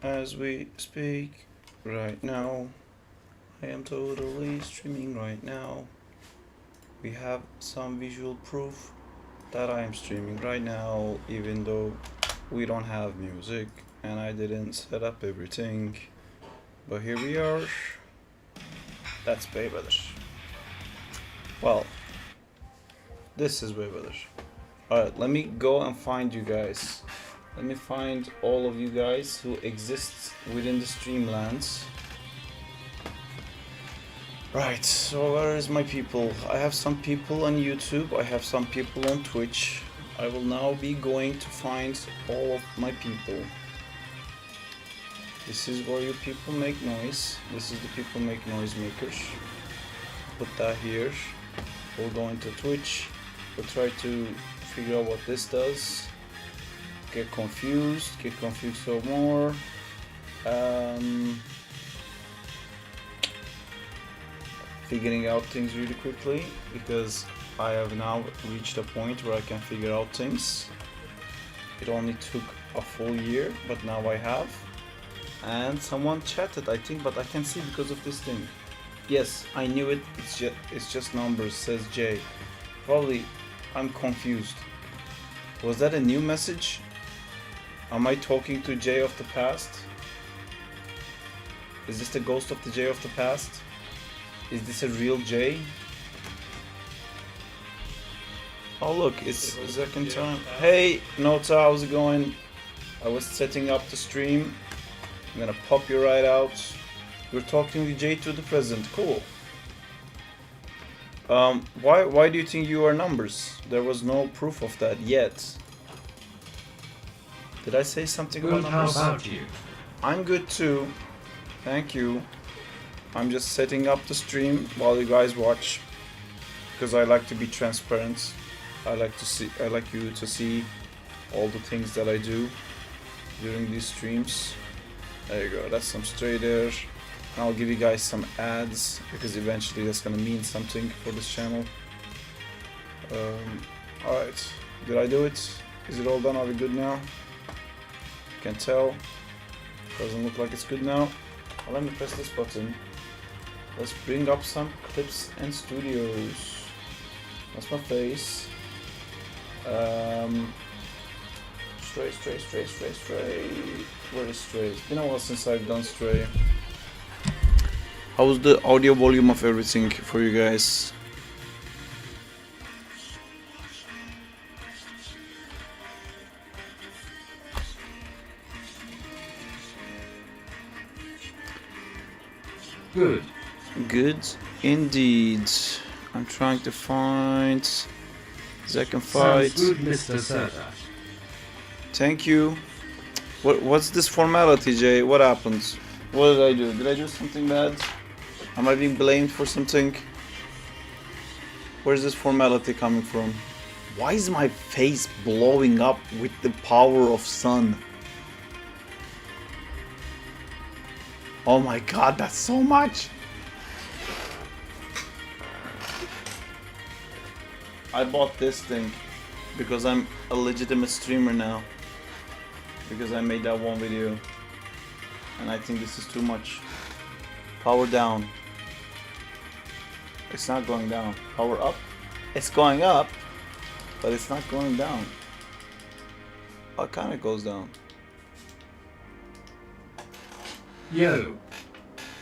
as we speak right now. I am totally streaming right now. We have some visual proof that I am streaming right now, even though we don't have music and I didn't set up everything. But here we are. That's way better. Well, this is way better. Alright, let me go and find you guys. Let me find all of you guys who exist within the streamlands. Right, so where is my people? I have some people on YouTube, I have some people on Twitch. I will now be going to find all of my people. This is where you people make noise. This is the people make noise makers. Put that here. We'll go into Twitch. We'll try to figure out what this does. Get confused some more. Figuring out things really quickly because I have now reached a point where I can figure out things. It only took a full year, but now I have. And someone chatted, I think, but I can't see because of this thing. Yes, I knew it. It's just numbers, says Jay. Probably I'm confused. Was that a new message? Am I talking to Jay of the past? Is this the ghost of the Jay of the past? Is this a real Jay? Oh look, it's Zack in time. Hey, Nota, how's it going? I was setting up the stream. I'm gonna pop you right out. You're talking to Jay to the present. Cool. Why do you think you are numbers? There was no proof of that yet. Did I say something about numbers? How about you? I'm good too. Thank you. I'm just setting up the stream while you guys watch, because I like to be transparent. I like you to see all the things that I do during these streams. There you go. That's some stray there. And I'll give you guys some ads because eventually that's gonna mean something for this channel. Alright, did I do it? Is it all done? Are we good now? Can tell. Doesn't look like it's good now. Well, let me press this button. Let's bring up some clips and studios. That's my face. Stray. Where is Stray? It's been a while since I've done Stray. How's the audio volume of everything for you guys? Good. Good indeed. I'm trying to find Zack and Fight. Sounds good, Mr. Serta. Thank you. What's this formality, Jay? What happened? What did I do? Did I do something bad? Am I being blamed for something? Where's this formality coming from? Why is my face blowing up with the power of sun? Oh my god, that's so much! I bought this thing because I'm a legitimate streamer now. Because I made that one video. And I think this is too much. Power down. It's not going down. Power up. It's going up, but it's not going down. Oh, it kind of goes down. Yo.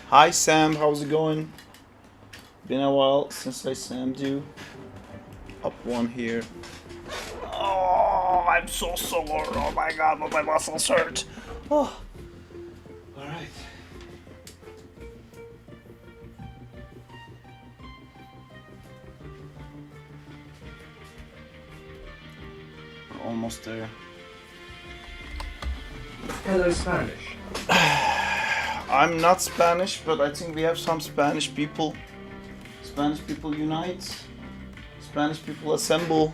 Hi Sam, how's it going? Been a while since I sammed you. Up one here. Oh, I'm so sore. Oh my god, but my muscles hurt. Oh. Alright. We're almost there. Hello, Spanish. I'm not Spanish, but I think we have some Spanish people. Spanish people unite. Spanish people assemble.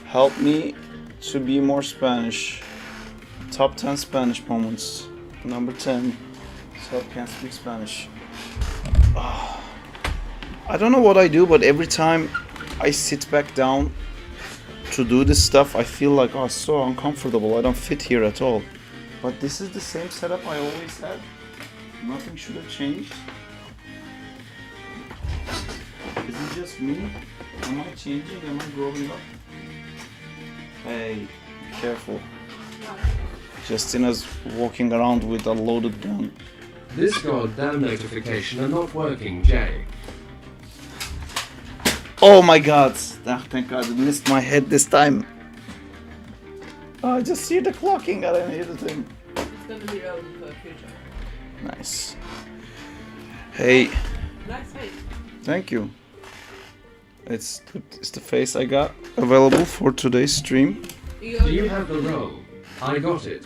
Help me to be more Spanish. Top 10 Spanish moments. Number 10. So I can't speak Spanish. I don't know what I do, but every time I sit back down to do this stuff, I feel like, oh, it's so uncomfortable. I don't fit here at all. But this is the same setup I always had. Nothing should have changed. Is it just me? Am I changing? Am I growing up? Hey, be careful. Justina's walking around with a loaded gun. This goddamn notification are not working, Jay. Oh my god! Ah, thank god, it missed my head this time. Oh, I just see the clocking, I didn't hear the thing. It's gonna be relevant for the future. Nice. Hey, Nice face. thank you. It's the face I got available for today's stream. Do you have the roll? I got it.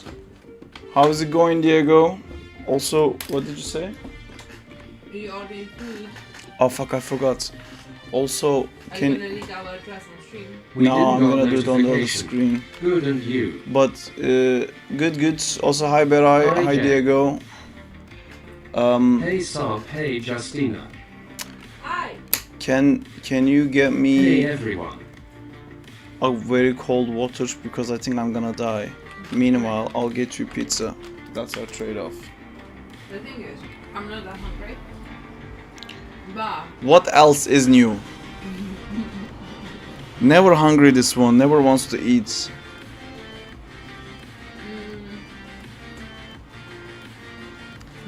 How's it going, Diego? Also, what did you say? You ordering food. Oh fuck, I forgot. Also, Are you can gonna leave our address on stream? We no, didn't I'm got gonna do it on the other notification. screen. Good, and you? But good. Also, hi Berai, Hi, hi Jack. Diego. Hey Sarp, hey Justina. Hi. Can you get Hey me everyone. a very cold water because I think I'm gonna die. Meanwhile, I'll get you pizza. That's our trade-off. The thing is, I'm not that hungry. But What else is new? Never hungry this one, never wants to eat.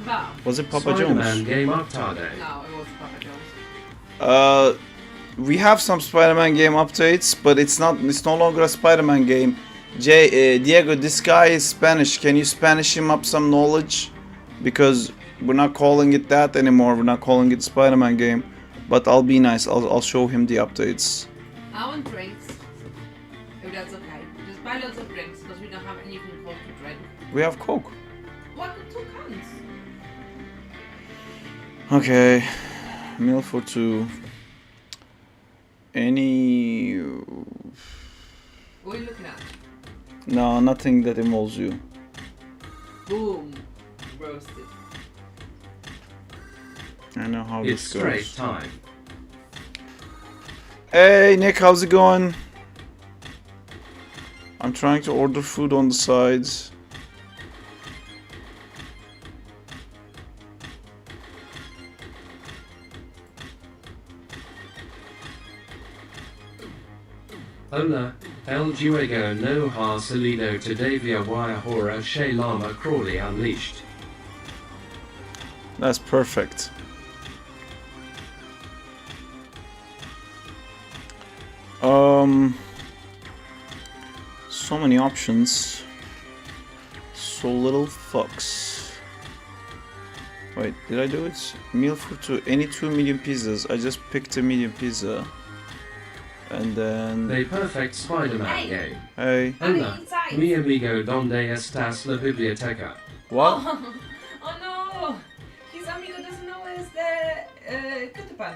but Was it Papa Spider-Man John's? game up today. no, it was Papa John's. We have some Spider-Man game updates, but it's no longer a Spider-Man game. Diego, this guy is Spanish. Can you Spanish him up some knowledge? Because we're not calling it that anymore. We're not calling it Spider-Man game. But I'll be nice. I'll show him the updates. I want drinks. If that's okay. Just buy loads of drinks because we don't have anything cold to drink. We have Coke. What? 2 cans? Okay. Meal for 2. Any... What are you looking at? No, nothing that involves you. Boom. Roasted. I know how It's this straight goes. time. Hey Nick, how's it going? I'm trying to order food on the sides. Hola, El Juego no ha salido todavía y ahora Shay Lama Crawley Unleashed. That's perfect. So many options. So little fucks. Wait, did I do it? Meal for 2, any 2 medium pizzas. I just picked a medium pizza. And then... The perfect Spider-Man Hey. game. Hey. Hola, inside. mi amigo donde estás la biblioteca? What? Oh no! His amigo doesn't know it's the Kutupan.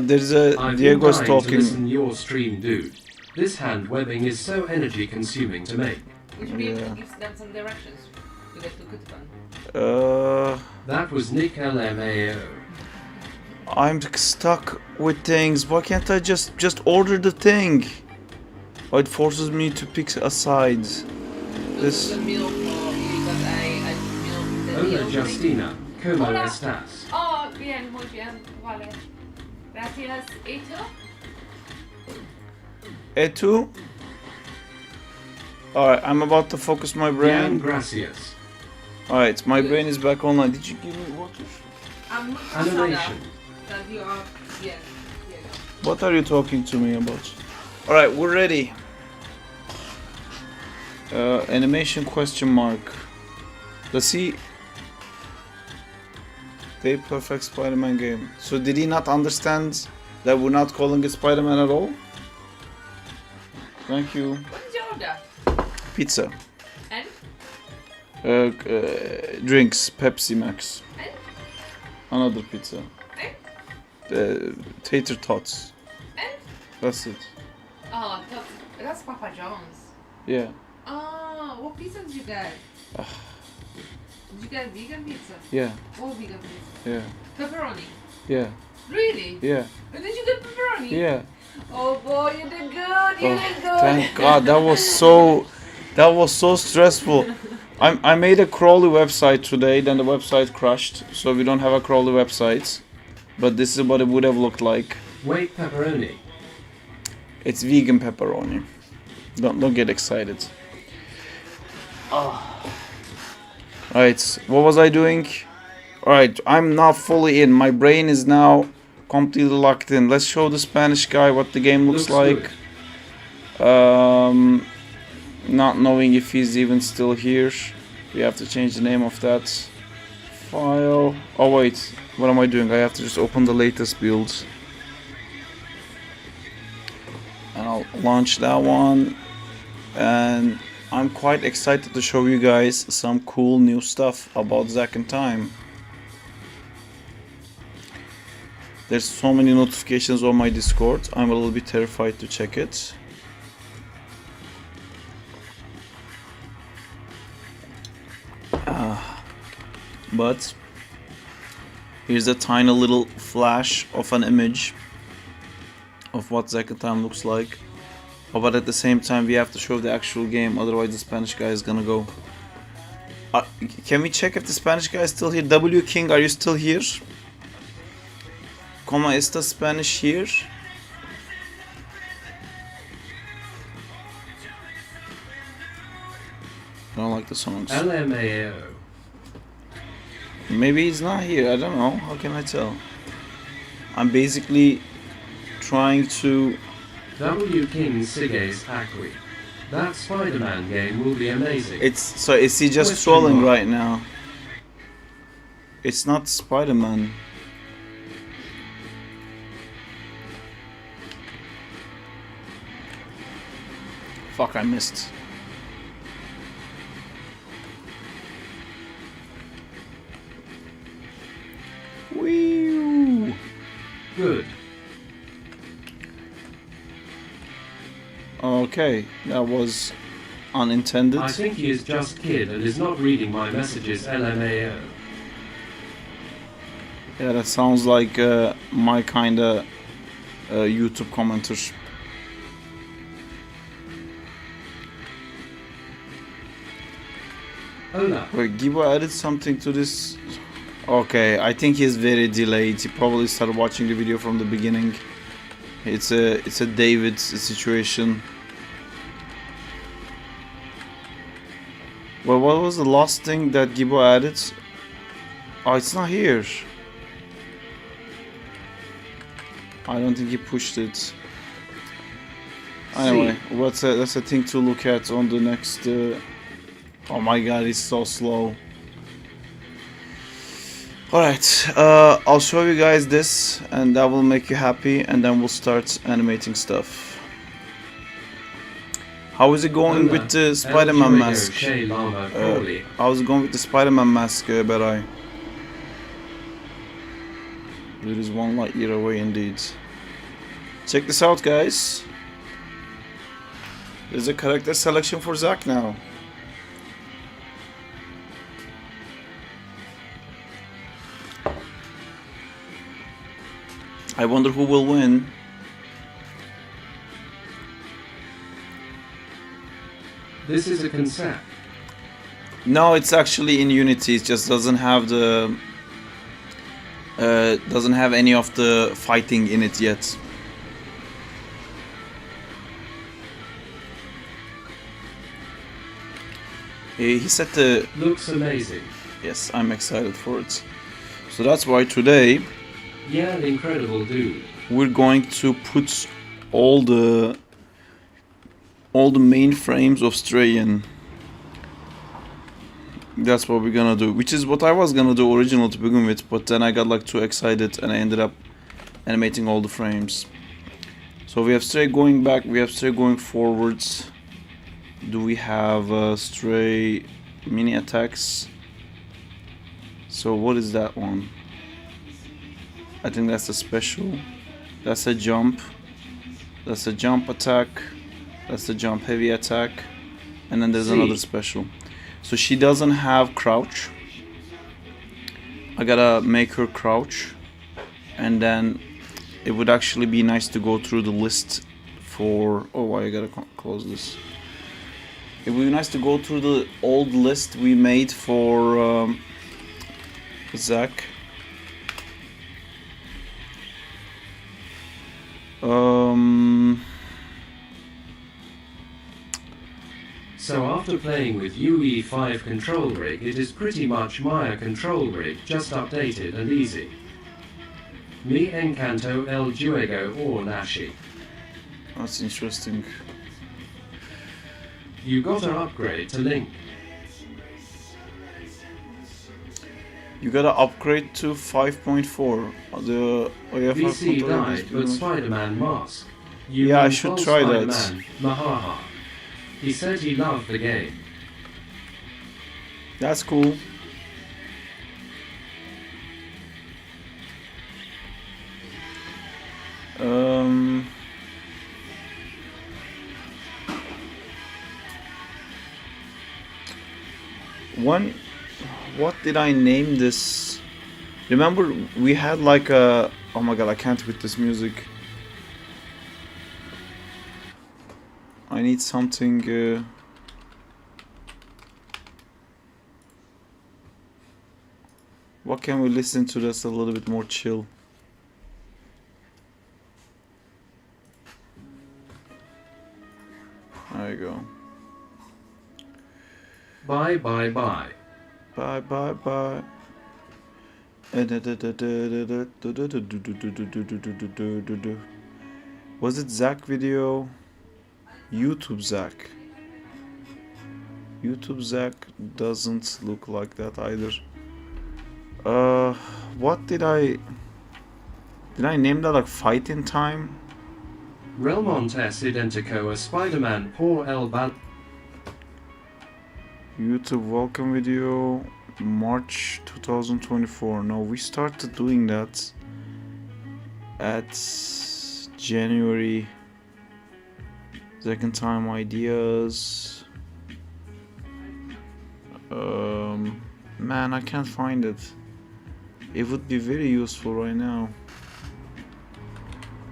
There's a... I've Diego's been dying to talking. listen your stream, dude. This hand webbing is so energy consuming to make. We should be able Yeah. to give them some directions to get to Kutupan. That was Nick LMAO. I'm stuck with things. Why can't I just order the thing? Oh, it forces me to pick a side. This This... is a meal for you got a meal. The Hola meal Justina, ¿cómo Hola. estás? Oh, bien, muy bien. Vale. Gracias. ¿Y tú? E2? Alright, I'm about to focus my Bien, brain. gracias. Alright, my brain is back online. Did you give me water? I'm muy Animation. cansada that you are bien. Diego. What are you talking to me about? Alright, we're ready. Animation question mark. Does he... The perfect Spider-Man game. So did he not understand that we're not calling it Spider-Man at all? Thank you. What did you order? Pizza. And? Drinks. Pepsi Max. And? Another pizza. Tater tots. And? That's it. Oh, that's Papa John's. Yeah. Oh, what pizza did you get? Did you get vegan pizza? Yeah. What vegan pizza? Yeah. Pepperoni. Yeah. Really? Yeah. And did you get pepperoni? Yeah. Oh boy, you did good. You did good. Thank God. That was so... That was so stressful. I made a crawly website today, then the website crashed, so we don't have a crawly website. But this is what it would have looked like. Wait, pepperoni. It's vegan pepperoni. Don't get excited. Alright, what was I doing? Alright, I'm now fully in. My brain is now completely locked in. Let's show the Spanish guy what the game looks like. Good. Not knowing if he's even still here. We have to change the name of that file. Oh wait, what am I doing? I have to just open the latest build. And I'll launch that one. And I'm quite excited to show you guys some cool new stuff about Zack and Time. There's so many notifications on my Discord. I'm a little bit terrified to check it. But here's a tiny little flash of an image of what Zack and Time looks like. But at the same time we have to show the actual game, otherwise the Spanish guy is gonna go. Can we check if the Spanish guy is still here? W King, are you still here? Como está Spanish here? I don't like the songs. LMAO. Maybe he's not here, I don't know, how can I tell? I'm basically trying to... W King Sige's Acqui. That Spider-Man game will be amazing. Is he just trolling right now? It's not Spider-Man. Fuck, I missed. Wee. Good. Okay, that was unintended. I think he is just kid and is not reading my messages. LMAO. Yeah, that sounds like my kinda YouTube commenter. Hola. Wait, Gibo added something to this. Okay, I think he's very delayed. He probably started watching the video from the beginning. It's a David situation. Well, what was the last thing that Gibo added? Oh, it's not here. I don't think he pushed it. Anyway, that's a thing to look at on the next. Oh my god, it's so slow. Alright, I'll show you guys this and that will make you happy, and then we'll start animating stuff. How is it going with the Spider-Man mask? How's it going with the Spider-Man mask, Beray? It is one light year away indeed. Check this out, guys. There's a character selection for Zack now. I wonder who will win. This is a concept. No, it's actually in Unity. It just doesn't have the doesn't have any of the fighting in it yet. He said the Looks amazing. yes, I'm excited for it. So that's why today Yeah, incredible dude. we're going to put all the main frames of Stray in. That's what we're gonna do, which is what I was gonna do originally to begin with, but then I got like too excited and I ended up animating all the frames. So we have Stray going back, we have Stray going forwards. Do we have Stray mini attacks? So what is that one? I think that's a special. That's a jump. That's a jump attack. That's the jump heavy attack. And then there's another special. So she doesn't have crouch. I gotta make her crouch. And then it would actually be nice to go through the list for... Oh, I gotta close this. It would be nice to go through the old list we made for Zack. So after playing with UE5 control rig, it is pretty much Maya control rig, just updated and easy. Mi encanto el juego or Nashi. That's interesting. You gotta upgrade to Link. You gotta upgrade to 5.4. The VC died, but Spider-Man mask. Yeah, I should try that. Spider-Man, Mahaha. He said he loved the game. That's cool. What did I name this? Remember we had like a, oh my god, I can't with this music. I need something what can we listen to that's a little bit more chill? There you go. Bye bye bye. Bye bye bye. Was it Zack video? YouTube Zack. YouTube Zack doesn't look like that either. What did I name that, like Fighting Time? Relmontes Identico a Spider-Man por el bal. YouTube welcome video, March 2024. No, we started doing that at January. Second time ideas. Man, I can't find it. It would be very useful right now.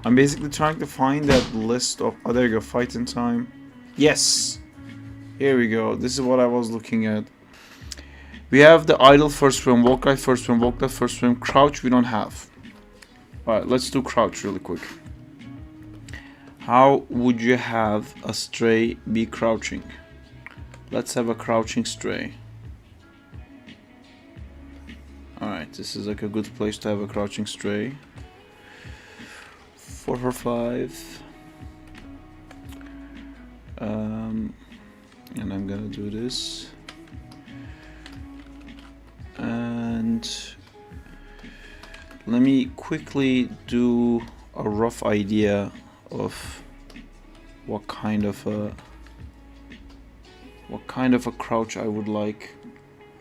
I'm basically trying to find that list of. Oh, there you go, Fighting Time. Yes! Here we go. This is what I was looking at. We have the idle first frame, walk right first frame, walk left first frame, crouch we don't have. Alright, let's do crouch really quick. How would you have a stray be crouching? Let's have a crouching stray. Alright, this is like a good place to have a crouching stray. 4 for 5. And I'm gonna do this. And let me quickly do a rough idea of what kind of a crouch I would like,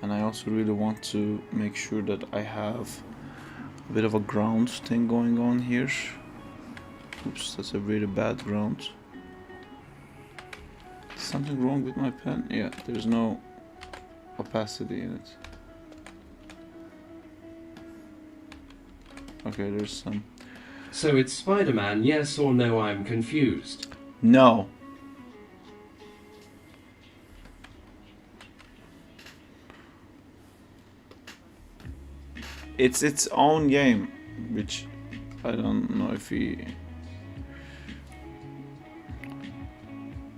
and I also really want to make sure that I have a bit of a ground thing going on here. Oops, that's a really bad ground. Something wrong with my pen? Yeah, there's no opacity in it. Okay, there's some. So it's Spider-Man, yes or no? I'm confused. No. It's its own game, which I don't know if he...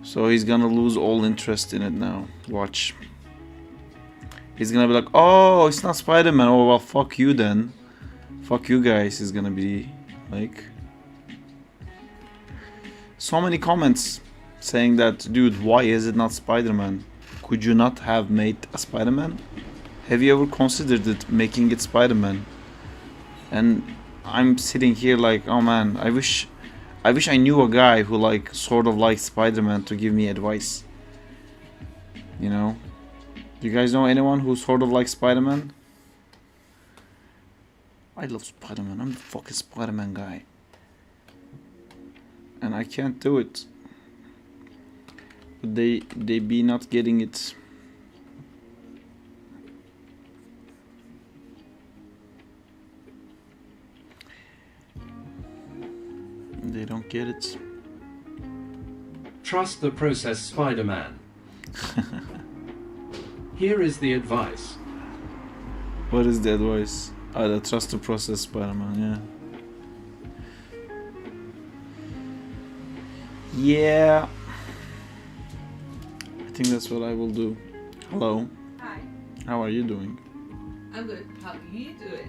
So he's gonna lose all interest in it now. Watch. He's gonna be like, oh, it's not Spider-Man. Oh, well, fuck you then. Fuck you guys. He's gonna be like... So many comments saying that, dude, why is it not Spider-Man? Could you not have made a Spider-Man? Have you ever considered it, making it Spider-Man? And I'm sitting here like, oh man, I wish I knew a guy who like sort of likes Spider-Man to give me advice. You know? Do you guys know anyone who sort of likes Spider-Man? I love Spider-Man. I'm the fucking Spider-Man guy. And I can't do it. But they be not getting it. They don't get it. Trust the process, Spider-Man. Here is the advice. What is the advice? The trust the process, Spider-Man, yeah. Yeah. I think that's what I will do. Hello. Hi. How are you doing? I'm good. How are you doing?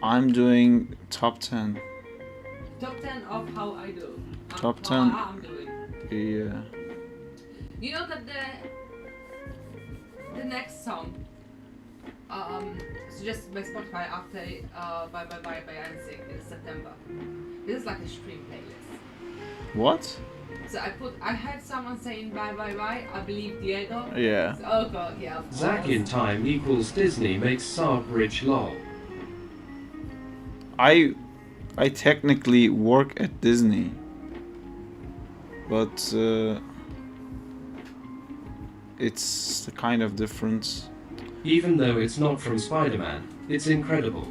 I'm doing top 10. Top 10 of how I do. Top 10. How I'm doing. Yeah. You know that the next song suggested by Spotify after Bye Bye Bye by Ansick in September. This is like a stream playlist. What? So I heard someone saying bye bye bye, I believe Diego. Yeah. So, oh god, yeah, of course. Zack in time equals Disney makes Saab rich lol. I technically work at Disney, but it's the kind of difference. Even though it's not from Spider-Man, it's incredible.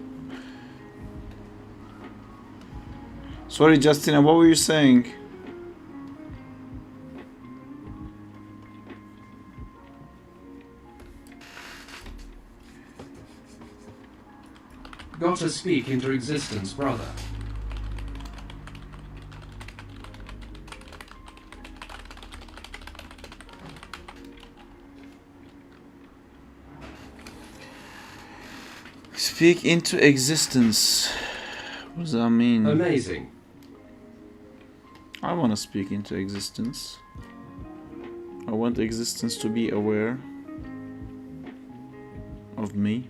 Sorry, Justina, what were you saying? Gotta speak into existence, brother. Speak into existence. What does that mean? Amazing. I want to speak into existence. I want existence to be aware of me,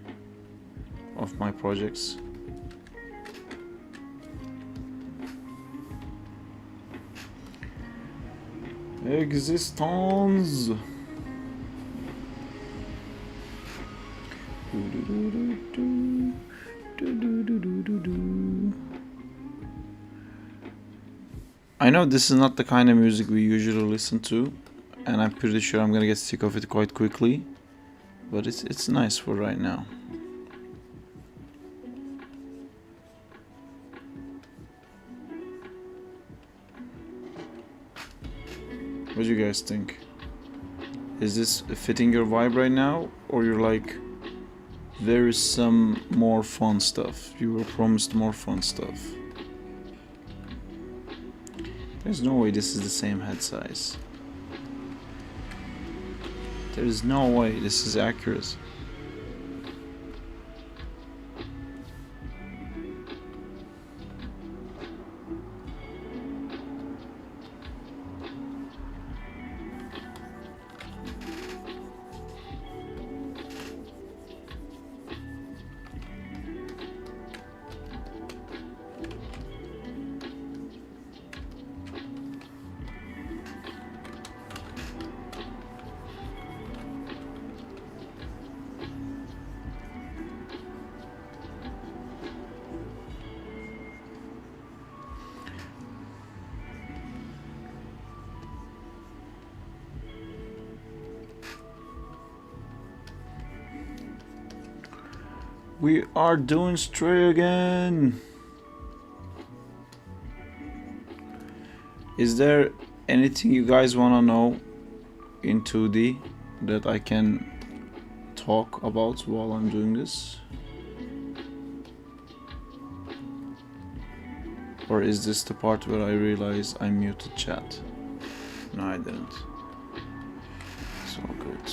of my projects. Existence. I know this is not the kind of music we usually listen to, and I'm pretty sure I'm gonna get sick of it quite quickly, but it's nice for right now. What do you guys think? Is this fitting your vibe right now, or you're like, there is some more fun stuff? You were promised more fun stuff. There's no way this is the same head size. There is no way this is accurate. We are doing stray again. Is there anything you guys want to know in 2D that I can talk about while I'm doing this? Or is this the part where I realize I muted chat? No, I didn't. It's all good.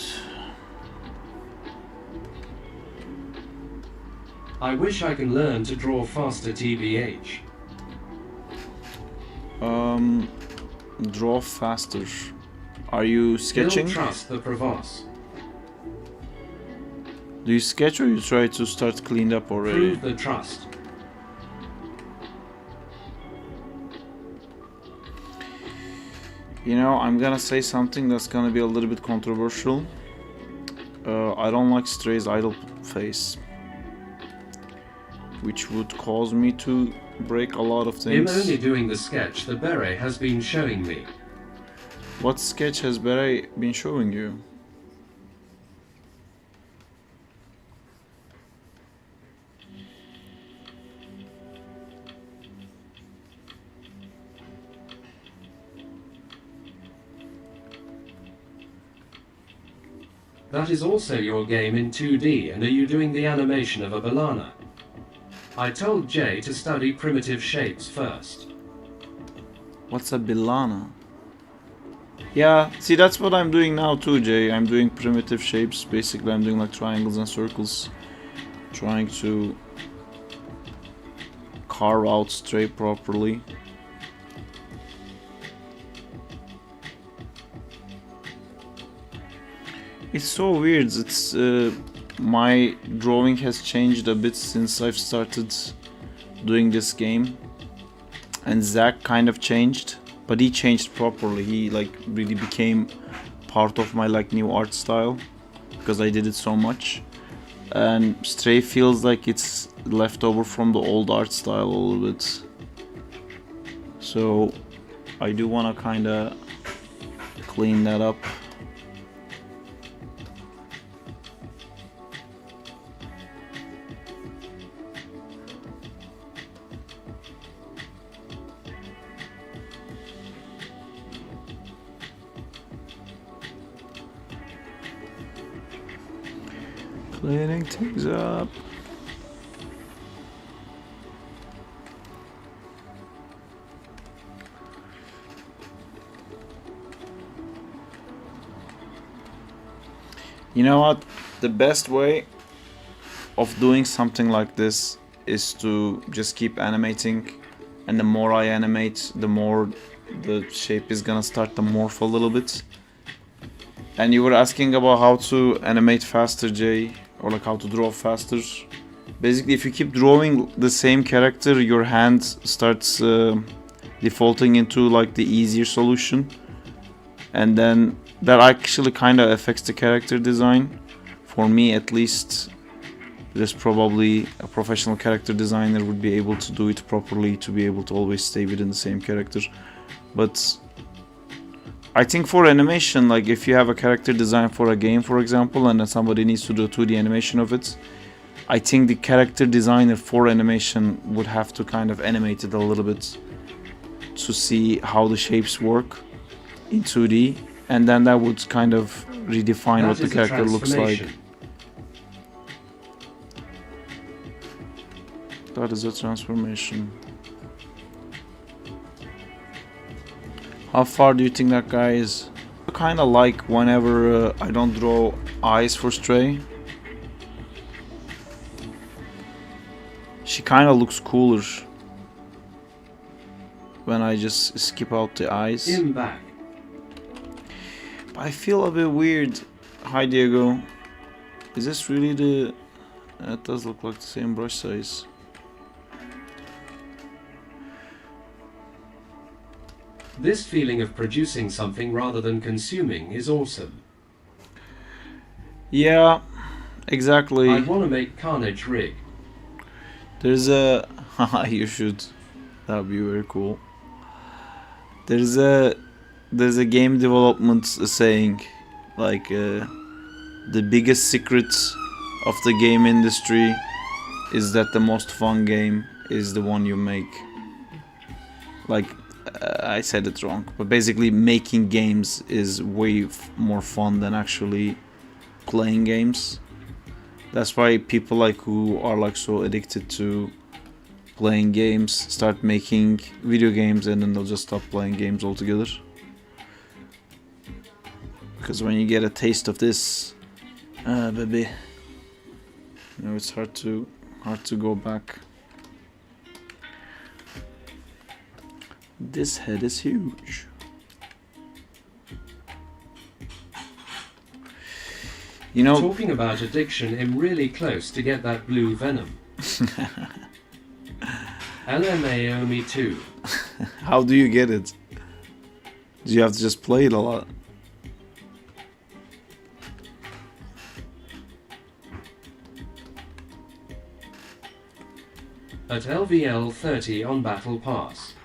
I wish I can learn to draw faster, TBH. Draw faster. Are you sketching? Don't trust the Provost. Do you sketch or you try to start cleaned up already? Prove the trust. You know, I'm gonna say something that's gonna be a little bit controversial. I don't like Stray's idle face, which would cause me to break a lot of things. I'm only doing the sketch the beret has been showing me. What sketch has Beret been showing you? That is also your game in 2D, and are you doing the animation of a banana? I told Jay to study primitive shapes first. What's a bilana? Yeah, see, that's what I'm doing now too, Jay. I'm doing primitive shapes. Basically, I'm doing like triangles and circles, trying to carve out straight properly. It's so weird. It's my drawing has changed a bit since I've started doing this game, and Zack kind of changed, but he changed properly. He like really became part of my like new art style because I did it so much. And Stray feels like it's left over from the old art style a little bit. So I do want to kind of clean that up. Cleaning things up. You know what? The best way of doing something like this is to just keep animating, and the more I animate, the more the shape is gonna start to morph a little bit. And you were asking about how to animate faster, Jay, or like how to draw faster. Basically, if you keep drawing the same character, your hand starts defaulting into like the easier solution, and then that actually kind of affects the character design. For me, at least, there's probably a professional character designer would be able to do it properly to be able to always stay within the same character. But I think for animation, like if you have a character design for a game, for example, and then somebody needs to do a 2D animation of it, I think the character designer for animation would have to kind of animate it a little bit to see how the shapes work in 2D, and then that would kind of redefine what the character looks like. That is a transformation. How far do you think that guy is? I kinda like whenever I don't draw eyes for Stray. She kinda looks cooler when I just skip out the eyes. In back. But I feel a bit weird. Hi Diego. Is this really the... It does look like the same brush size. This feeling of producing something rather than consuming is awesome. Yeah, exactly. I want to make Carnage Rig. There's a... you should. That would be very cool. There's a game development saying, like, the biggest secret of the game industry is that the most fun game is the one you make. Like, I said it wrong, but basically making games is way more fun than actually playing games. That's why people like who are like so addicted to playing games start making video games, and then they'll just stop playing games altogether. Because when you get a taste of this, baby, you know, it's hard to go back. This head is huge. You know, talking about addiction, I'm really close to get that blue venom. LMAO too. How do you get it? Do you have to just play it a lot? At LVL 30 on Battle Pass.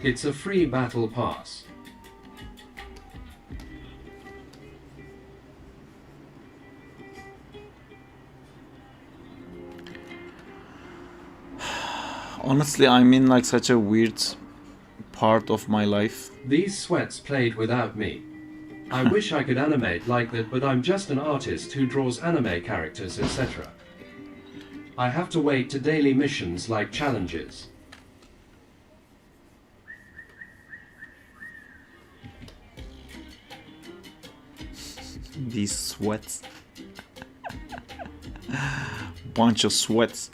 It's a free Battle Pass. Honestly, I'm in like such a weird part of my life. These sweats played without me. I wish I could animate like that, but I'm just an artist who draws anime characters, etc. I have to wait to daily missions like challenges. These sweats. Bunch of sweats.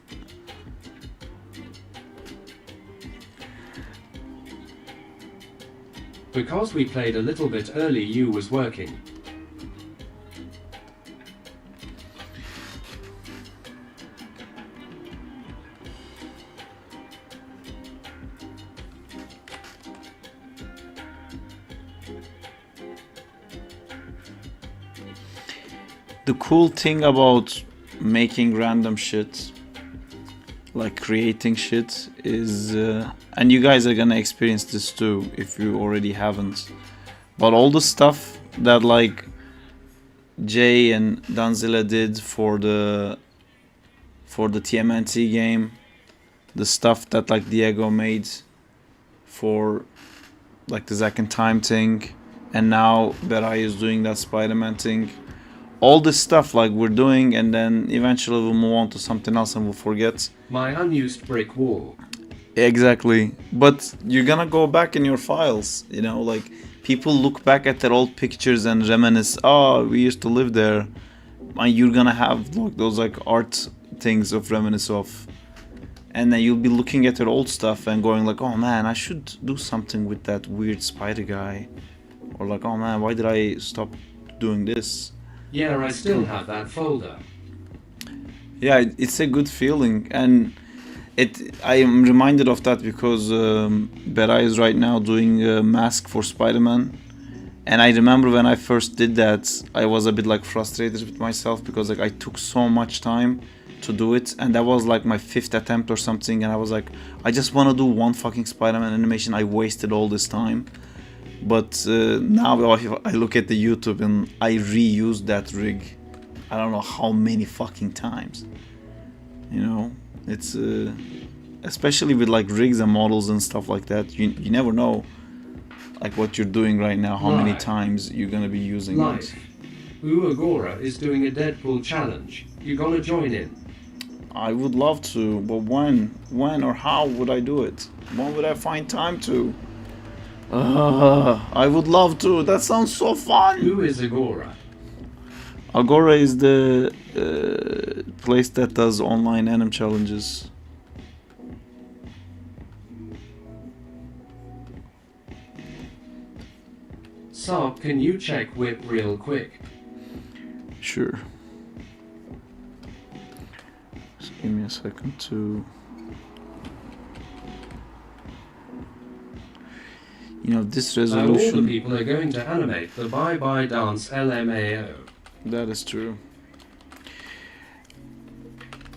Because we played a little bit early, you was working. The cool thing about making random shit, like creating shit, is and you guys are gonna experience this too if you already haven't, but all the stuff that like Jay and Danzilla did for the TMNT game, the stuff that like Diego made for like the Zack and Time thing, and now Berai is doing that Spider-Man thing. All this stuff like we're doing, and then eventually we'll move on to something else and we'll forget. My unused brick wall. Exactly. But you're gonna go back in your files, you know, like people look back at their old pictures and reminisce, oh, we used to live there. And you're gonna have like those like art things of reminisce of. And then you'll be looking at your old stuff and going like, oh man, I should do something with that weird spider guy. Or like, oh man, why did I stop doing this? Yeah, I still have that folder. Yeah, it's a good feeling, and I am reminded of that because Berai is right now doing a mask for Spider-Man, and I remember when I first did that, I was a bit like frustrated with myself because like I took so much time to do it, and that was like my 5th attempt or something, and I was like, I just want to do one fucking Spider-Man animation. I wasted all this time. But now if I look at the YouTube and I reuse that rig, I don't know how many fucking times. You know, it's especially with like rigs and models and stuff like that. You never know, like what you're doing right now, how many times you're gonna be using it. Agora is doing a Deadpool challenge. You gonna join in? I would love to, but when or how would I do it? When would I find time to? I would love to. That sounds so fun. Who is Agora? Agora is the place that does online anime challenges. Sark, can you check whip real quick? Sure. Just give me a second to... You know, this resolution... all the people are going to animate the Bye Bye Dance LMAO. That is true.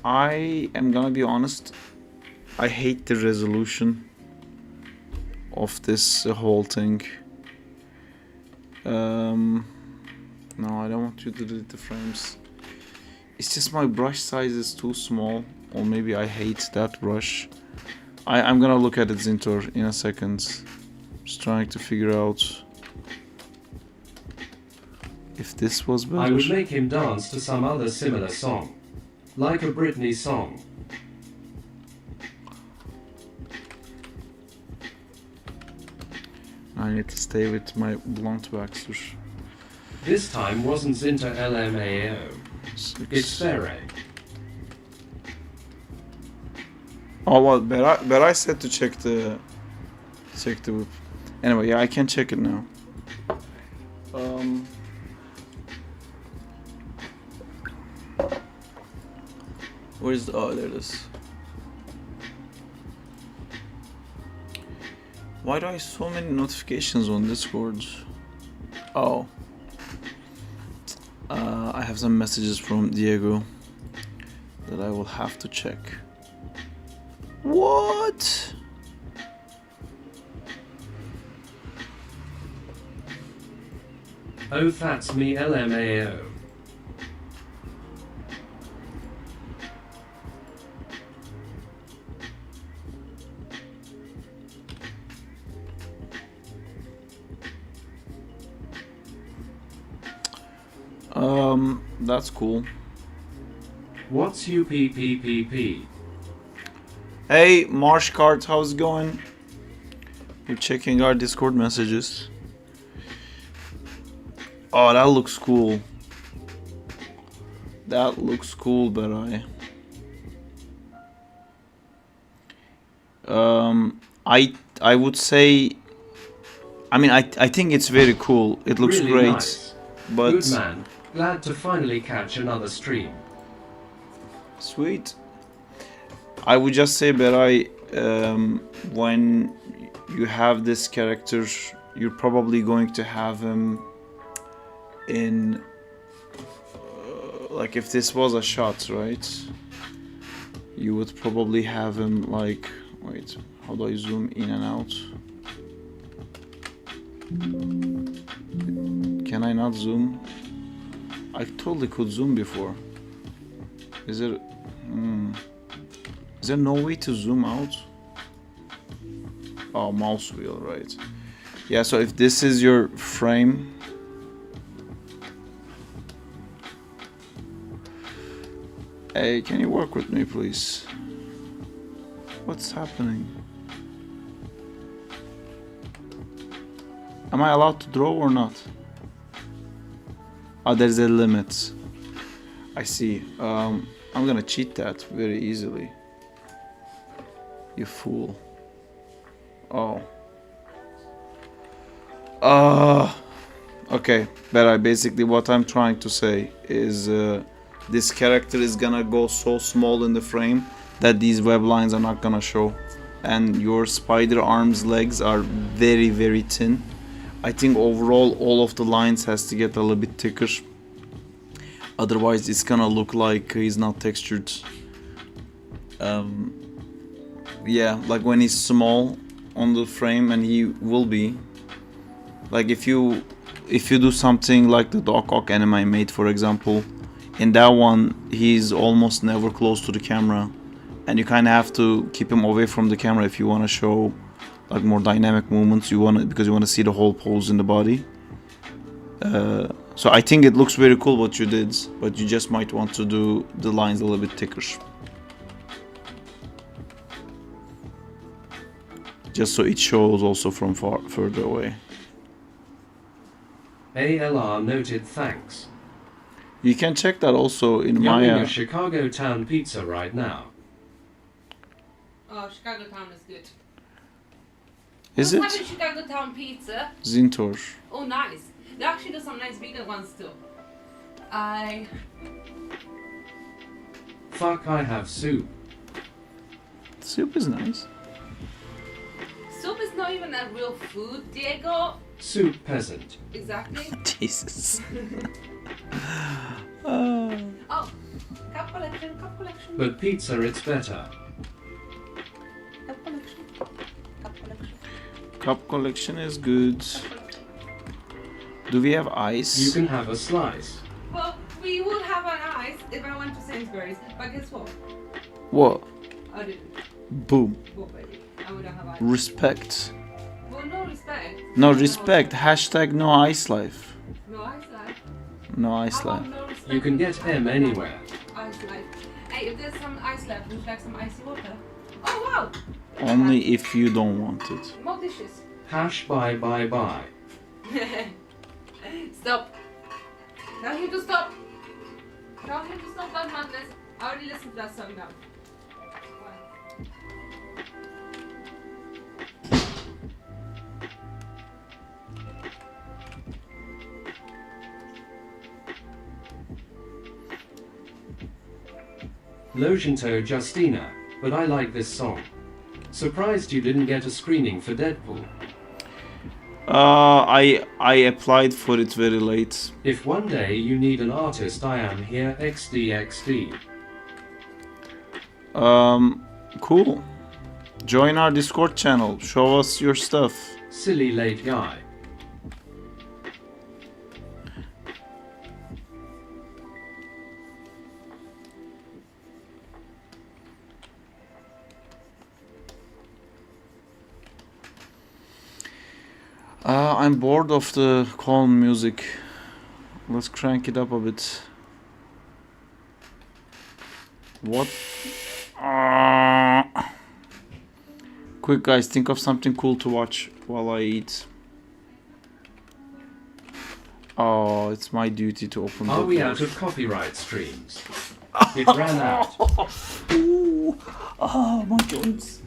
I am gonna be honest, I hate the resolution of this whole thing. No, I don't want you to delete the frames. It's just my brush size is too small, or maybe I hate that brush. I'm gonna look at it, Zintor, in a second. Just trying to figure out if this was better. I would make him dance to some other similar song. Like a Britney song. I need to stay with my blunt waxer. This time wasn't Zinta LMAO. It's Fere. Oh well, but I said to check the whip. Anyway, yeah, I can check it now. Where's the... Oh, there it is. Why do I have so many notifications on Discord? Oh. I have some messages from Diego that I will have to check. What? Oh, that's me LMAO. That's cool. What's UPPPP? Hey, Marsh Cart, how's it going? You're checking our Discord messages. Oh, that looks cool. That looks cool, but I would say, I mean, I think it's very cool. It looks Really great, nice. but Good man. Glad to finally catch another stream. sweet. I would just say, Berai, when you have this character, you're probably going to have him in, like, if this was a shot, right? You would probably have him like, wait, how do I zoom in and out? Can I not zoom? I totally could zoom before. Is there no way to zoom out? Oh, mouse wheel, right. Yeah, so if this is your frame, hey, can you work with me, please? What's happening? Am I allowed to draw or not? Oh, there's a limit. I see. I'm gonna cheat that very easily. You fool. Oh. Okay. But basically what I'm trying to say is this character is gonna go so small in the frame that these web lines are not gonna show. And your spider arms legs are very, very thin. I think overall all of the lines has to get a little bit thicker. Otherwise it's gonna look like he's not textured. Yeah, like when he's small on the frame, and he will be. Like if you do something like the Doc Ock anime I made, for example, in that one he's almost never close to the camera, and you kind of have to keep him away from the camera if you want to show like more dynamic movements. Because you want to see the whole pose in the body. So I think it looks very cool what you did, but you just might want to do the lines a little bit thicker, just so it shows also from further away. ALR noted thanks. You can check that also in Yumming my a Chicago Town pizza right now. Oh, Chicago Town is good. Is Who's it having Chicago Town pizza? Zintor? Oh, nice. They actually do some nice vegan ones too. Fuck, I have soup. Soup is nice. Soup is not even a real food, Diego. Soup peasant. Exactly. Jesus. Oh, cup collection, cup collection. But pizza, it's better. Cup collection. Cup collection. Cup collection is good. Do we have ice? You can have a slice. Well, we would have an ice if I went to Sainsbury's, but guess what? What? I didn't. Boom. Well, baby, I wouldn't have ice. Respect. Well, no respect. No respect. Hashtag no ice life. No ice life. No ice How about life. no respect? You can get M anywhere. Ice life. Hey, if there's some ice left, would you like some icy water? Oh, wow! Only if you don't want it. More dishes. Hash bye bye bye. Stop. Tell him to stop. Tell him to stop that madness. I already listened to that song now. Lojinto Justina, but I like this song. Surprised you didn't get a screening for Deadpool. I applied for it very late. If one day you need an artist, I am here. XDXD. Cool. Join our Discord channel. Show us your stuff. Silly late guy. I'm bored of the calm music. Let's crank it up a bit. What? Quick, guys, think of something cool to watch while I eat. Oh, it's my duty to open the Are we door. out of copyright streams? It ran out. Ooh. Oh, my joints.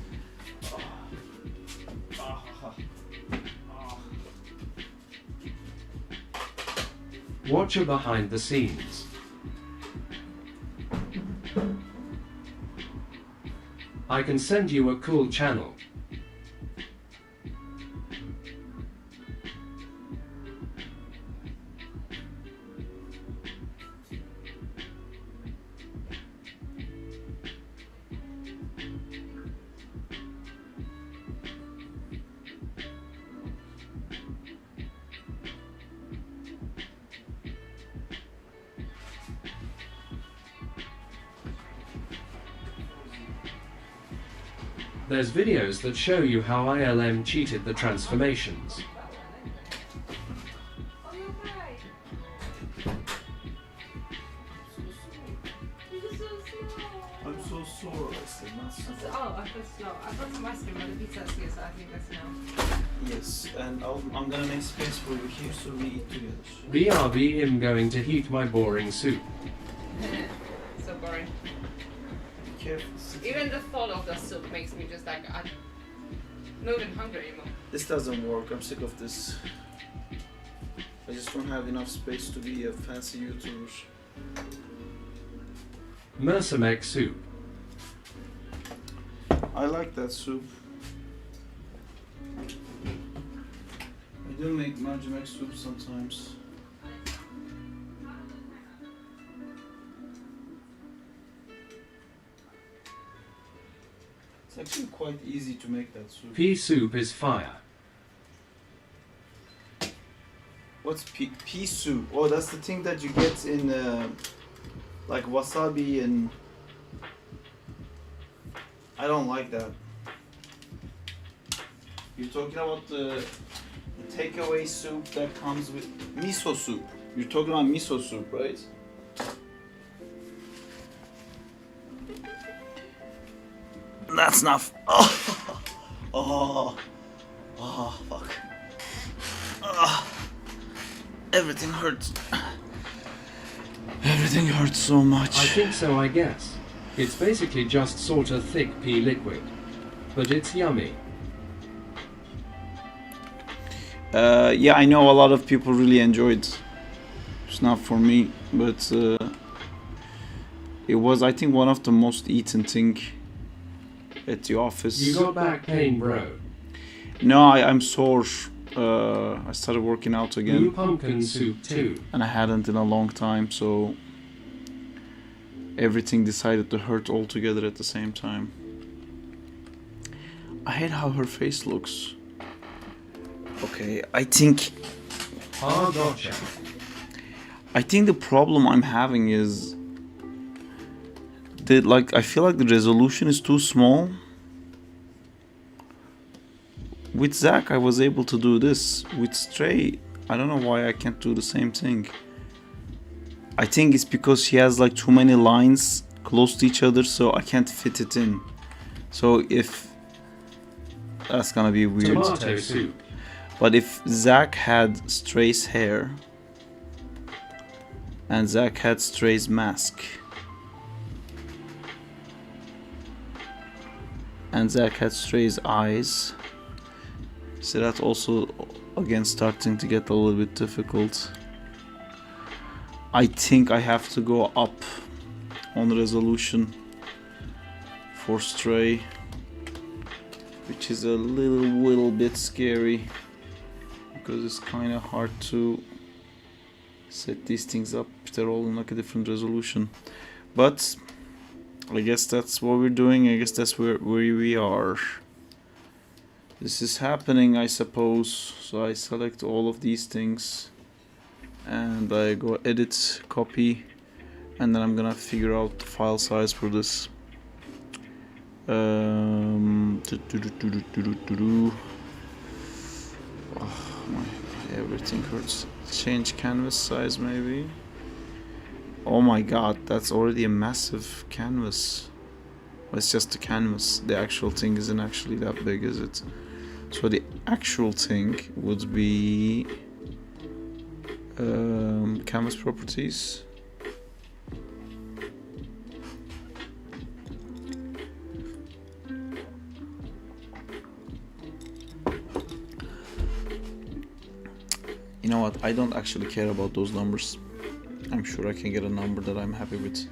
Watch your behind the scenes. I can send you a cool channel. There's videos that show you how ILM cheated the transformations. Oh, you're right. You're so slow. I'm so sore, I said, not so. Oh, I thought slow. I thought some ice cream, but the pizza's here, so I think that's now. Yes, and I'm gonna make space for you here so we eat together. BRB, I'm going to heat my boring soup. So boring. Be careful. Even the thought of the soup makes me just like, I'm not even hungry anymore. This doesn't work. I'm sick of this. I just don't have enough space to be a fancy YouTuber. Mercimek soup. I like that soup. I do make Mercimek soup sometimes. It's actually quite easy to make that soup. Pea soup is fire. What's pea soup? Oh, that's the thing that you get in like wasabi and... I don't like that. You're talking about the takeaway soup that comes with miso soup. You're talking about miso soup, right? That's not. Oh, fuck. Everything hurts. Everything hurts so much. I think so, I guess. It's basically just sort of thick pea liquid. But it's yummy. Yeah, I know a lot of people really enjoyed it. It's not for me, but it was, I think, one of the most eaten thing at the office. You got back pain, bro. No, I'm sore. I started working out Blue again, pumpkin soup too. and I hadn't in a long time, so everything decided to hurt all together at the same time. I hate how her face looks. Okay, I think Gotcha. the problem I'm having is that, like, I feel like the resolution is too small. With Zack, I was able to do this. With Stray, I don't know why I can't do the same thing. I think it's because he has like too many lines close to each other, so I can't fit it in. So if that's gonna be weird. Tomato soup. But if Zack had Stray's hair and Zack had Stray's mask and Zack had Stray's eyes, so that's also again starting to get a little bit difficult. I think I have to go up on the resolution for Stray, which is a little bit scary because it's kind of hard to set these things up if they're all in like a different resolution. But I guess that's what we're doing. I guess that's where we are. This is happening, I suppose. So I select all of these things and I go edit, copy, and then I'm gonna figure out the file size for this. Oh, everything hurts. change canvas size maybe. Oh my god, that's already a massive canvas. It's just a canvas. The actual thing isn't actually that big, is it? So the actual thing would be canvas properties. You know what? I don't actually care about those numbers. I'm sure I can get a number that I'm happy with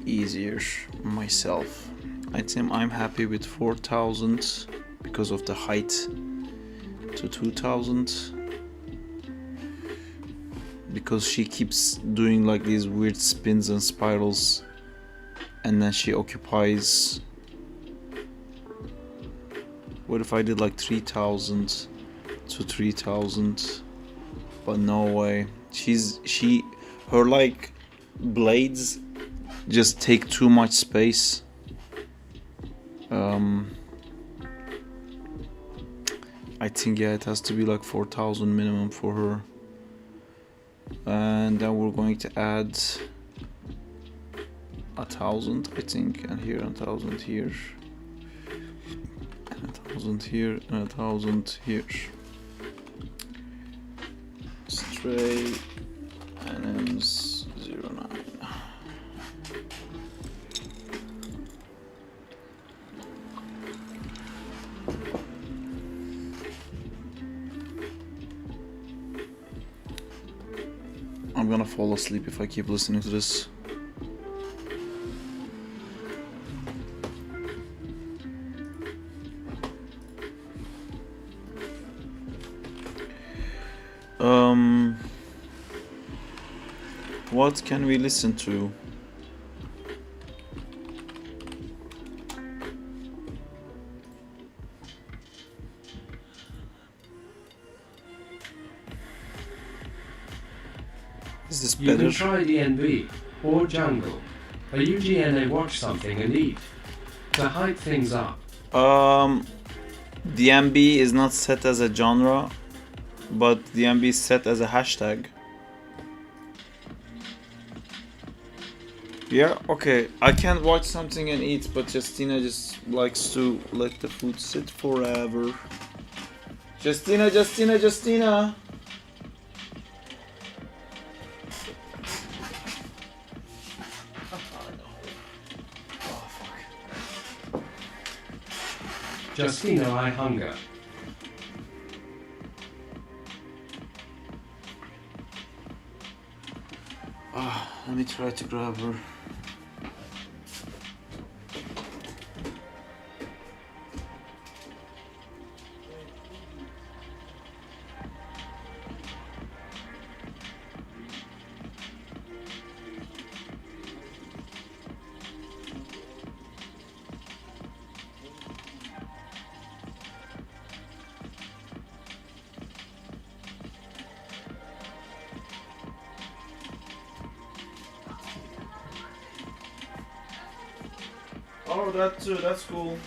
easier myself. I think I'm happy with 4,000 because of the height to 2,000, because she keeps doing like these weird spins and spirals, and then she occupies. What if I did like 3,000 to 3,000? But no way. Her like blades just take too much space. I think, yeah, it has to be like 4,000 minimum for her. And then we're going to add 1,000, I think, and here 1,000 here, and 1,000 here, and 1,000 here. Stray NMs 09. I'm gonna fall asleep if I keep listening to this. What can we listen to? Is this You better? can try DNB or Jungle. A UGNA watch something and eat. To hype things up. DMB is not set as a genre, but DMB is set as a hashtag. Yeah, okay. I can't watch something and eat, but Justina just likes to let the food sit forever. Justina! Justina, I hunger. Let me try to grab her. Oh, that too, that's cool.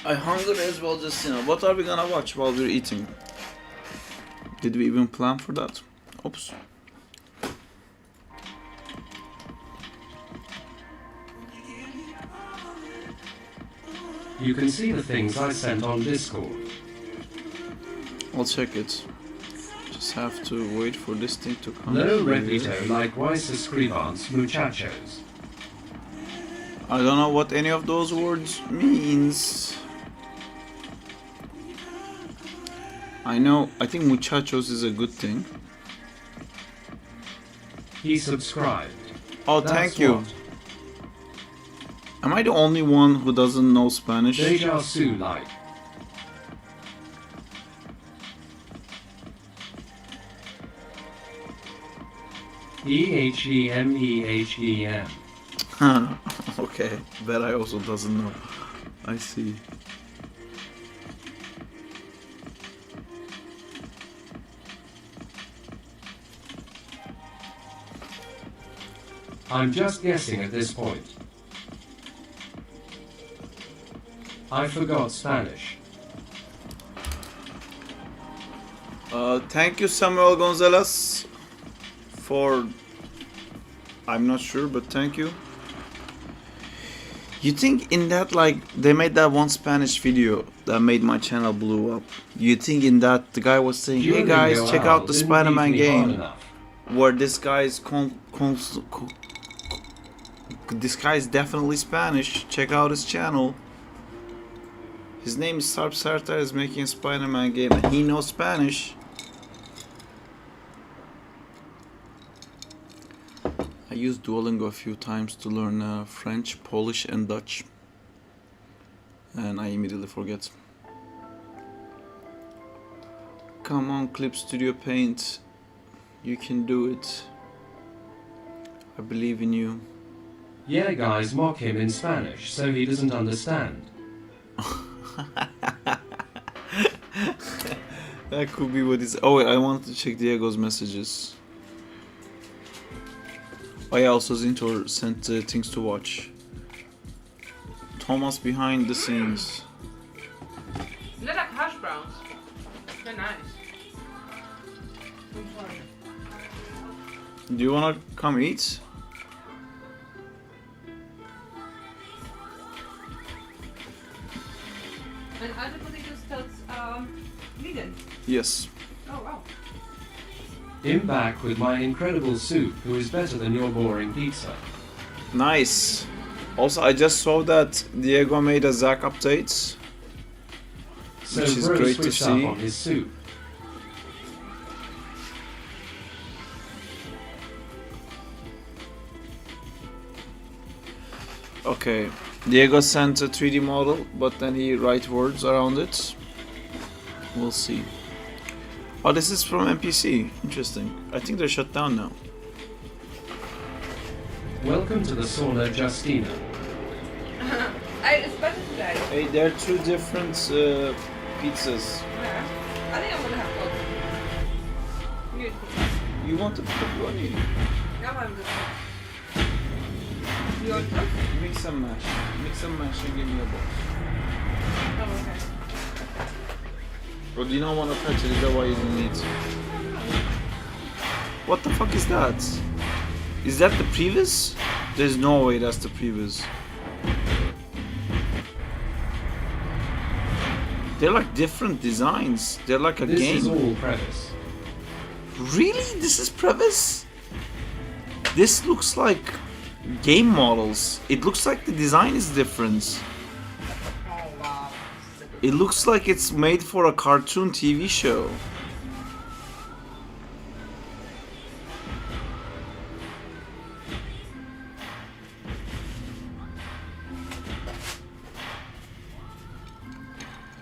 I hunger as well, Justina. What are we gonna watch while we're eating? Did we even plan for that? Oops. You can see the things I sent on Discord. I'll check it. Just have to wait for this thing to come. No repito likewise escribans muchachos. I don't know what any of those words means. I think muchachos is a good thing. He subscribed. Oh, That's thank you. what. Am I the only one who doesn't know Spanish? Deja su like. EHEMEHEM. Okay, that I also doesn't know. I see. I'm just guessing at this point. I forgot Spanish. Thank you, Samuel Gonzalez, for... I'm not sure, but thank you. You think in that, like, they made that one Spanish video that made my channel blow up. You think in that the guy was saying, hey guys, check out the Spider-Man game, where this guy's this guy's definitely Spanish. Check out his channel. His name is Sarp Sartar, is making a Spider-Man game and he knows Spanish. I used Duolingo a few times to learn French, Polish and Dutch. And I immediately forget. Come on, Clip Studio Paint. You can do it. I believe in you. Yeah, guys, mock him in Spanish, so he doesn't understand. That could be what it's... Oh wait, I wanted to check Diego's messages. Oh yeah, also Zintor sent things to watch. Thomas behind the scenes. They look like hash browns. They're nice. I'm sorry. Do you wanna come eat? And other potatoes that's vegan. Yes. Oh wow. Him back with my incredible soup, who is better than your boring pizza. Nice. Also, I just saw that Diego made a Zack update, So which is bro great to switched up see. on his soup. Okay, Diego sent a 3D model, but then he write words around it. We'll see. Oh, this is from NPC. Interesting. I think they're shut down now. Welcome to the sauna, Justina. It's better today. Hey, there are two different pizzas. Yeah. I think I'm gonna have both. Beautiful. You want the pepperoni? Now I'm just. You want both? Mix some mash. Mix some mash and give me a box. Oh, okay. Bro, do you not want to touch it? Is that why you didn't eat? What the fuck is that? Is that the previous? There's no way that's the previous. They're like different designs. They're like a This game. is all premise. Really? This is previs? This looks like game models. It looks like the design is different. Oh wow. It looks like it's made for a cartoon TV show.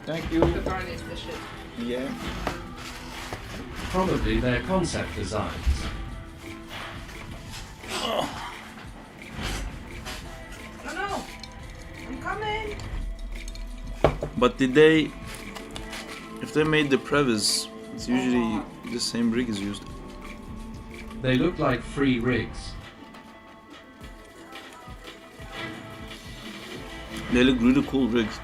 Thank you. Pepperoni is the shit. Yeah. Probably their concept designs. No, no. I'm coming. But did they... If they made the previs, it's usually the same rig is used. They look like free rigs. They look really cool rigs.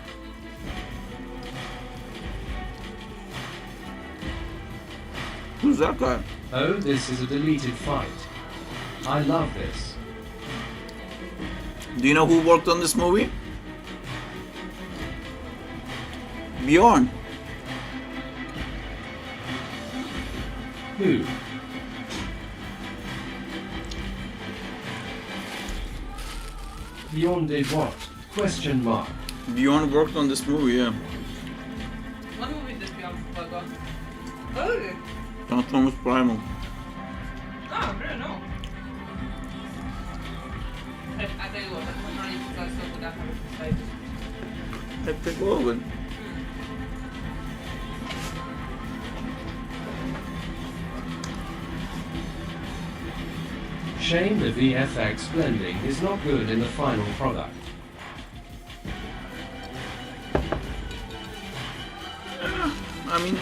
Who's that guy? Oh, this is a deleted fight. I love this. Do you know who worked on this movie? Bjorn. Who? Beyond did what? Question mark. Bjorn worked on this movie, yeah. What movie did we have to Oh, Transformers Primal. I don't know. I tell you what, pepperoni pizza is so good after the Hep tek oğlum. Shame the VFX blending is not good in the final product. I mean,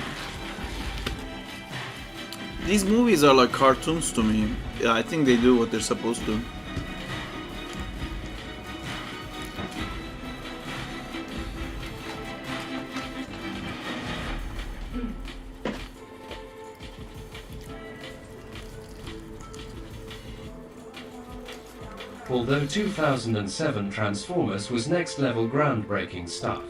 these movies are like cartoons to me. Yeah, I think they do what they're supposed to. although 2007 Transformers was next-level groundbreaking stuff.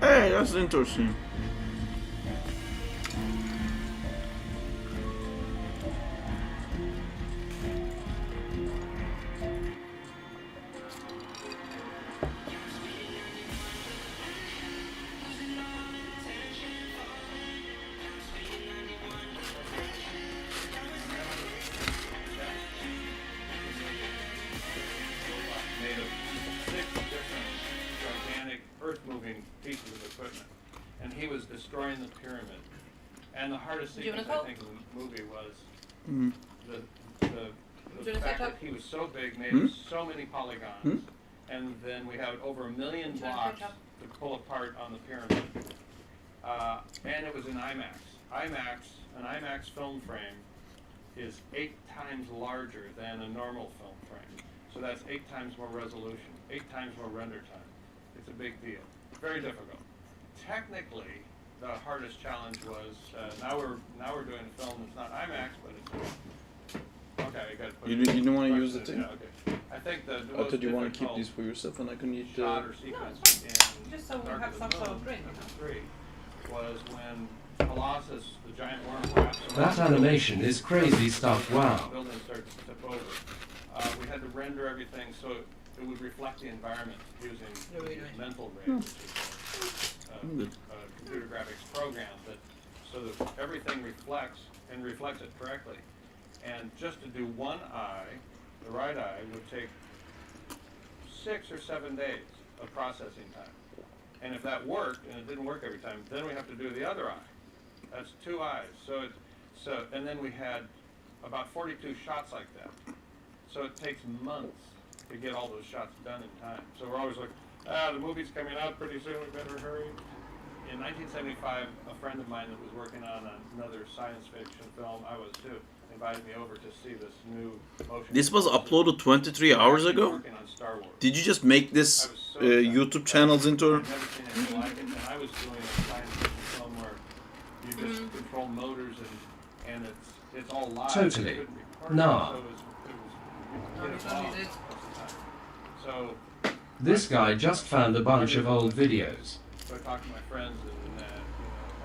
Hey, that's interesting. Made of 6 different gigantic earth-moving pieces of equipment, and he was destroying the pyramid. And the hardest Do you sequence, wanna I think, in the movie was Mm. the, Do the you wanna fact set that up? he was so big, made Hmm? of so many polygons, and then we had over 1 million Do you wanna blocks catch up? to pull apart on the pyramid. And it was in IMAX. An IMAX film frame is 8 times larger than a normal film frame. So that's 8 times more resolution, 8 times more render time. It's a big deal. Very difficult. Technically, the hardest challenge was now we're doing a film that's not IMAX, but it's okay. You got to put. You didn't want to use the it, thing? Yeah, okay. I think the I most thought you want to keep difficult these for yourself, and I can eat shot or sequence it's in Just so we Dark have of some the sort of Moon, drink, number you 3, was when Colossus, the giant worm, wraps around That the animation is crazy stuff, wow. building starts to tip over. We had to render everything so it would reflect the environment using Really nice. mental ray, which is a computer graphics program that so that everything reflects and reflects it correctly. And just to do one eye, the right eye, would take 6 or 7 days of processing time. And if that worked, and it didn't work every time, then we have to do the other eye. That's 2 eyes. And then we had about 42 shots like that. So it takes months to get all those shots done in time. So we're always like, the movie's coming out pretty soon, we better hurry. In 1975, a friend of mine that was working on another science fiction film, I was too, invited me over to see this new motion. This was picture. uploaded 23 hours ago? Working on Star Wars. Did you just make this I was so excited. YouTube channels into? I've never seen anything like it. And I was doing a science fiction film where you just control motors and it's all live. Totally. You couldn't record Nah. it, so it was No, you you get don't involved need it. most of the time. So This guy just found a bunch of old videos. I talked to my friends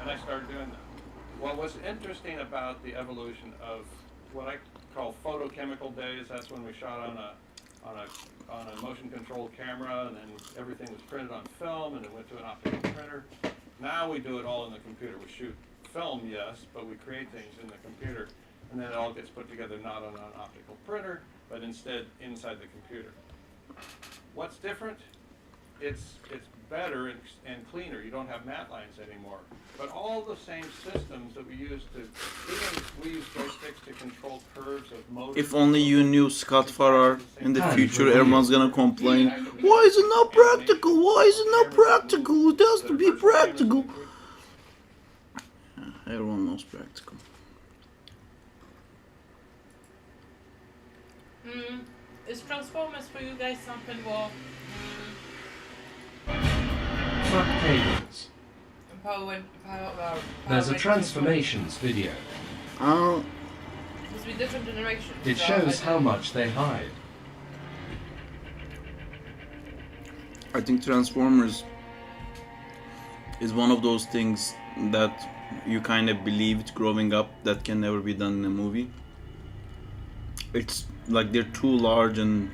and I started doing that. Well, what's interesting about the evolution of what I call photochemical days, that's when we shot on a motion controlled camera, and then everything was printed on film and it went to an optical printer. Now we do it all in the computer. We shoot film, yes, but we create things in the computer, and then it all gets put together not on an optical printer, but instead inside the computer. What's different? It's better and cleaner. You don't have matte lines anymore. But all the same systems that we use we use joysticks to control curves of motors. If only you knew Scott Farrar. In the future, everyone's gonna complain. Why is it not practical? Why is it not practical? It has to be practical. Everyone knows practical. Is Transformers for you guys something more Fuck cables. power There's a Rangers transformations video. Must be different generations. It so shows I how don't- much they hide. I think Transformers is one of those things that you kind of believed growing up that can never be done in a movie. It's like they're too large and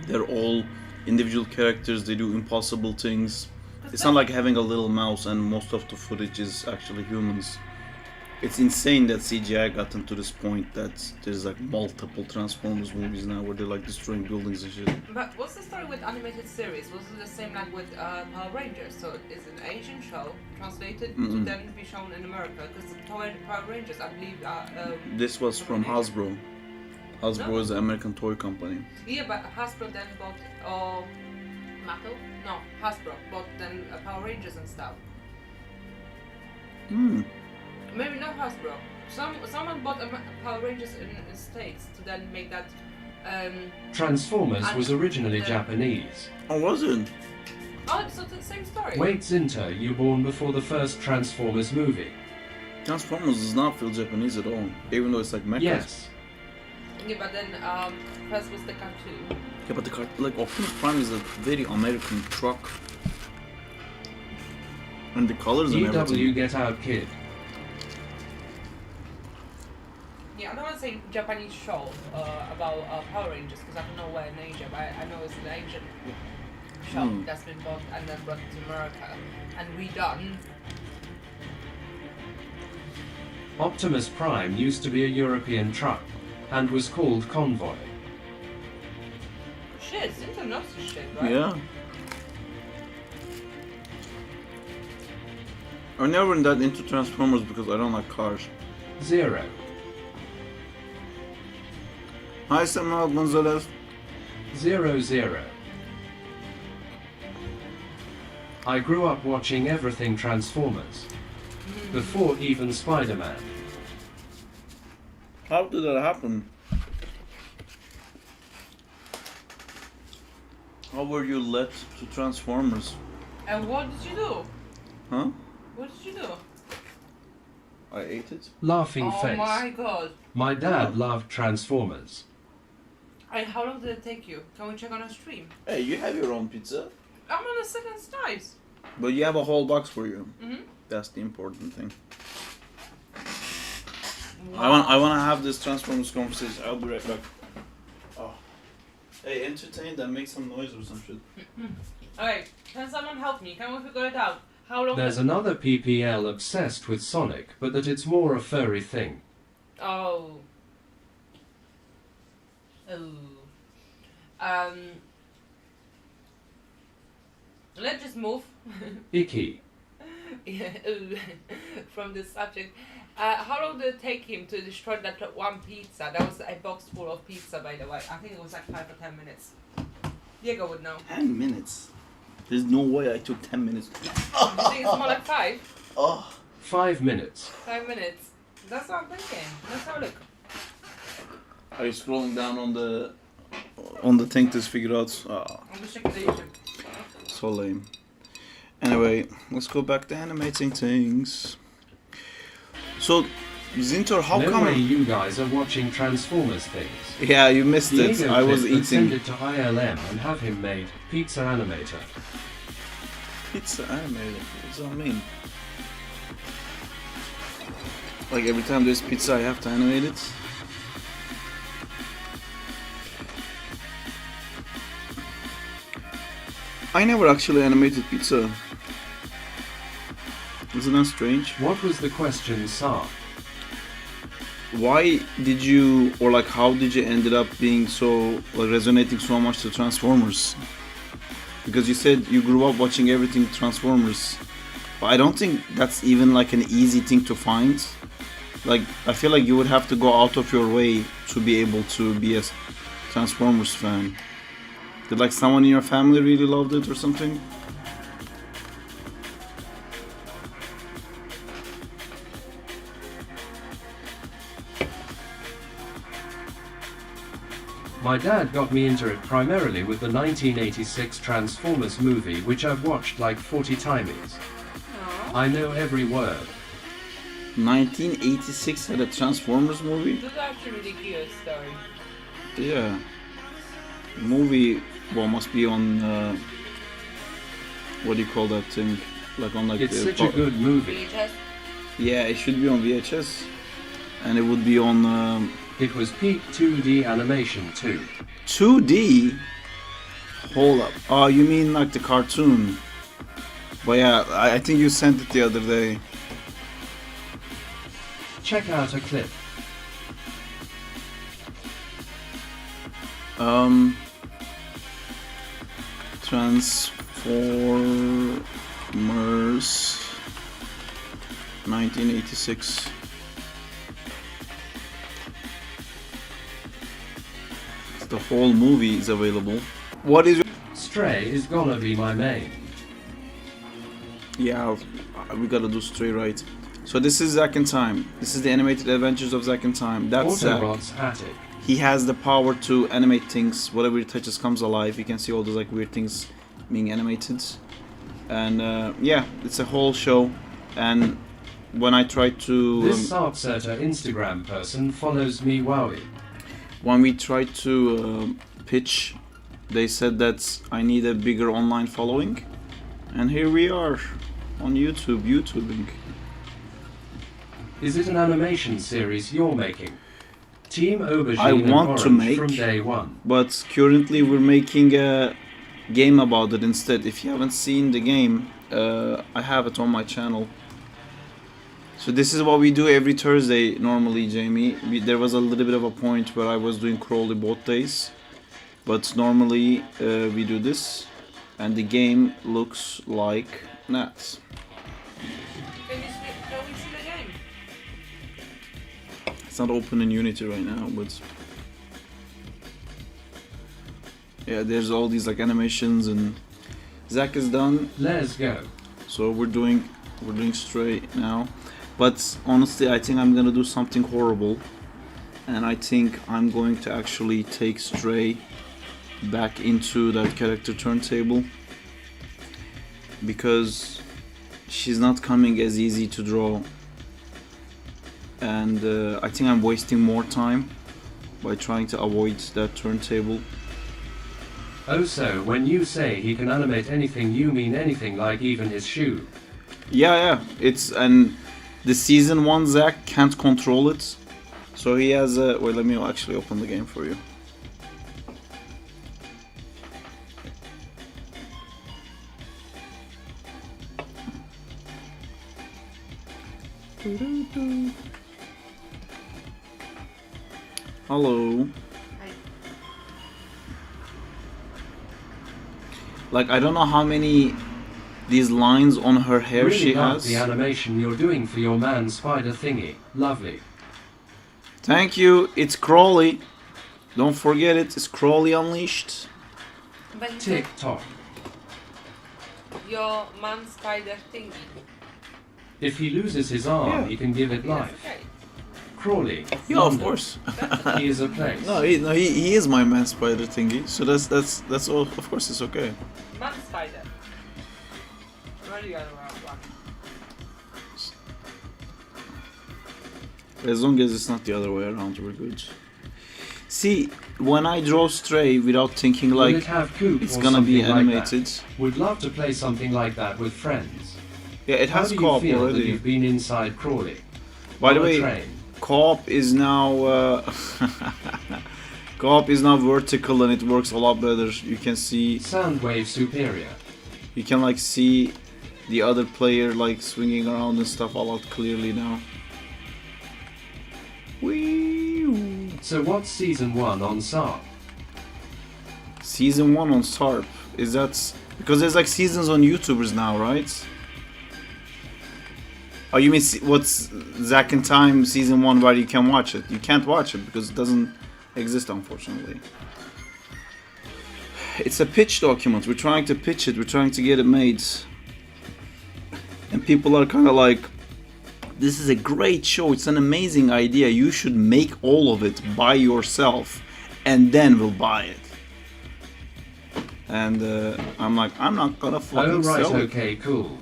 they're all individual characters, they do impossible things. It's not like having a little mouse and most of the footage is actually humans. It's insane that CGI got into this point that there's like multiple Transformers movies now where they're like destroying buildings and shit. But what's the story with animated series? Was it the same like with Power Rangers? So it's an Asian show translated to then be shown in America? Because the Power Rangers, I believe, This was from Hasbro. Hasbro is an American toy company. Yeah, but Hasbro then bought Mattel? No, Hasbro bought then Power Rangers and stuff. Maybe not Hasbro. Someone bought Power Rangers in States to then make that Transformers And was originally the- Japanese. Oh, was it? Oh, so it's the same story. Wait, Zinter, you born before the first Transformers movie? Transformers does not feel Japanese at all, even though it's like mechas. Yes. Yeah, but then first was the cartoon. Yeah, but the car, like Optimus Prime is a very American truck. And the colors and EW, everything. get out, kid. Yeah, I don't want to say Japanese show about Power Rangers because I don't know where in Asia, but I know it's an Asian show that's been bought and then brought to America and redone. Optimus Prime used to be a European truck and was called Convoy. Shit, Zinta knows this shit, right? Yeah. I'm never that into Transformers because I don't like cars. 0. Hi, Samuel Gonzalez. 00. I grew up watching everything Transformers. Before even Spider-Man. How did that happen? How were you led to Transformers? And what did you do? Huh? What did you do? I ate it. Laughing Oh face. my god. My dad loved Transformers. And how long did it take you? Can we check on a stream? Hey, you have your own pizza. I'm on the second slice. But you have a whole box for you. Mm-hmm. That's the important thing. Wow. I wanna have this Transformers conversation. I'll be right back. Oh. Hey, entertain and make some noise or some shit. Okay, can someone help me? Can we figure it out? How long? There's another PPL obsessed with Sonic, but that it's more a furry thing. Oh. Oh. Let's just move. Icky. From this subject. How long did it take him to destroy that one pizza? That was a box full of pizza, by the way. I think it was like 5 or 10 minutes. Diego would know. 10 minutes? There's no way I took 10 minutes. You think it's more like 5? Oh. 5 minutes. 5 minutes. That's what I'm thinking. Let's have a look. Are you scrolling down on the thing to figure out? Oh, I'm just checking the YouTube. so lame. Anyway, let's go back to animating things. So, Zintor, how no come? way you guys are watching Transformers things. Yeah, you missed it. Diego I was clip and send eating it to ILM and have him made pizza animator. pizza animated. What does that mean? Like every time there's pizza, I have to animate it. I never actually animated pizza. Isn't that strange? What was the question, Sar? Why did you, or like how did you ended up being so, like resonating so much to Transformers? Because you said you grew up watching everything Transformers. But I don't think that's even like an easy thing to find. Like, I feel like you would have to go out of your way to be able to be a Transformers fan. Did like someone in your family really loved it or something? My dad got me into it primarily with the 1986 Transformers movie, which I've watched like 40 times. I know every word. 1986 had a Transformers movie? This is actually a really cute story. Yeah. Movie, well, must be on, what do you call that thing? Like on like It's the such a good movie. VHS. Yeah, it should be on VHS. And it would be on It was peak 2D animation too. 2D? Hold up. Oh, you mean like the cartoon? But yeah, I think you sent it the other day. Check out a clip. Transformers 1986. The whole movie is available. What is your... Stray is gonna be my main. Yeah, we gotta do Stray right. So this is Zack in Time. This is the animated adventures of Zack in Time. That's Zack. Autobots Attic. he has the power to animate things. Whatever he touches comes alive. You can see all those like weird things being animated. And yeah, it's a whole show. And when I tried to... This Sarpserta Instagram person follows me wowie. when we tried to pitch, they said that I need a bigger online following. And here we are on YouTubing. Is it an animation series you're making? Team Aubergine I and want to Orange make, from day one. but currently we're making a game about it instead. If you haven't seen the game, I have it on my channel. So this is what we do every Thursday normally, Jamie. There was a little bit of a point where I was doing Crawley both days, but normally we do this, and the game looks like that. Can we see the game? It's not open in Unity right now, but yeah, there's all these like animations, and Zack is done. Let's go. So we're doing Stray now. But honestly, I think I'm gonna do something horrible, and I think I'm going to actually take Stray back into that character turntable, because she's not coming as easy to draw, and I think I'm wasting more time by trying to avoid that turntable. Oh, so when you say he can animate anything, you mean anything, like even his shoe? Yeah, it's and the season 1 Zack can't control it, so he has a... Wait, let me actually open the game for you. Hello. Hi. Like, I don't know how many these lines on her hair Really she love has. the animation you're doing for your man spider thingy. Lovely. Thank you. It's Crawley. Don't forget it. It's Crawley Unleashed. But you Tick said tock. your man spider thingy. If he loses his arm, Yeah. he can give it Yes, life. okay. Crawley. Yeah, of London. course. He is a place. No, he is my man spider thingy. So that's all. Of course, it's okay. Man spider. Where do you go around one? As long as it's not the other way around, we're good. See, when I draw Stray without thinking Will like it have coop it's or gonna be something like animated. that? Would love to play something like that with friends. Yeah, it How has do you co-op feel that already. you've been inside Crawley? By the On a way, train. co-op is now co-op is now vertical and it works a lot better. You can see, Soundwave superior. you can like see the other player like swinging around and stuff a lot clearly now. Whee! So what's season 1 on SARP? Season 1 on SARP, is that because there's like seasons on YouTubers now, right? Oh, you mean what's Zack and Time season 1 where you can watch it? You can't watch it because it doesn't exist, unfortunately. It's a pitch document. We're trying to pitch it. We're trying to get it made. And people are kind of like, this is a great show. It's an amazing idea. You should make all of it by yourself and then we'll buy it. And I'm like, I'm not gonna fucking Oh right, sell it. okay, cool.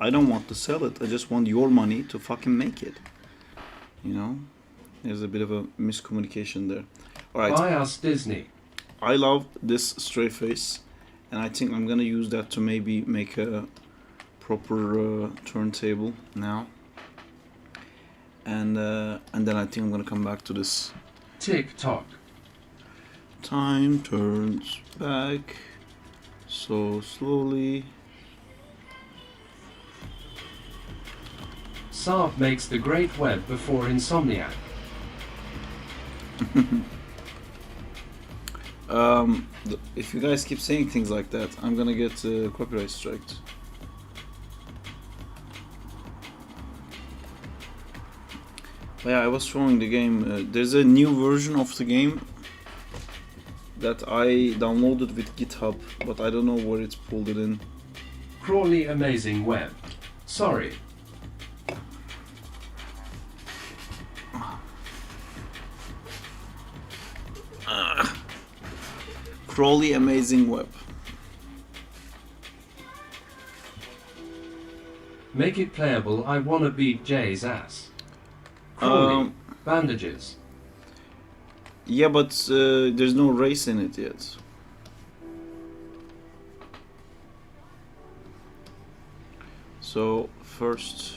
I don't want to sell it. I just want your money to fucking make it. You know? There's a bit of a miscommunication there. Alright, Buy us Disney. I love this stray face. And I think I'm gonna use that to maybe make a proper turntable now. And then I think I'm gonna come back to this. Tick tock. Time turns back so slowly. SARP makes the great web before Insomniac. If you guys keep saying things like that, I'm gonna get copyright striked. Yeah, I was showing the game. There's a new version of the game that I downloaded with GitHub, but I don't know where it's pulled it in. Crawley amazing web. Sorry. Crawly Amazing Web. Make it playable. I wanna beat Jay's ass. Crawley. Bandages. Yeah, but there's no race in it yet. So first,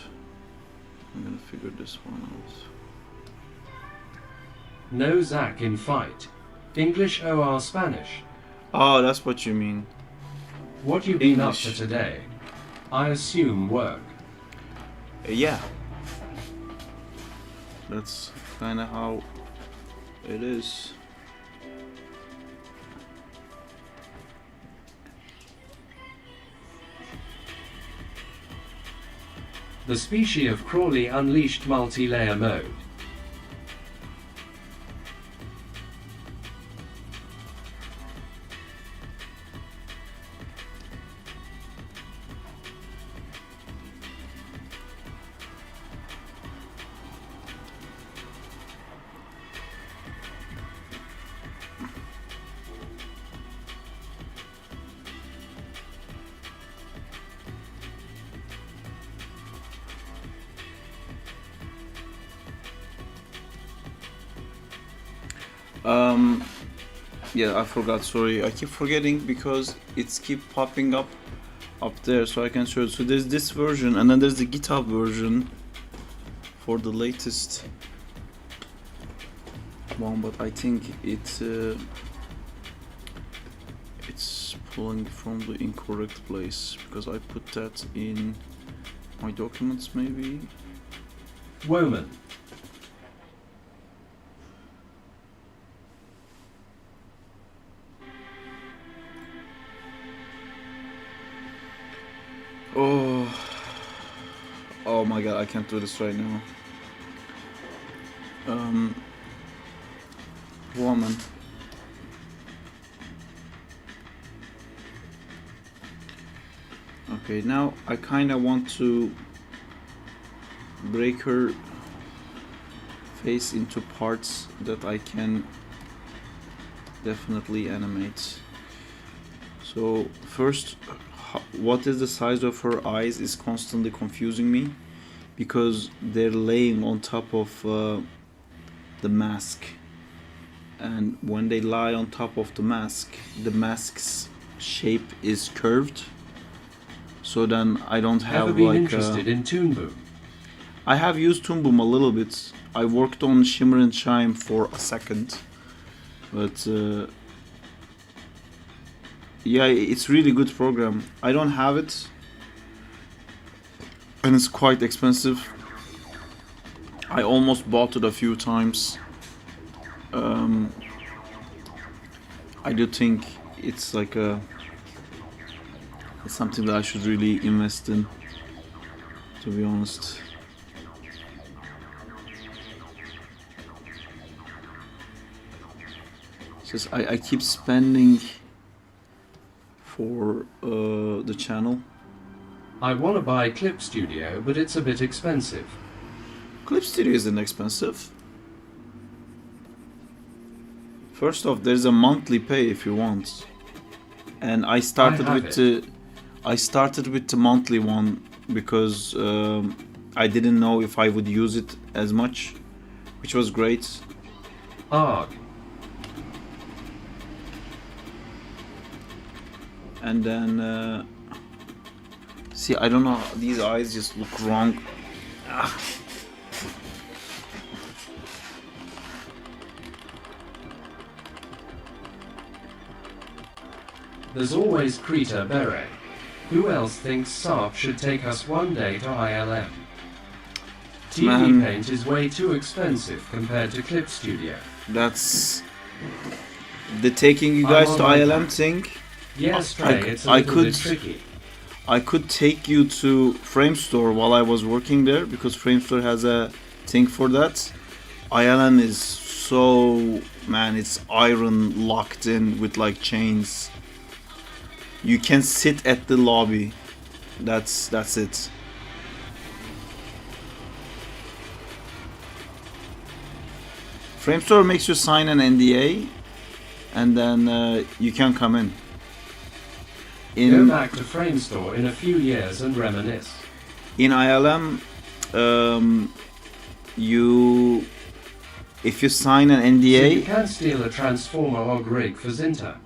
I'm gonna figure this one out. No Zack in fight. English or Spanish? Oh, that's what you mean. What you been up English. to today? I assume work. Yeah. That's kind of how it is. The species of Crawley unleashed multi-layer mode. Yeah, I forgot, sorry. I keep forgetting because it's keep popping up there so I can show it. So there's this version and then there's the GitHub version for the latest one, but I think it's pulling from the incorrect place because I put that in my documents maybe. Woman. Oh my god, I can't do this right now. Woman. Okay, now I kinda want to break her face into parts that I can definitely animate. So first, what is the size of her eyes is constantly confusing me because they're laying on top of the mask, and when they lie on top of the mask's shape is curved, so then I don't have Ever been like interested in Toon Boom? I have used Toon Boom a little bit. I worked on Shimmer and Shine for a second, but yeah, it's really good program. I don't have it, and it's quite expensive. I almost bought it a few times. I do think it's like it's something that I should really invest in, to be honest. It's just I keep spending for the channel. I want to buy Clip Studio, but it's a bit expensive. Clip Studio isn't expensive. First off, there's a monthly pay if you want, and I started with the monthly one because I didn't know if I would use it as much, which was great. Arg. And then see, I don't know, these eyes just look wrong. There's always Krita Beret. Who else thinks SARP should take us one day to ILM? TV Man. Paint is way too expensive compared to Clip Studio. That's the taking you guys to ILM thing. Yes, I- Trey, it's a I little could- bit tricky. I could take you to Framestore while I was working there because Framestore has a thing for that. ILM is so, man, it's iron locked in with like chains. You can sit at the lobby. That's it. Framestore makes you sign an NDA, and then you can come in. Go back to Framestore in a few years and reminisce. In ILM, if you sign an So NDA, you can steal a transformer hog rig for Zinta.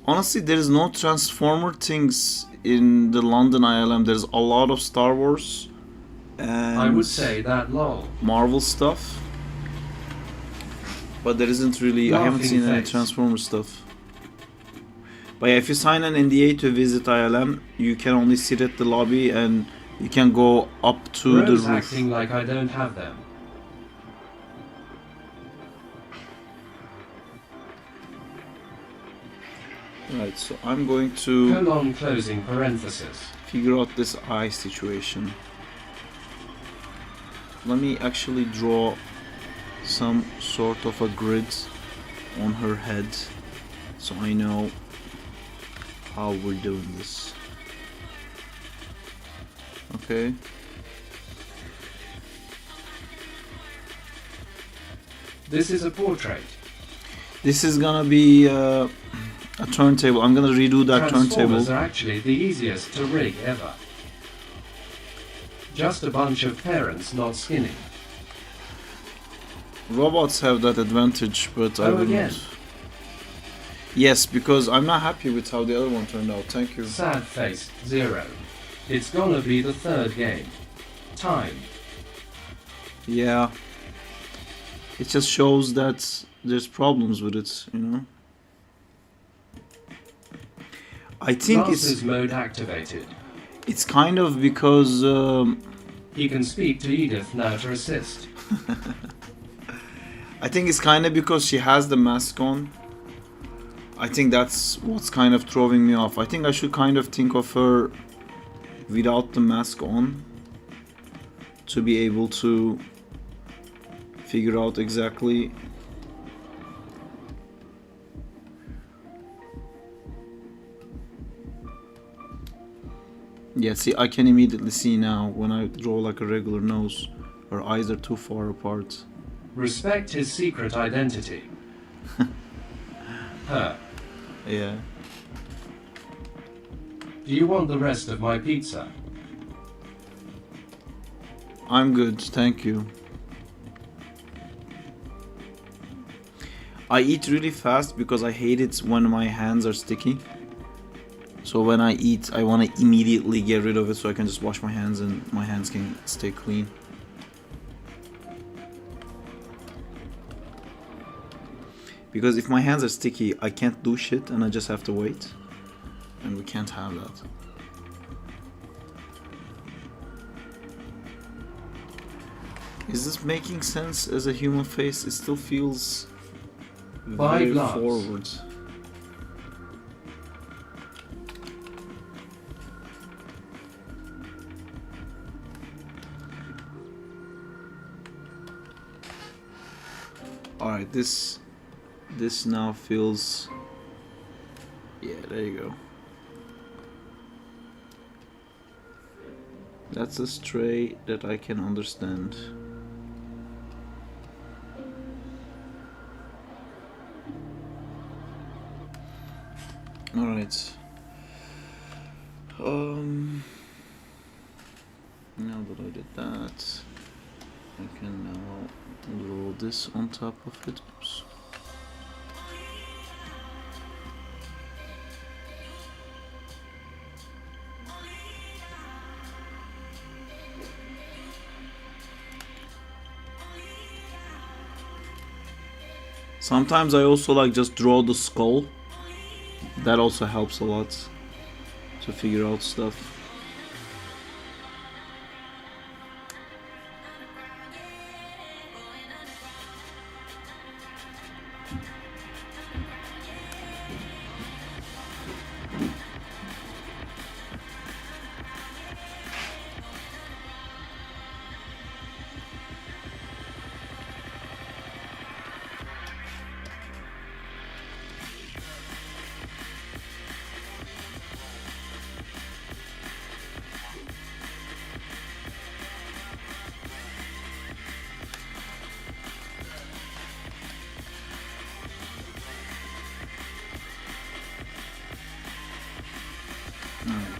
honestly, there is no transformer things in the London ILM. There's a lot of Star Wars and I would say that lol. Marvel stuff, but there isn't really. I haven't Laughing seen any face. Transformer stuff. But yeah, if you sign an NDA to visit ILM, you can only sit at the lobby and you can go up to the Bro's roof. acting like I don't have them. Right, so I'm going to Colon closing parenthesis. figure out this eye situation. Let me actually draw some sort of a grid on her head so I know how we're doing this. Okay. This is a portrait. This is gonna be a turntable. I'm gonna redo that turntable. Transformers are actually the easiest to rig ever. Just a bunch of parents not skinny. Robots have that advantage, but I Oh, wouldn't. again. Yes, because I'm not happy with how the other one turned out. Thank you. Sad face, 0. It's gonna be the third game. Time. Yeah. It just shows that there's problems with it, you know? I think Glasses mode activated. it's kind of because He can speak to Edith now to assist. I think it's kind of because she has the mask on. I think that's what's kind of throwing me off. I think I should kind of think of her without the mask on to be able to figure out exactly. Yeah, see, I can immediately see now when I draw like a regular nose, her eyes are too far apart. Respect his secret identity. Her. Yeah. Do you want the rest of my pizza? I'm good, thank you. I eat really fast because I hate it when my hands are sticky. So when I eat, I want to immediately get rid of it so I can just wash my hands and my hands can stay clean. Because if my hands are sticky, I can't do shit and I just have to wait. And we can't have that. Is this making sense as a human face? It still feels Buy very glass. forward. Alright, this now feels... Yeah, there you go. That's a stray that I can understand. Alright. Now that I did that, I can now draw this on top of it. Oops. Sometimes I also like just draw the skull. That also helps a lot to figure out stuff.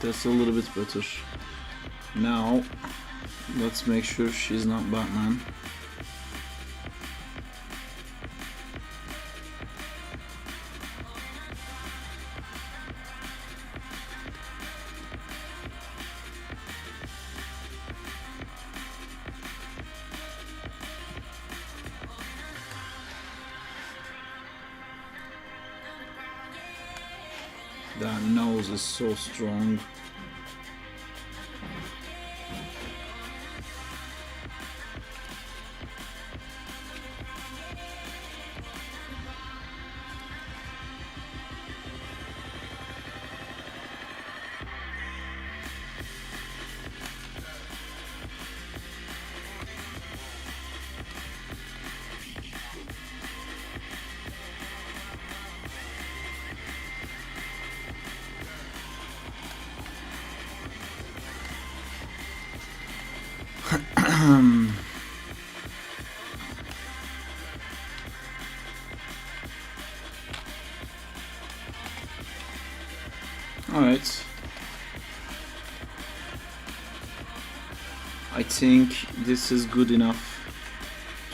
that's a little bit better. Now, let's make sure she's not Batman. That nose is so strong. Alright. I think this is good enough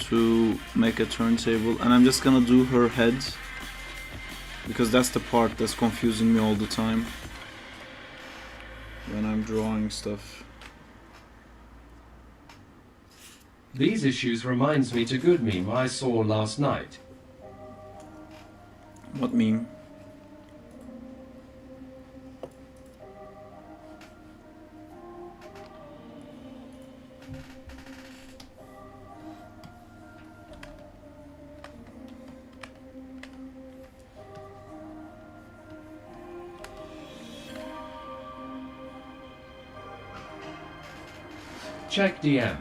to make a turntable, and I'm just gonna do her head because that's the part that's confusing me all the time when I'm drawing stuff. These issues reminds me to good meme I saw last night. What meme? Check DM.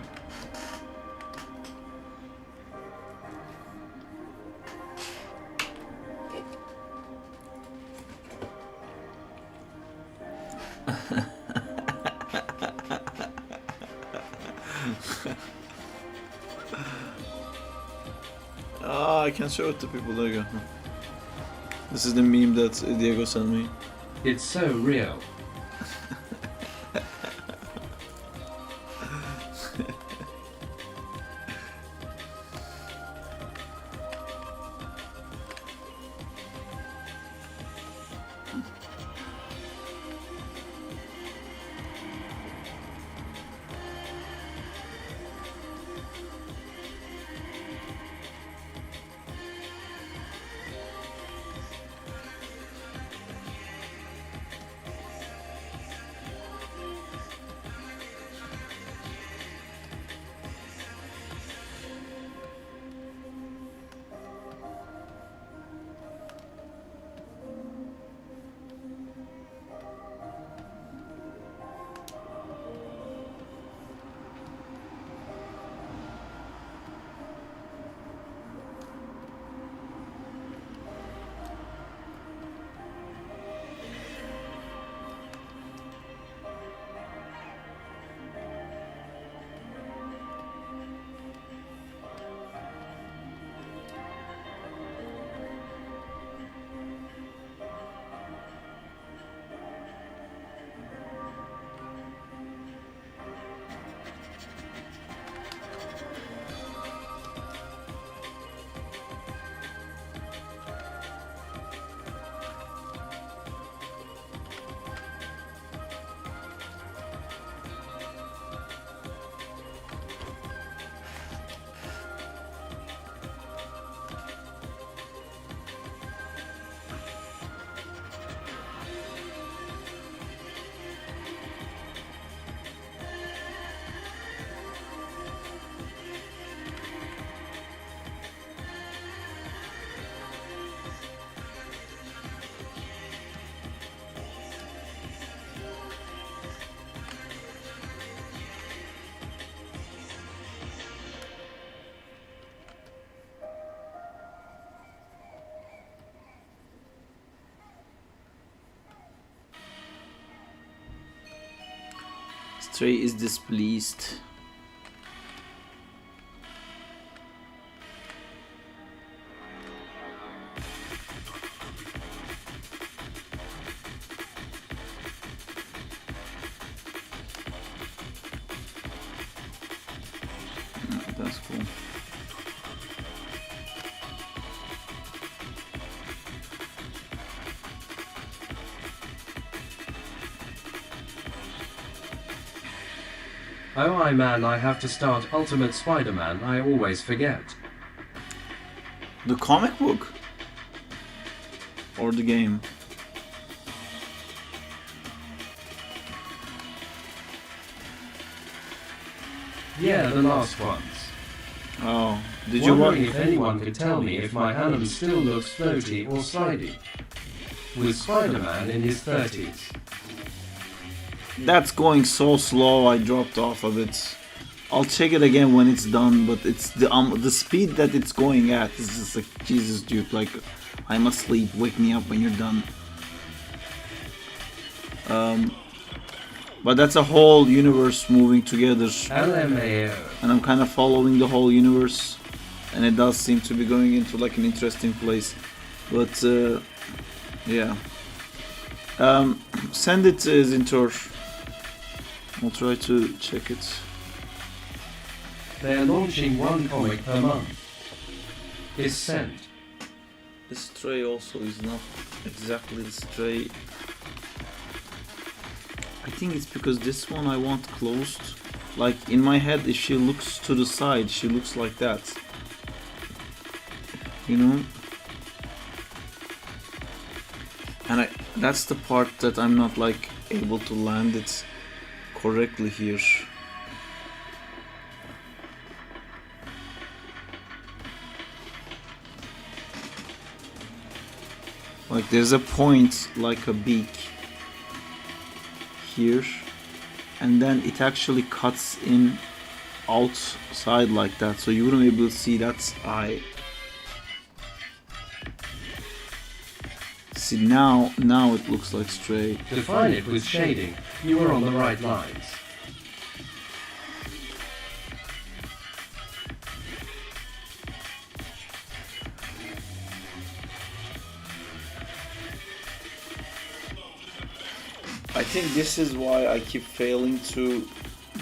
Ah, I can show it to people. There you go. This is the meme that Diego sent me. It's so real. Stray is displeased. That's cool. Oh, I man, I have to start Ultimate Spider-Man. I always forget. The comic book? Or the game? Yeah, the last ones. Oh, did you Wondering watch? if anyone could tell me if my Alan still looks floaty or slidey. With Spider-Man in his 30s. That's going so slow. I dropped off a bit. I'll check it again when it's done, but it's the speed that it's going at is just like, Jesus, dude. Like, I'm asleep. Wake me up when you're done. But that's a whole universe moving together, LMAO. and I'm kind of following the whole universe, and it does seem to be going into like an interesting place. But yeah, send it, Zintor. I'll try to check it. They're launching one comic per month. Is sent. The Stray also is not exactly the Stray. I think it's because this one I want closed. Like in my head, if she looks to the side, she looks like that. You know? And that's the part that I'm not like able to land it correctly here. Like there's a point like a beak here, and then it actually cuts in outside like that, so you wouldn't be able to see that's eye. See, now it looks like Stray. Define it with shading. You are on the right lines. I think this is why I keep failing to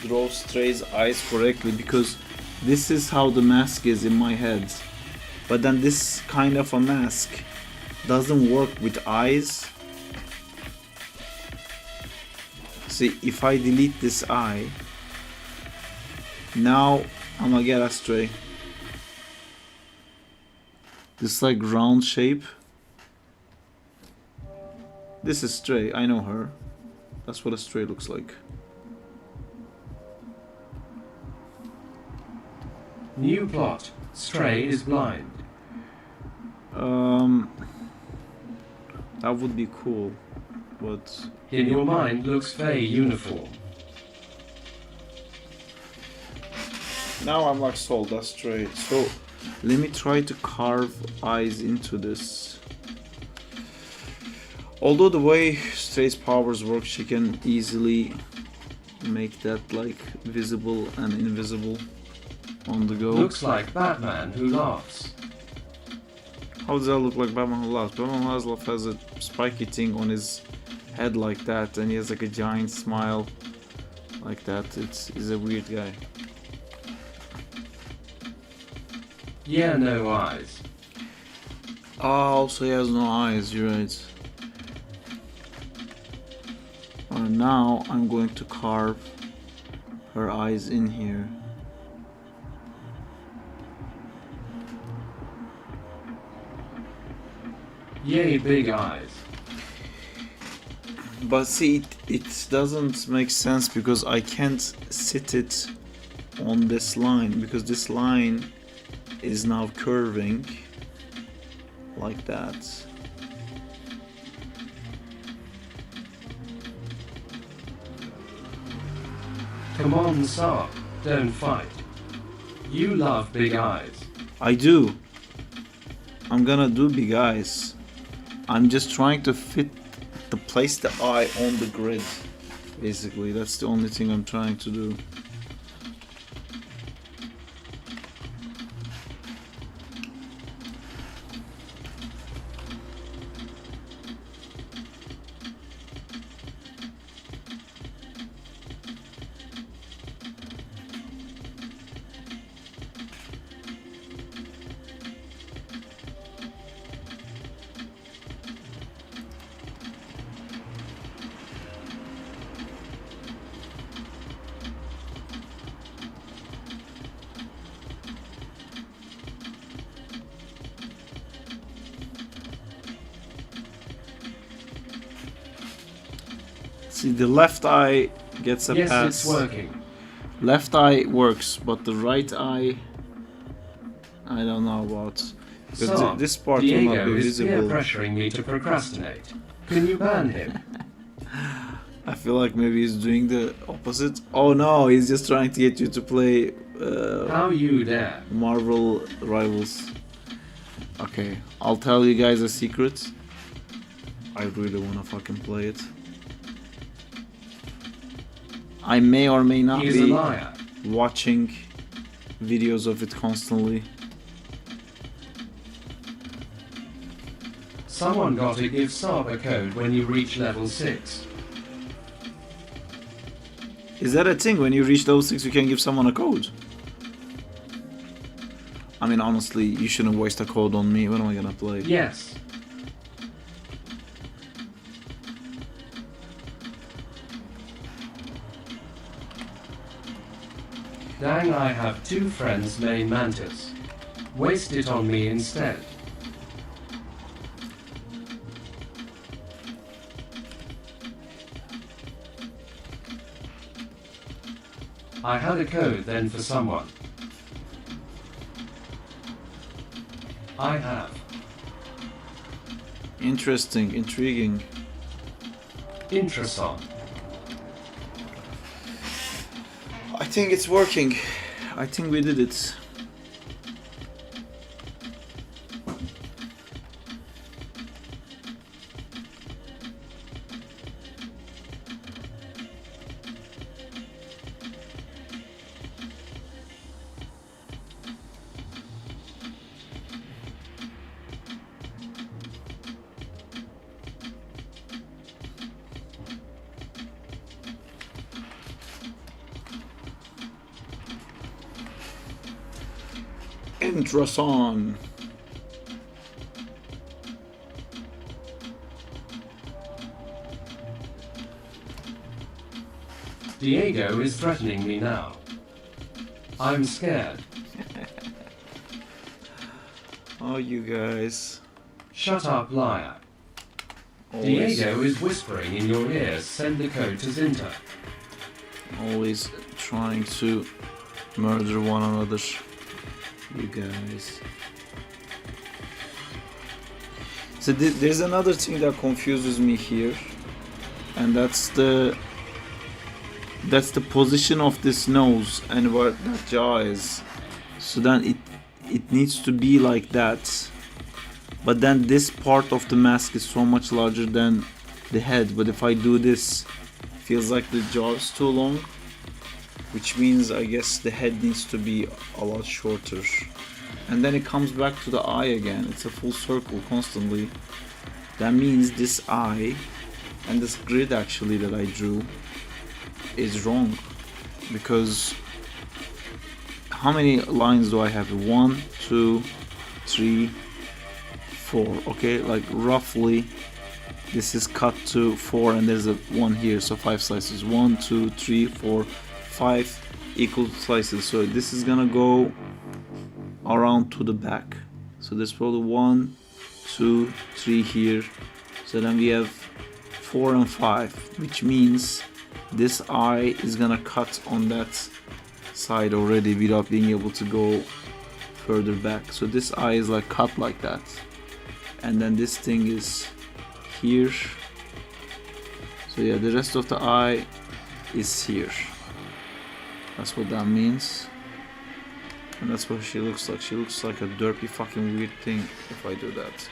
draw Stray's eyes correctly, because this is how the mask is in my head. But then this kind of a mask doesn't work with eyes. See, if I delete this eye, now I'm gonna get a Stray. This like round shape. This is Stray, I know her. That's what a Stray looks like. New plot. Stray is blind. That would be cool, but In your mind looks very uniform. now I'm like sold. That's Stray. So let me try to carve eyes into this. Although the way Stray's powers work, she can easily make that like visible and invisible on the go. Looks like Batman who laughs. How does that look like Batman Who Laughs? Batman Who Laughs has a spiky thing on his head like that, and he has like a giant smile like that. He's a weird guy. Yeah, no eyes. Also he has no eyes, you're right. Now I'm going to carve her eyes in here. Yay, big eyes. But see, it doesn't make sense because I can't sit it on this line, because this line is now curving like that. Come on, Sark, don't fight. You love big eyes. I do. I'm gonna do big eyes. I'm just trying to place the eye on the grid. Basically, that's the only thing I'm trying to do. See, the left eye gets a Yes, pass. it's working. Left eye works, but the right eye, I don't know about. Because So, this part will not Diego be is peer visible. pressuring me to procrastinate. Can you ban him? I feel like maybe he's doing the opposite. Oh no, he's just trying to get you to play How you dare? Marvel Rivals. Okay, I'll tell you guys a secret. I really wanna fucking play it. I may or may not He is a be liar. watching videos of it constantly. Someone gotta give Saab a code when you reach level 6. Is that a thing? When you reach level 6 you can give someone a code? I mean, honestly, you shouldn't waste a code on me. When am I gonna play? Yes. Dang, I have 2 friends named Mantis. Waste it on me instead. I had a code then for someone. I have. Interesting, intriguing. Intrason. I think it's working. I think we did it. Intrason. Diego is threatening me now. I'm scared. Oh, you guys. Shut up, liar. Always, Diego is whispering in your ears, send the code to Zinta. always trying to murder one another. You guys. So there's another thing that confuses me here, and that's the position of this nose and where that jaw is. So then it needs to be like that, but then this part of the mask is so much larger than the head. But if I do this, it feels like the jaw is too long, which means I guess the head needs to be a lot shorter. And then it comes back to the eye again. It's a full circle constantly. That means this eye and this grid actually that I drew is wrong, because how many lines do I have? 1, 2, 3, 4. Okay, like roughly this is cut to 4 and there's a 1 here, so 5 slices. 1, 2, 3, 4, 5 equal slices. So this is gonna go around to the back. So there's probably 1, 2, 3 here. So then we have 4 and 5, which means this eye is gonna cut on that side already without being able to go further back. So this eye is like cut like that, and then this thing is here. So yeah, the rest of the eye is here. That's what that means. And that's what she looks like. She looks like a derpy fucking weird thing if I do that.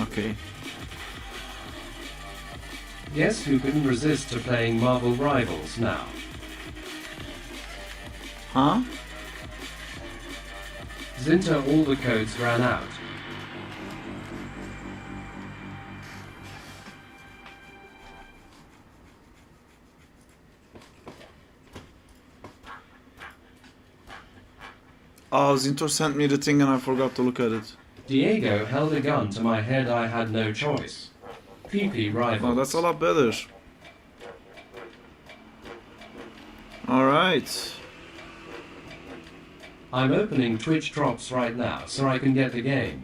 Okay. Yes, who can resist to playing Marvel Rivals now? Huh? Zinta, all the codes ran out. Oh, Zintor sent me the thing and I forgot to look at it. Diego held a gun to my head, I had no choice. PP Oh, rivals. that's a lot better. Alright. I'm opening Twitch drops right now so I can get the game.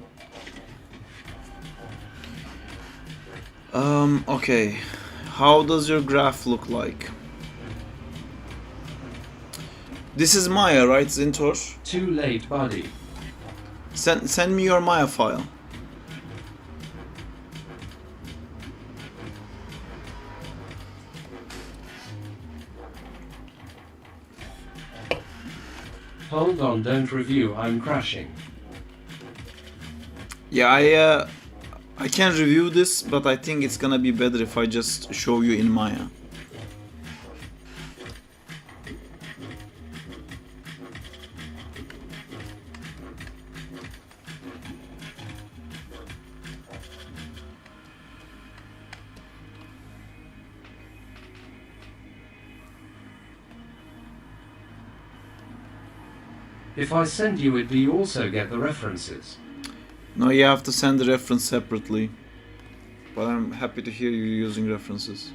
Okay. How does your graph look like? This is Maya, right, Zintor? Too late, buddy. Send me your Maya file. Hold on, don't review, I'm crashing. Yeah, I can review this, but I think it's gonna be better if I just show you in Maya. If I send you it, do you also get the references? No, you have to send the reference separately. But I'm happy to hear you using references.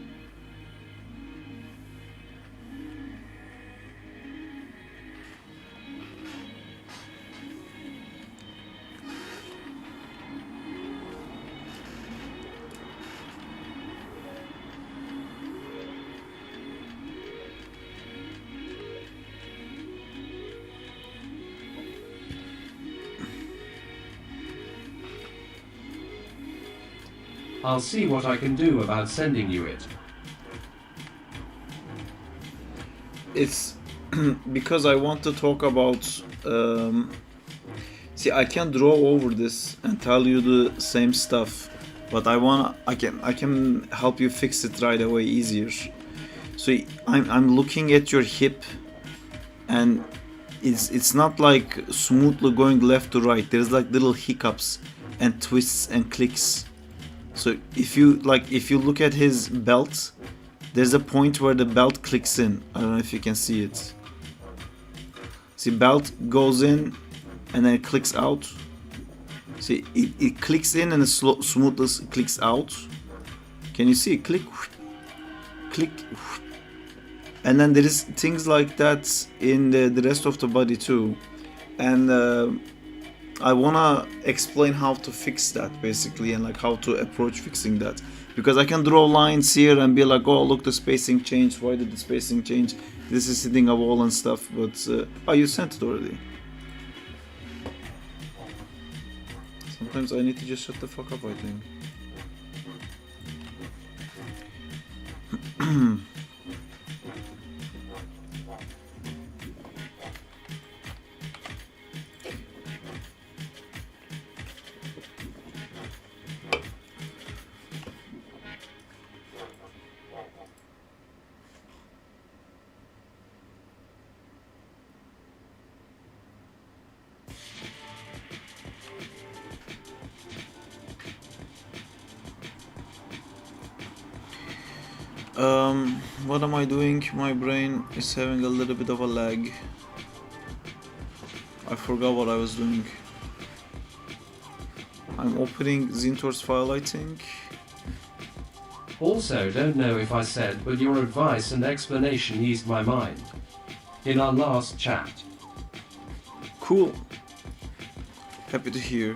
I'll see what I can do about sending you it. It's because I want to talk about. See, I can draw over this and tell you the same stuff, but I can help you fix it right away easier. So I'm looking at your hip, and it's not like smoothly going left to right. There's like little hiccups and twists and clicks. So if you look at his belt, there's a point where the belt clicks in. I don't know if you can see it. See, belt goes in and then it clicks out. See, it clicks in and it smoothly clicks out. Can you see it? Click, click. And then there is things like that in the rest of the body too. And I wanna explain how to fix that basically, and like how to approach fixing that, because I can draw lines here and be like, oh look, the spacing changed, why did the spacing change, this is hitting a wall and stuff, but oh, you sent it already. Sometimes I need to just shut the fuck up, I think. What am I doing? My brain is having a little bit of a lag. I forgot what I was doing. I'm opening Zintor's file, I think. Also, don't know if I said, but your advice and explanation eased my mind. In our last chat. Cool. Happy to hear.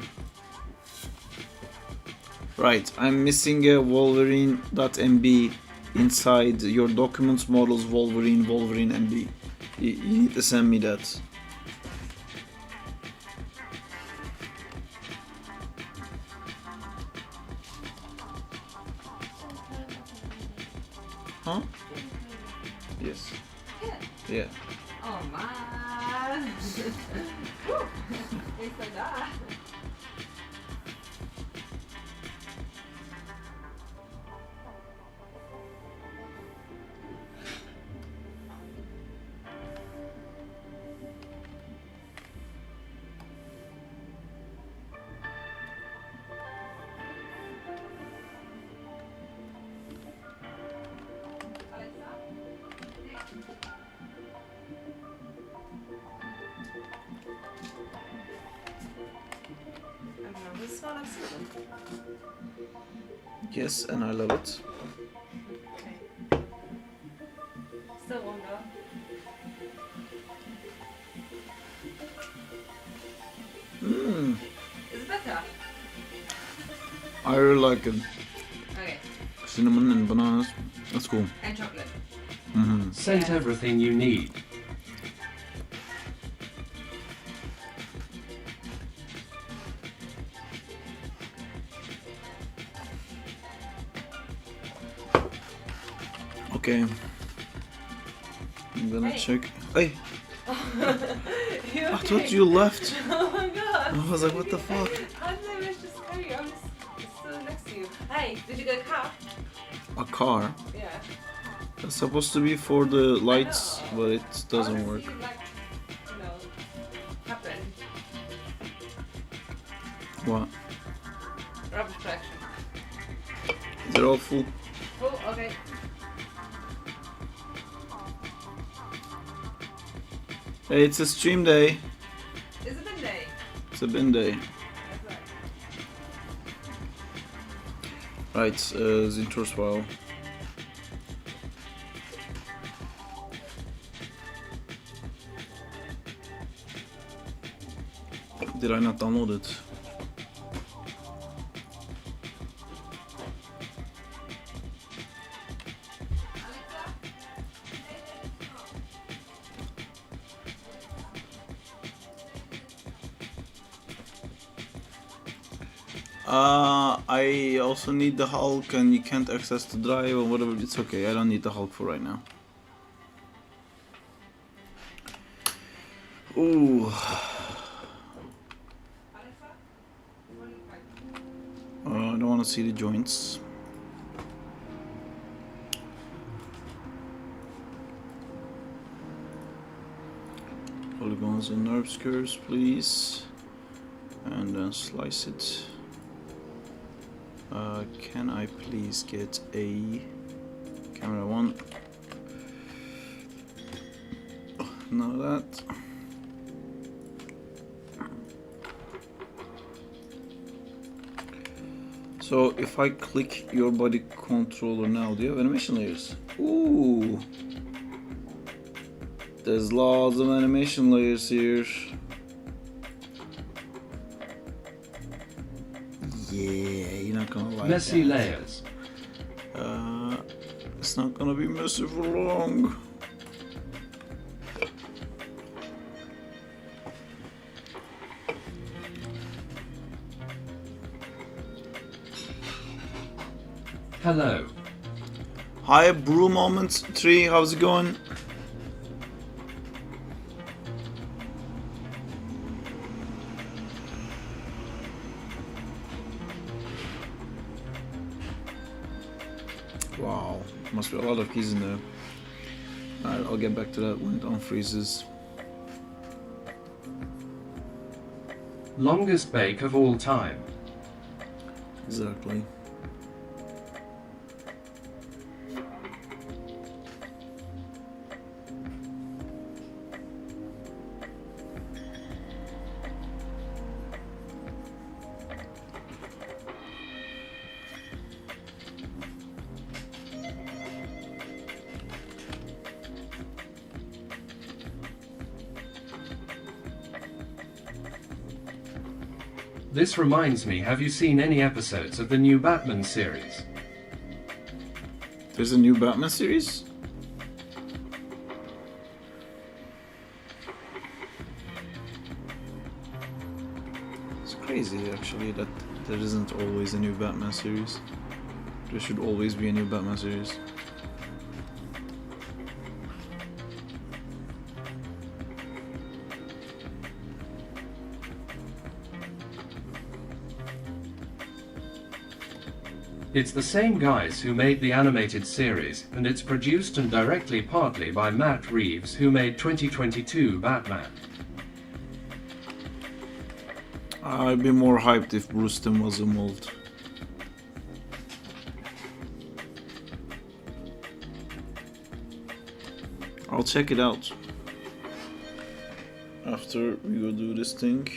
Right, I'm missing a Wolverine.mb inside your documents, models, Wolverine MB. You need to send me that. Huh? Yes. Yeah. Oh man. Woo. It's like that. like cinnamon? Yes, and I love it. Okay. Still wonder. Mmm, Is it better? I really like it. Okay. Cinnamon and bananas. That's cool. And chocolate. Mm-hmm. Scent Yeah. everything you need. Okay. I'm gonna Hey. check. Hey, You I okay? thought you left. Oh my god. I was like, what the fuck? I know it's just carry. I'm just still next to you. Hey, did you get a car? A car. Yeah. It's supposed to be for the lights, know. but it doesn't work. Honestly, like, happen. What? Rubbish collection. They're all full. Oh, okay. Hey, it's a stream day. Is it bin day? It's a bin day. That's right. Right, Zintor's file. Did I not download it? I also need the Hulk and you can't access the drive or whatever. It's okay, I don't need the Hulk for right now. Ooh. I don't want to see the joints. Polygons and nerve curves, please. And then slice it. Can I please get a camera one? None of that. So if I click your body controller now, do you have animation layers? Ooh, there's lots of animation layers here. Yeah, you're not gonna like Messy that. layers. It's not gonna be messy for long. Hello. Hi, Brew Moment 3, how's it going? Wow, must be a lot of keys in there. Alright, I'll get back to that when it unfreezes. Longest bake of all time. Exactly. This reminds me, have you seen any episodes of the new Batman series? There's a new Batman series? It's crazy actually that there isn't always a new Batman series. There should always be a new Batman series. It's the same guys who made the animated series, and it's produced and directly partly by Matt Reeves, who made 2022 Batman. I'd be more hyped if Bruce Timm was involved. I'll check it out after we go do this thing.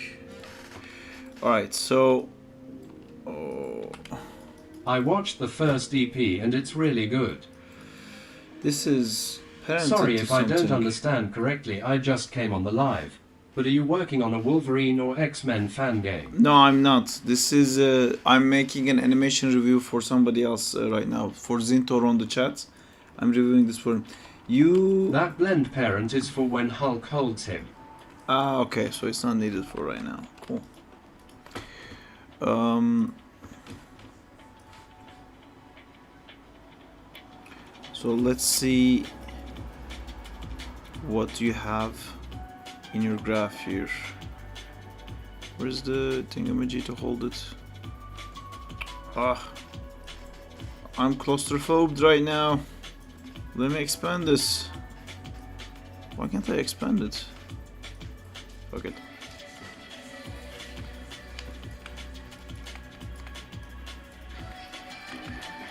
Alright, so Oh, I watched the first EP and it's really good. this is parented Sorry to if I don't something. understand correctly, I just came on the live. But are you working on a Wolverine or X-Men fan game? No, I'm not. This is I'm making an animation review for somebody else right now. For Zintor on the chat, I'm reviewing this for him. You. That blend parent is for when Hulk holds him. Ah, okay. So it's not needed for right now. Cool. So let's see what you have in your graph here. Where's the thingamajig to hold it? Ah, I'm claustrophobic right now. Let me expand this. Why can't I expand it? Fuck it.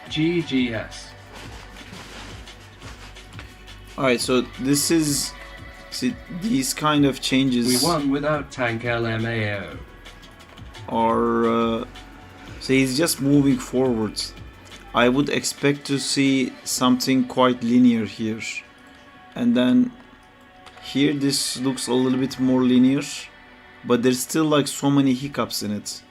GGS. Alright, so this is. See, these kind of changes. We won without tank LMAO. Are so he's just moving forwards. I would expect to see something quite linear here, and then here this looks a little bit more linear, but there's still like so many hiccups in it.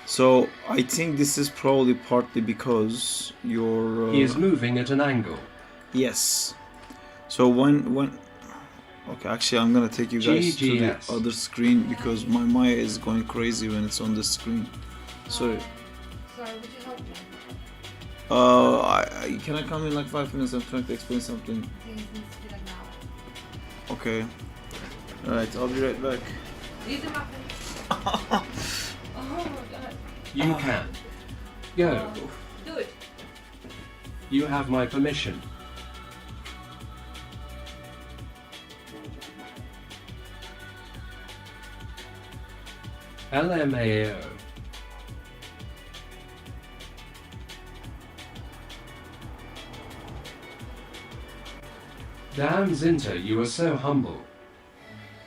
So I think this is probably partly because you're He is moving at an angle. yes. So when okay, actually I'm gonna take you guys to the GGS. other screen because my Maya is going crazy when it's on the screen. Sorry. Sorry, would you help me? Can I come in like 5 minutes? I'm trying to explain something. Things need to be like now. Okay. Alright, I'll be right back. These are my things. Oh my god. You can. Go. Do it. You have my permission. LMAO. Damn Zinter, you are so humble.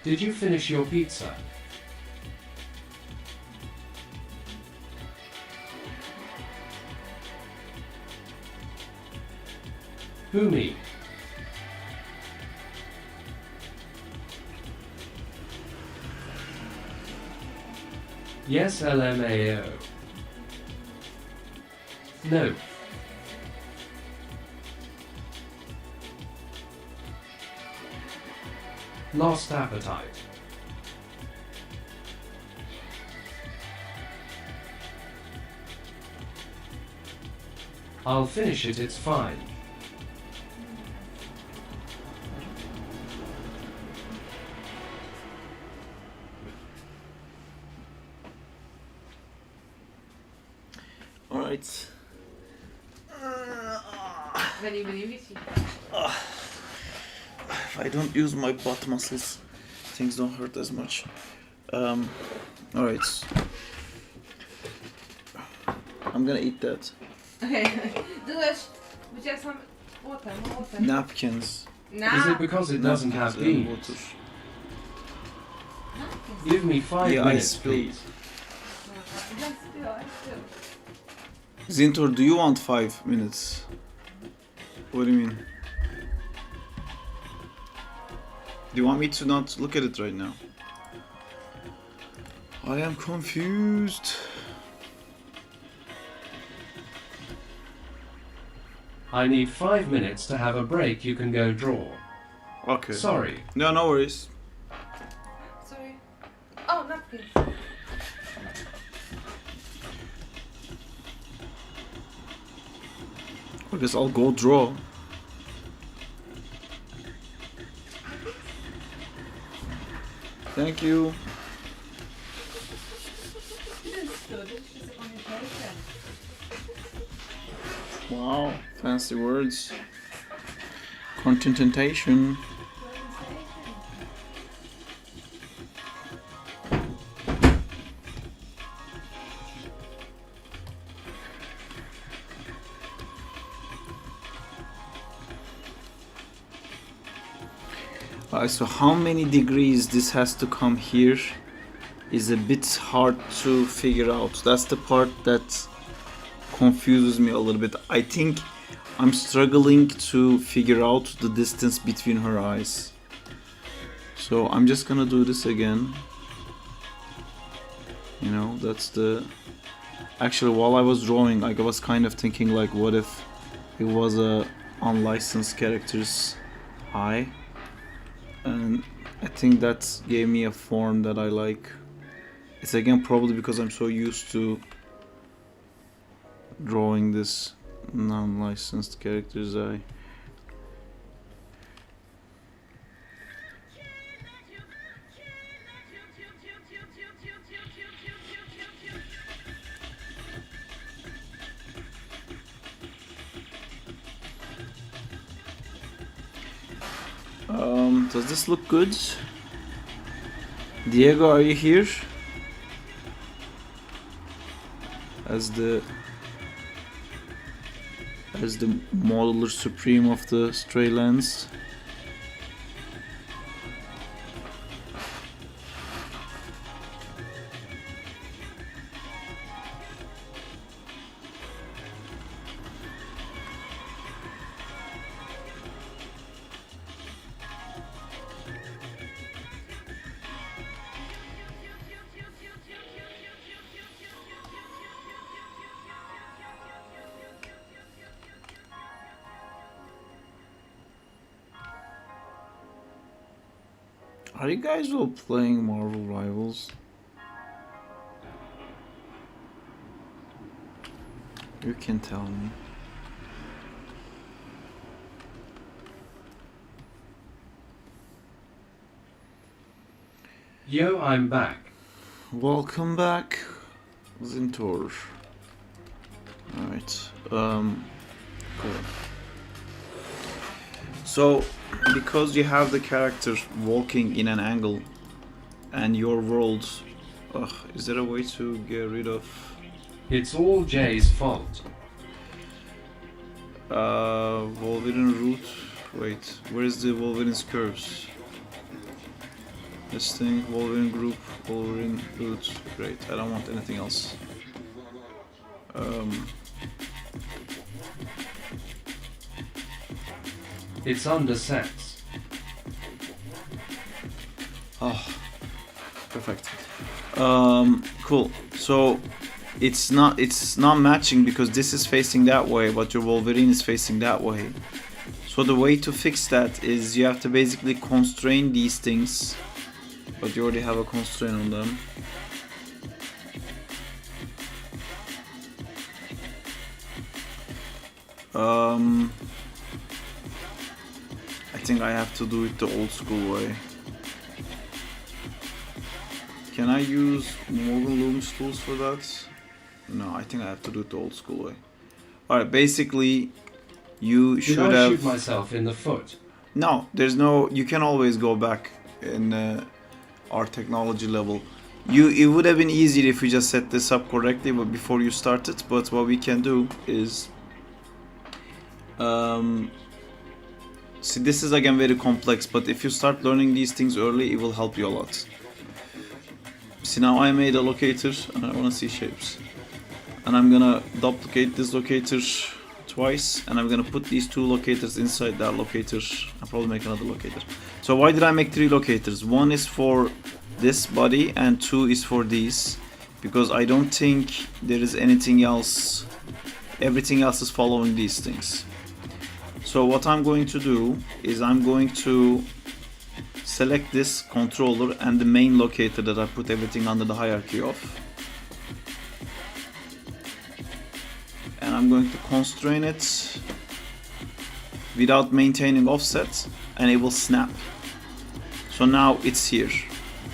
Did you finish your pizza? Who me? Yes, LMAO. No. Lost appetite. I'll finish it, it's fine. Alright. Veni, vici. If I don't use my butt muscles, things don't hurt as much. Alright. I'm gonna eat that. Okay. Delish. Would you have some water? More water? Napkins. Nah. Is it because it doesn't have Napkins and beans? water. Napkins. Give me 5 Yeah, I minutes, spilled. please. I still. Zintor, do you want 5 minutes? What do you mean? Do you want me to not look at it right now? I am confused. I need 5 minutes to have a break, you can go draw. Okay. Sorry. No, no worries. Sorry. Oh, napkins. I guess I'll go draw. Thank you. Wow, fancy words. Contentation. So how many degrees this has to come here is a bit hard to figure out. That's the part that confuses me a little bit. I think I'm struggling to figure out the distance between her eyes. So I'm just gonna do this again. You know, that's the... Actually, while I was drawing, I was kind of thinking like, what if it was a unlicensed character's eye? And I think that gave me a form that I like. It's again probably because I'm so used to drawing this non-licensed character's eye. Does this look good? Diego, are you here? As the modeler supreme of the stray lens. Are you guys all playing Marvel Rivals? You can tell me. Yo, I'm back. Welcome back, Zintor. Alright, cool. So, because you have the character walking in an angle and your world... is there a way to get rid of... It's all Jay's fault. Wolverine root... Wait, where's the Wolverine's curves? This thing, Wolverine group, Wolverine root... Great, I don't want anything else. It's under sets. Oh, perfect. Cool. So it's not matching because this is facing that way, but your Wolverine is facing that way. So the way to fix that is you have to basically constrain these things, but you already have a constraint on them. I think I have to do it the old school way. Can I use Morgan Loomis tools for that? No, I think I have to do it the old school way. Alright, basically you should have... Did I shoot myself in the foot? No, there's no... You can always go back in our technology level. It would have been easier if we just set this up correctly but before you started, but what we can do is... see, this is again very complex, but if you start learning these things early, it will help you a lot. See, now I made a locator and I want to see shapes. And I'm gonna duplicate this locator twice and I'm gonna put these two locators inside that locator. I'll probably make another locator. So why did I make three locators? One is for this body and two is for these. Because I don't think there is anything else. Everything else is following these things. So what I'm going to do is I'm going to select this controller and the main locator that I put everything under the hierarchy of. And I'm going to constrain it without maintaining offset and it will snap. So now it's here.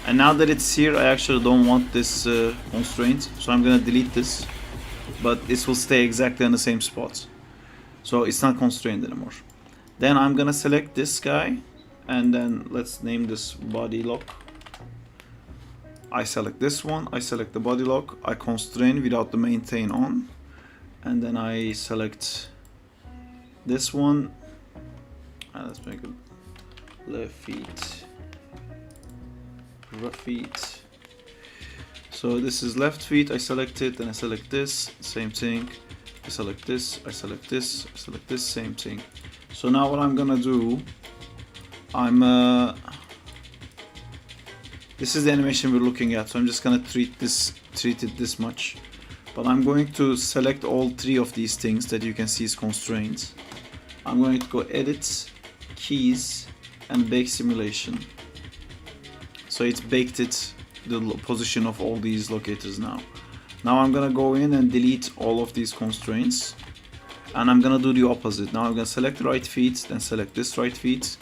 And now that it's here, I actually don't want this constraint. So I'm going to delete this. But this will stay exactly in the same spot. So it's not constrained anymore. Then I'm gonna select this guy and then let's name this body lock. I select this one, I select the body lock, I constrain without the maintain on, and then I select this one and let's make it left feet, rough feet. So this is left feet, I select it, then I select this, same thing. I select this, I select this, I select this, same thing. So now what I'm gonna do, this is the animation we're looking at, so I'm just gonna treat it this much. But I'm going to select all three of these things that you can see as constraints. I'm going to go edit, keys, and bake simulation. So it's baked the position of all these locators now. Now I'm gonna go in and delete all of these constraints. And I'm gonna do the opposite. Now I'm gonna select right feet, then select this right feet.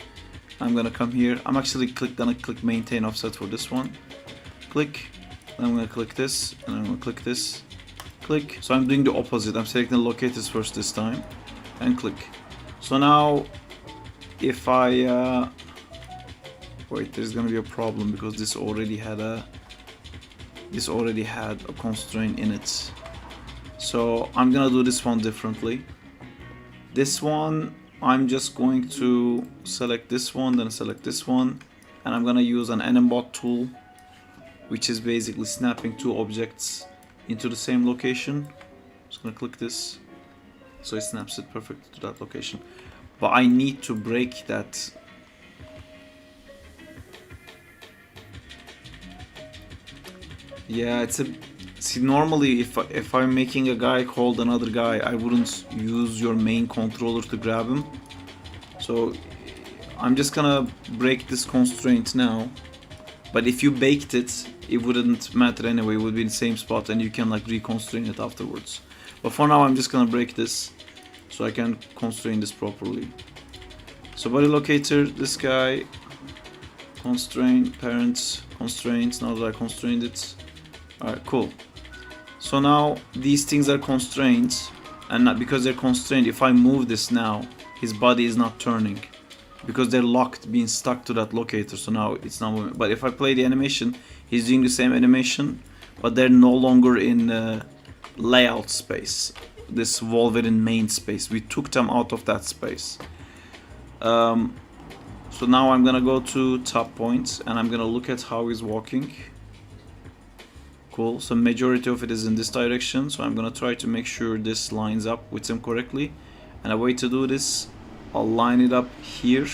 I'm gonna come here. I'm actually gonna click maintain offset for this one. Click. Then I'm gonna click this, and I'm gonna click this. Click. So I'm doing the opposite. I'm selecting the locators first this time, and click. So now, if I wait, there's gonna be a problem because this already had a constraint in it. So I'm gonna do this one differently. This one, I'm just going to select this one, then select this one, and I'm gonna use an NMBot tool, which is basically snapping two objects into the same location. Just gonna click this, so it snaps it perfect to that location. But I need to break that. Yeah, see, normally if I'm making a guy hold another guy, I wouldn't use your main controller to grab him. So I'm just gonna break this constraint now. But if you baked it, it wouldn't matter anyway. It would be in the same spot, and you can like reconstrain it afterwards. But for now, I'm just gonna break this so I can constrain this properly. So body locator, this guy, constrain, parents, constraints. Now that I constrained it. Alright, cool. So now these things are constrained, and not because they're constrained, if I move this now, his body is not turning because they're locked, being stuck to that locator. So now it's not moving. But if I play the animation, he's doing the same animation, but they're no longer in layout space, this Wolverine main space. We took them out of that space. So now I'm gonna go to top points and I'm gonna look at how he's walking. Cool. So majority of it is in this direction, so I'm gonna try to make sure this lines up with him correctly. And a way to do this, I'll line it up here,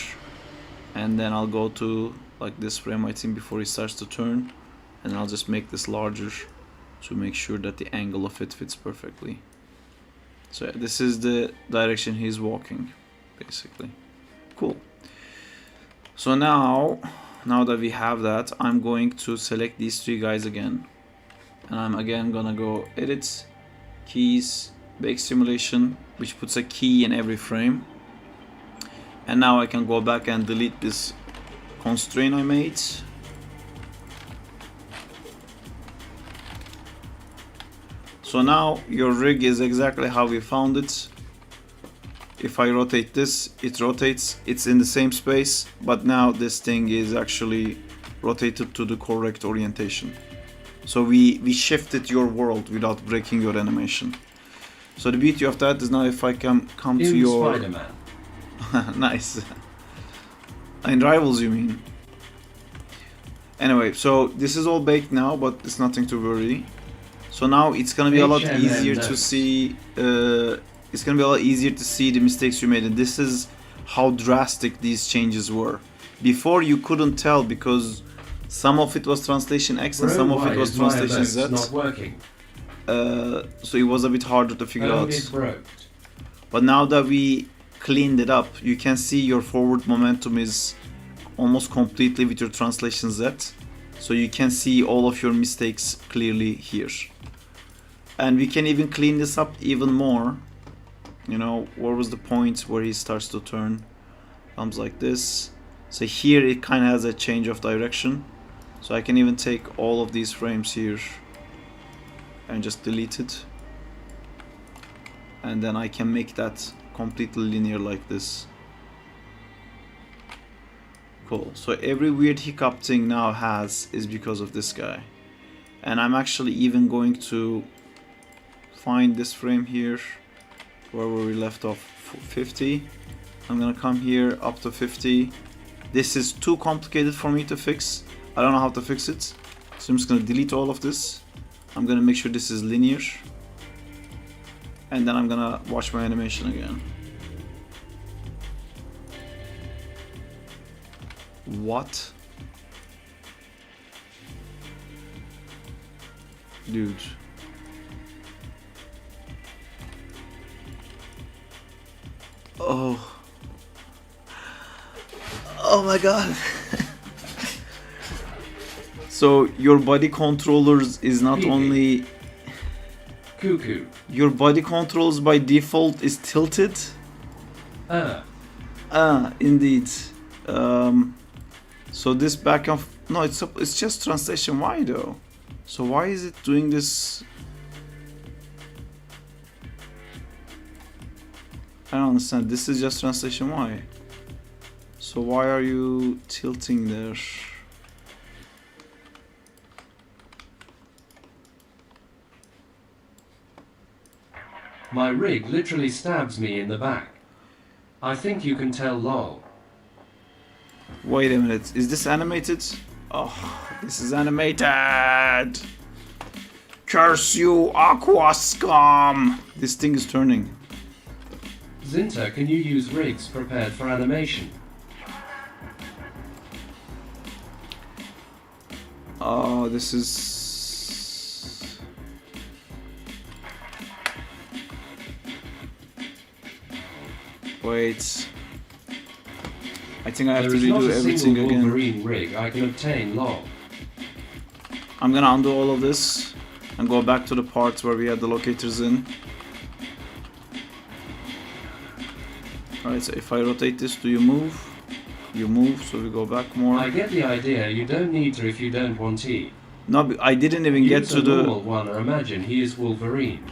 and then I'll go to like this frame I think before he starts to turn, and I'll just make this larger to make sure that the angle of it fits perfectly. So this is the direction he's walking, basically. Cool. So now that we have that, I'm going to select these three guys again. And I'm again gonna go edit, keys, bake simulation, which puts a key in every frame. And now I can go back and delete this constraint I made. So now your rig is exactly how we found it. If I rotate this, it rotates, it's in the same space, but now this thing is actually rotated to the correct orientation. So we shifted your world without breaking your animation. So the beauty of that is now if I can come to your... Spider-Man. Nice. In Rivals you mean? Anyway, so this is all baked now, but it's nothing to worry. So now it's gonna be a lot easier to see. It's gonna be a lot easier to see the mistakes you made, and this is how drastic these changes were. Before you couldn't tell because some of it was translation X and some of it was translation Z. Not working. So it was a bit harder to figure out. It broke. But now that we cleaned it up, you can see your forward momentum is almost completely with your translation Z. So you can see all of your mistakes clearly here. And we can even clean this up even more. You know, where was the point where he starts to turn? Comes like this. So here it kind of has a change of direction. So I can even take all of these frames here and just delete it. And then I can make that completely linear like this. Cool. So every weird hiccup thing now has is because of this guy. And I'm actually even going to find this frame here where we left off 50. I'm gonna come here up to 50. This is too complicated for me to fix. I don't know how to fix it. So I'm just gonna delete all of this. I'm gonna make sure this is linear, and then I'm gonna watch my animation again. What? Dude. Oh. Oh my god. So your body controllers is not Pee-pee. only Cuckoo. your body controls by default is tilted. Indeed. So this back and no, it's just translation Y though. So why is it doing this? I don't understand. This is just translation Y. So why are you tilting there? My rig literally stabs me in the back. I think you can tell lol. Wait a minute. Is this animated? Oh, this is animated. Curse you, Aqua Scum! This thing is turning. Zinta, can you use rigs prepared for animation? Oh, this is... Wait. I think I have There to is not redo a everything single again. Wolverine rig I can obtain lol. I'm gonna undo all of this and go back to the parts where we had the locators in. Alright, so if I rotate this, do you move? You move, so we go back more. I get the idea, you don't need to if you don't want to. No, I didn't even get Use to a the... normal one or imagine he is Wolverine.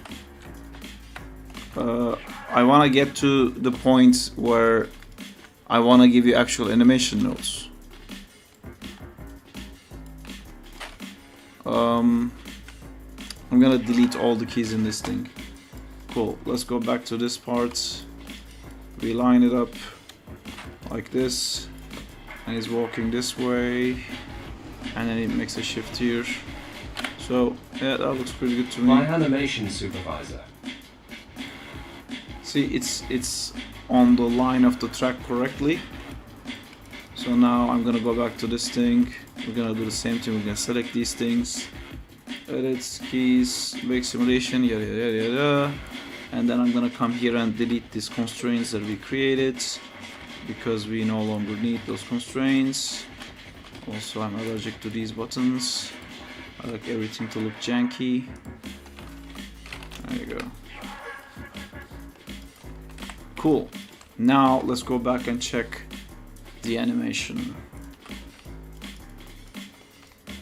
I wanna get to the point where I wanna give you actual animation notes. I'm gonna delete all the keys in this thing. Cool, let's go back to this part. We line it up like this, and he's walking this way, and then it makes a shift here. So yeah, that looks pretty good to me. My animation supervisor. See, it's on the line of the track correctly. So now I'm gonna go back to this thing. We're gonna do the same thing. We're gonna select these things, edit keys, make simulation, yada yada yada, and then I'm gonna come here and delete these constraints that we created because we no longer need those constraints. Also, I'm allergic to these buttons. I like everything to look janky. There you go. Cool. Now let's go back and check the animation.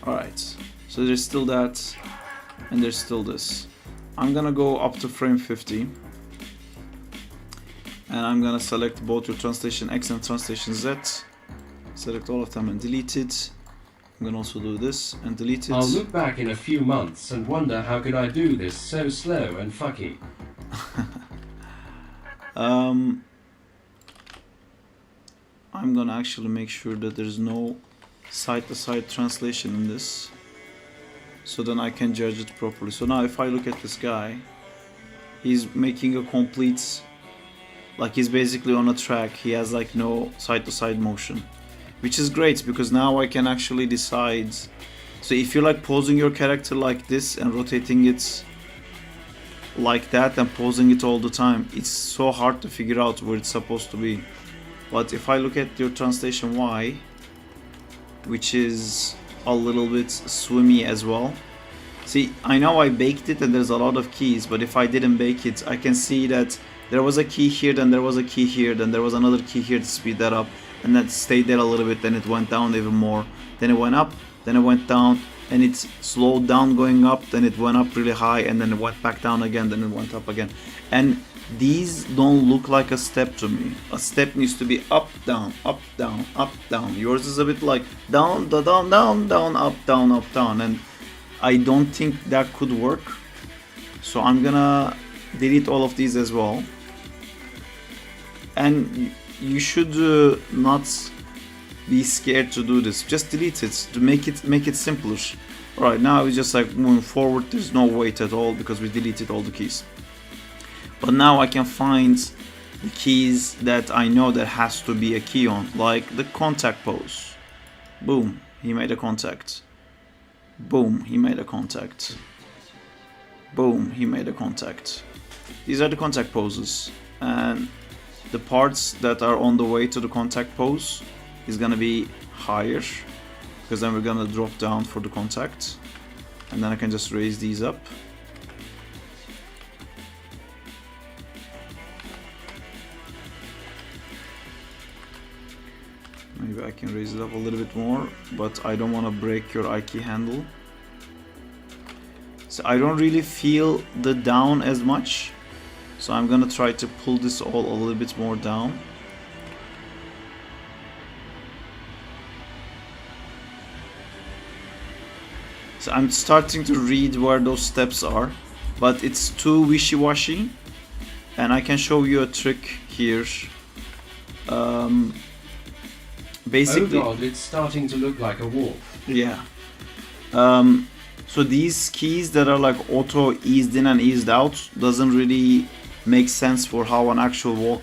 Alright, so there's still that, and there's still this. I'm gonna go up to frame 50, and I'm gonna select both your translation X and translation Z. Select all of them and delete it. I'm gonna also do this and delete it. I'll look back in a few months and wonder how could I do this so slow and fucky. I'm gonna actually make sure that there's no side-to-side translation in this, so then I can judge it properly. So now if I look at this guy, he's making a complete, like he's basically on a track. He has like no side-to-side motion, which is great because now I can actually decide. So if you're like posing your character like this and rotating it like that and posing it all the time, it's so hard to figure out where it's supposed to be. But if I look at your translation Y, which is a little bit swimmy as well. See, I know I baked it and there's a lot of keys, but if I didn't bake it, I can see that there was a key here, then there was a key here, then there was another key here to speed that up, and that stayed there a little bit, then it went down even more, then it went up, then it went down, and it slowed down going up, then it went up really high, and then it went back down again, then it went up again. And these don't look like a step to me. A step needs to be up, down, up, down, up, down. Yours is a bit like down, down, down, down, up, down, and I don't think that could work. So I'm gonna delete all of these as well. And you should not be scared to do this. Just delete it to make it simpler. Alright, now it's just like moving forward, there's no weight at all because we deleted all the keys. But now I can find the keys that I know that has to be a key on, like the contact pose. Boom, he made a contact. Boom, he made a contact. Boom, he made a contact. These are the contact poses, and the parts that are on the way to the contact pose is gonna be higher, because then we're gonna drop down for the contact, and then I can just raise these up. Maybe I can raise it up a little bit more, but I don't want to break your I key handle. So I don't really feel the down as much, so I'm gonna try to pull this all a little bit more down. So I'm starting to read where those steps are, but it's too wishy-washy, and I can show you a trick here. Basically, Oh god, it's starting to look like a wolf. yeah. So these keys that are like auto eased in and eased out doesn't really make sense for how an actual walk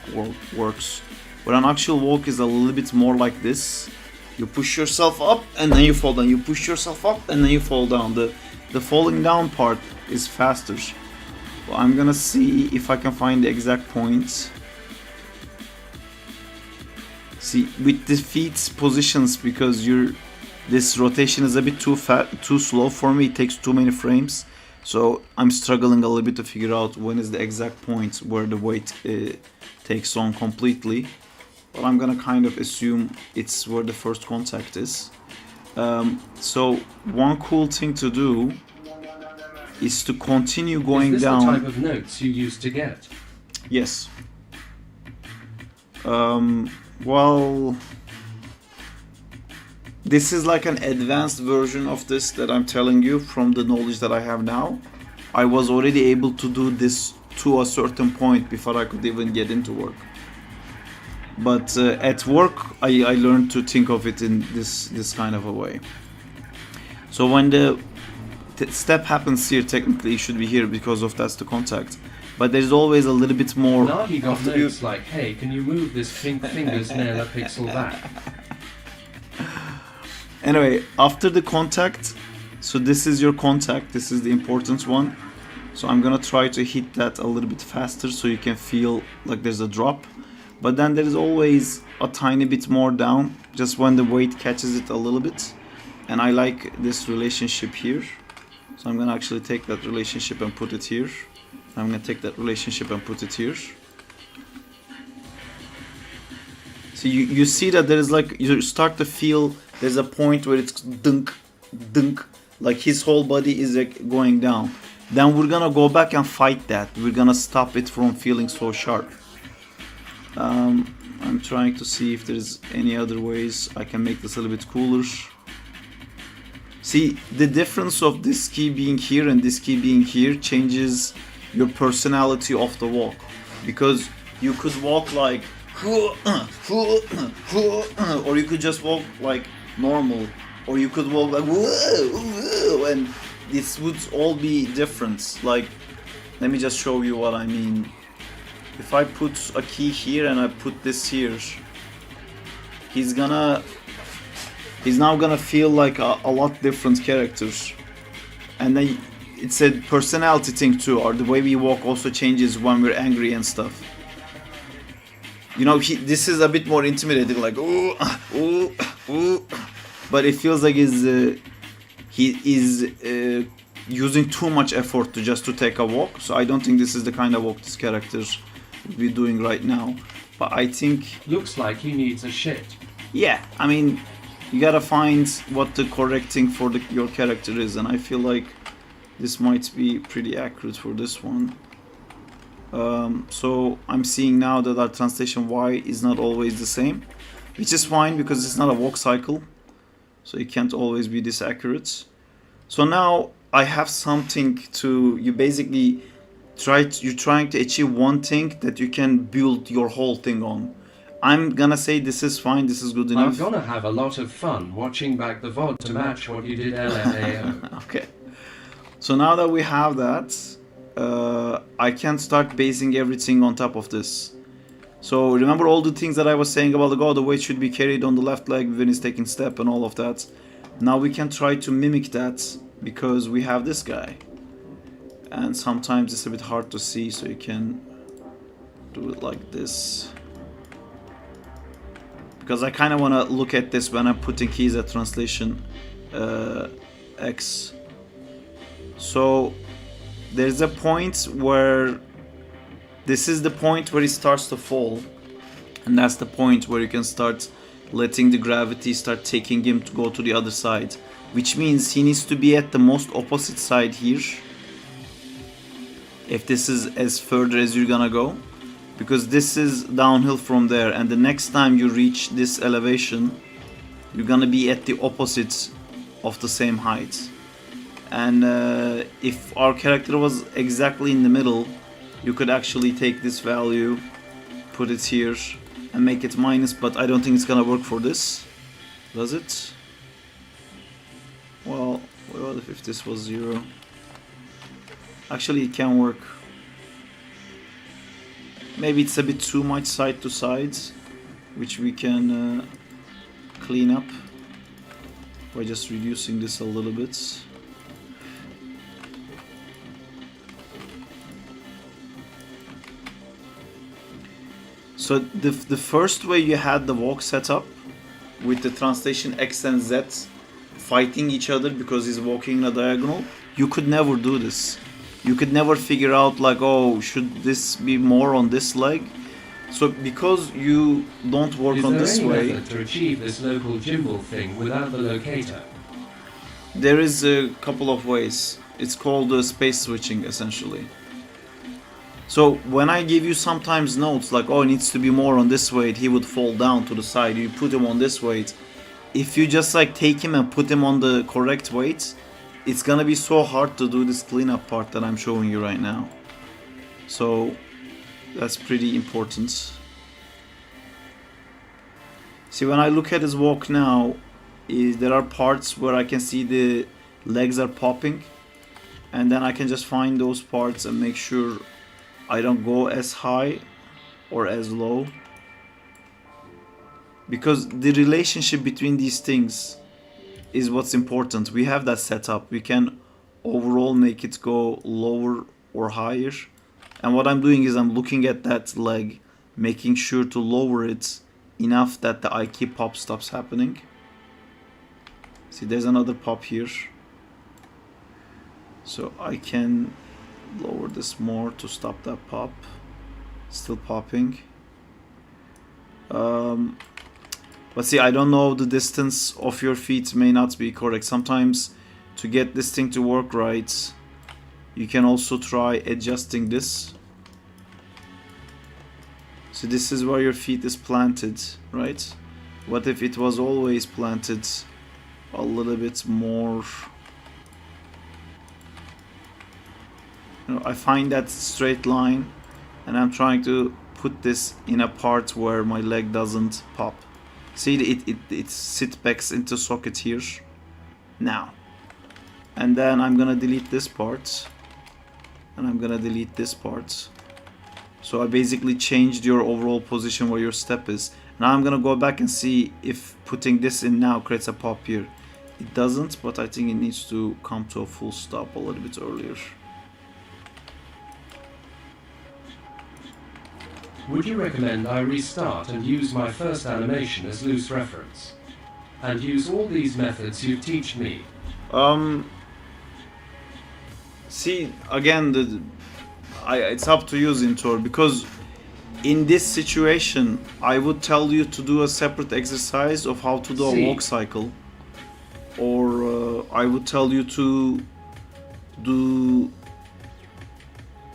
works. But an actual walk is a little bit more like this. You push yourself up and then you fall down. You push yourself up and then you fall down. The falling down part is faster. Well, I'm gonna see if I can find the exact point. See, with the feet positions, because this rotation is a bit too slow for me. It takes too many frames, so I'm struggling a little bit to figure out when is the exact point where the weight takes on completely. But I'm gonna kind of assume it's where the first contact is. So one cool thing to do is to continue going Is this down. the type of notes you used to get? Yes. Well, this is like an advanced version of this that I'm telling you from the knowledge that I have now. I was already able to do this to a certain point before I could even get into work. But at work, I learned to think of it in this kind of a way. So when the step happens here, technically it should be here because of that's the contact. But there's always a little bit more. Now he got after notes like, hey, can you move this pink finger's nail a pixel back? Anyway, after the contact, so this is your contact, this is the important one. So I'm gonna try to hit that a little bit faster so you can feel like there's a drop. But then there is always a tiny bit more down, just when the weight catches it a little bit. And I like this relationship here. So I'm gonna actually take that relationship and put it here. I'm gonna take that relationship and put it here. So you see that there is like, you start to feel there's a point where it's dunk, dunk, like his whole body is like going down. Then we're gonna go back and fight that. We're gonna stop it from feeling so sharp. I'm trying to see if there's any other ways I can make this a little bit cooler. See, the difference of this key being here and this key being here changes your personality of the walk, because you could walk like or you could just walk like normal, or you could walk like and this would all be different. Like, let me just show you what I mean. If I put a key here and I put this here, he's now gonna feel like a lot different characters. And then it's a personality thing too, or the way we walk also changes when we're angry and stuff. You know, this is a bit more intimidating, like ooh, ooh, ooh. But it feels like he is using too much effort to take a walk. So I don't think this is the kind of walk this character would be doing right now. But I think Looks like he needs a shit. yeah, I mean, you gotta find what the correct thing for your character is, and I feel like this might be pretty accurate for this one. So I'm seeing now that our translation Y is not always the same, which is fine because it's not a walk cycle, so it can't always be this accurate. So now I have something to, you basically you're trying to achieve one thing that you can build your whole thing on. I'm gonna say this is fine, this is good I'm enough. gonna have a lot of fun watching back the VOD to match what you did LMAO. Okay. So now that we have that, I can start basing everything on top of this. So remember all the things that I was saying about the weight should be carried on the left leg when he's taking step and all of that. Now we can try to mimic that because we have this guy. And sometimes it's a bit hard to see, so you can do it like this. Because I kind of want to look at this when I'm putting keys at translation X. So there's a point where this is the point where it starts to fall, and that's the point where you can start letting the gravity start taking him to go to the other side, which means he needs to be at the most opposite side here if this is as further as you're gonna go, because this is downhill from there, and the next time you reach this elevation you're gonna be at the opposite of the same height. And if our character was exactly in the middle, you could actually take this value, put it here and make it minus, but I don't think it's gonna work for this, does it? Well, what if this was 0? Actually it can work. Maybe it's a bit too much side to side, which we can clean up by just reducing this a little bit. So the first way you had the walk set up with the translation X and Z fighting each other because he's walking in a diagonal, you could never do this. You could never figure out like, oh, should this be more on this leg? So because you don't work on this way... Is there any method to achieve this local gimbal thing without the locator? There is a couple of ways. It's called space switching essentially. So when I give you sometimes notes like, oh, it needs to be more on this weight, he would fall down to the side, you put him on this weight. If you just like take him and put him on the correct weight, it's gonna be so hard to do this cleanup part that I'm showing you right now. So that's pretty important. See, when I look at his walk now, there are parts where I can see the legs are popping, and then I can just find those parts and make sure I don't go as high or as low, because the relationship between these things is what's important. We have that set up. We can overall make it go lower or higher, and what I'm doing is I'm looking at that leg, making sure to lower it enough that the I key pop stops happening. See, there's another pop here, so I can lower this more to stop that pop. Still popping. But see, I don't know, the distance of your feet may not be correct. Sometimes to get this thing to work right, you can also try adjusting this. So this is where your feet is planted, right? What if it was always planted a little bit more? You know, I find that straight line, and I'm trying to put this in a part where my leg doesn't pop. See, it sits back into socket here now, and then I'm gonna delete this part, and I'm gonna delete this part. So I basically changed your overall position where your step is. Now I'm gonna go back and see if putting this in now creates a pop here. It doesn't, but I think it needs to come to a full stop a little bit earlier. Would you recommend I restart and use my first animation as loose reference? And use all these methods you teach me? See, again, it's up to you, Zintor, because in this situation, I would tell you to do a separate exercise of how to do a walk cycle. Or I would tell you to do,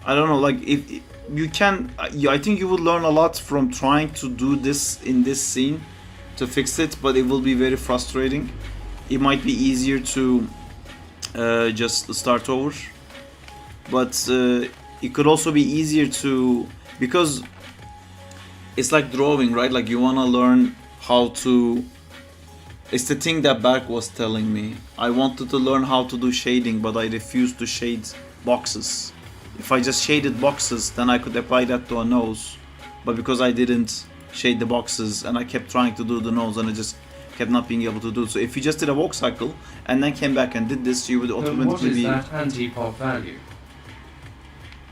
I don't know, like if you can, I think you would learn a lot from trying to do this in this scene to fix it, but it will be very frustrating. It might be easier to just start over, but it could also be easier to, because it's like drawing, right? Like you wanna learn how to. It's the thing that Berk was telling me. I wanted to learn how to do shading, but I refused to shade boxes. If I just shaded boxes, then I could apply that to a nose. But because I didn't shade the boxes and I kept trying to do the nose and I just kept not being able to do it. So if you just did a walk cycle and then came back and did this, you would But what automatically is be. that anti-pop value?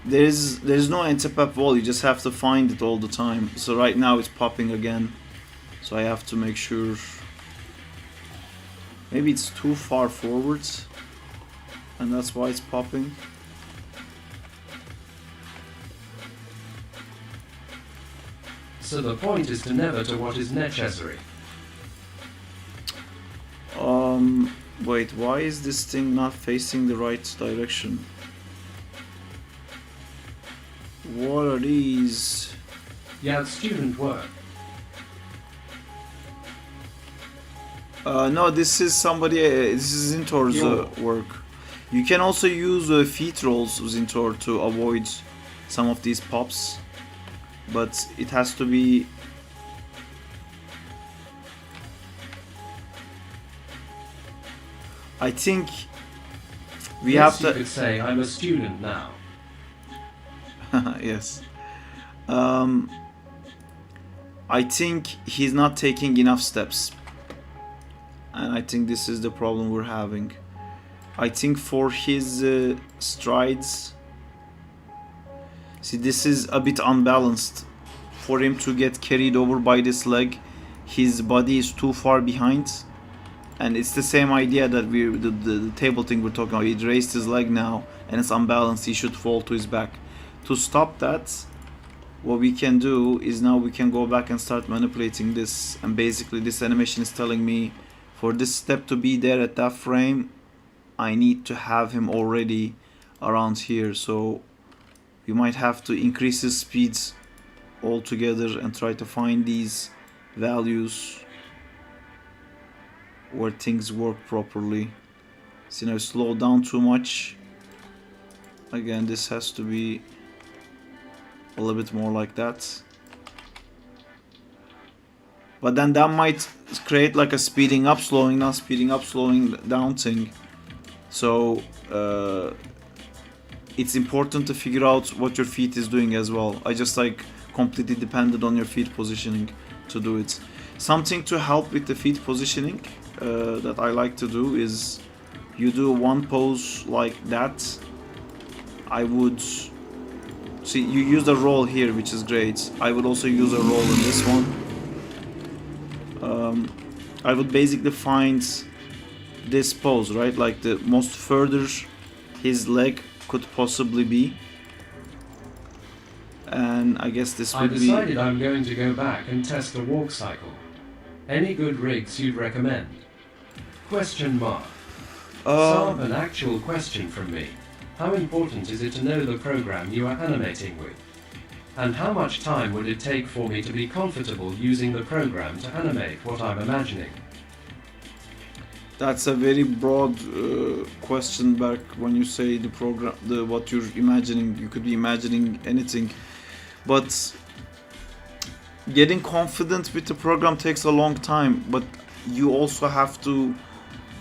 There's no anti-pop wall, you just have to find it all the time. So right now it's popping again. So I have to make sure. Maybe it's too far forwards and that's why it's popping. So the point is to never to what is necessary. Wait, why is this thing not facing the right direction? What are these? Yeah, student work. No, this is somebody. This is Zintor's work. You can also use feet rolls, Zintor, to avoid some of these pops, but it has to be. I think we Yes, have you to. could say I'm a student now. Yes. I think he's not taking enough steps. And I think this is the problem we're having. I think for his strides, see, this is a bit unbalanced. For him to get carried over by this leg, his body is too far behind. And it's the same idea that the table thing we're talking about. He raised his leg now and it's unbalanced. He should fall to his back. To stop that, what we can do is now we can go back and start manipulating this. And basically this animation is telling me, for this step to be there at that frame, I need to have him already around here. So we might have to increase his speeds altogether and try to find these values where things work properly. See, now slow down too much. Again, this has to be a little bit more like that. But then that might create like a speeding up, slowing down, speeding up, slowing down thing. So it's important to figure out what your feet is doing as well. I just like completely depended on your feet positioning to do it. Something to help with the feet positioning that I like to do is you do one pose like that. I would see you use the roll here, which is great. I would also use a roll in this one. I would basically find this pose, right? Like the most further his leg could possibly be. And I guess this I would be... decided I'm going to go back and test the walk cycle. Any good rigs you'd recommend? Question mark. Solve an actual question from me. How important is it to know the program you are animating with? And how much time would it take for me to be comfortable using the program to animate what I'm imagining? That's a very broad question, Berk. When you say the program, what you're imagining, you could be imagining anything. But getting confident with the program takes a long time, but you also have to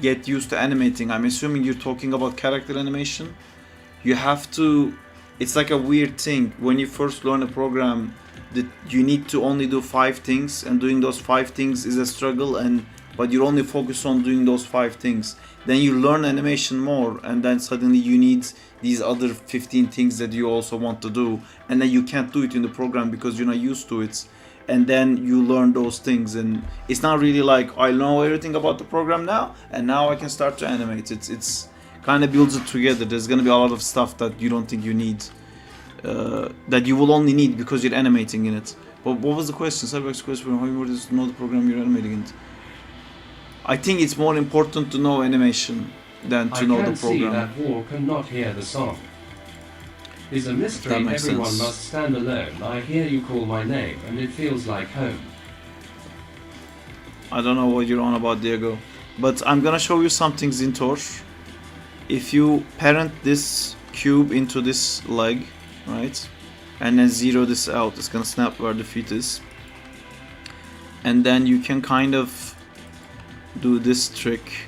get used to animating. I'm assuming you're talking about character animation. You have to, it's like a weird thing. When you first learn a program, that you need to only do 5 things, and doing those 5 things is a struggle, but you only focus on doing those 5 things. Then you learn animation more, and then suddenly you need these other 15 things that you also want to do, and then you can't do it in the program because you're not used to it. And then you learn those things, and it's not really like I know everything about the program now, and now I can start to animate. It's kind of builds it together. There's gonna be a lot of stuff that you don't think you need, that you will only need because you're animating in it. But what was the question? Cyberback's question: how important is to know the program you're animating in? I think it's more important to know animation than to know the program. I can see that war cannot hear the song. Is a mystery everyone sense. must stand alone. I hear you call my name and it feels like home. I don't know what you're on about, Diego. But I'm gonna show you something, Zintor. If you parent this cube into this leg, right? And then zero this out, it's gonna snap where the feet is. and then you can kind of do this trick.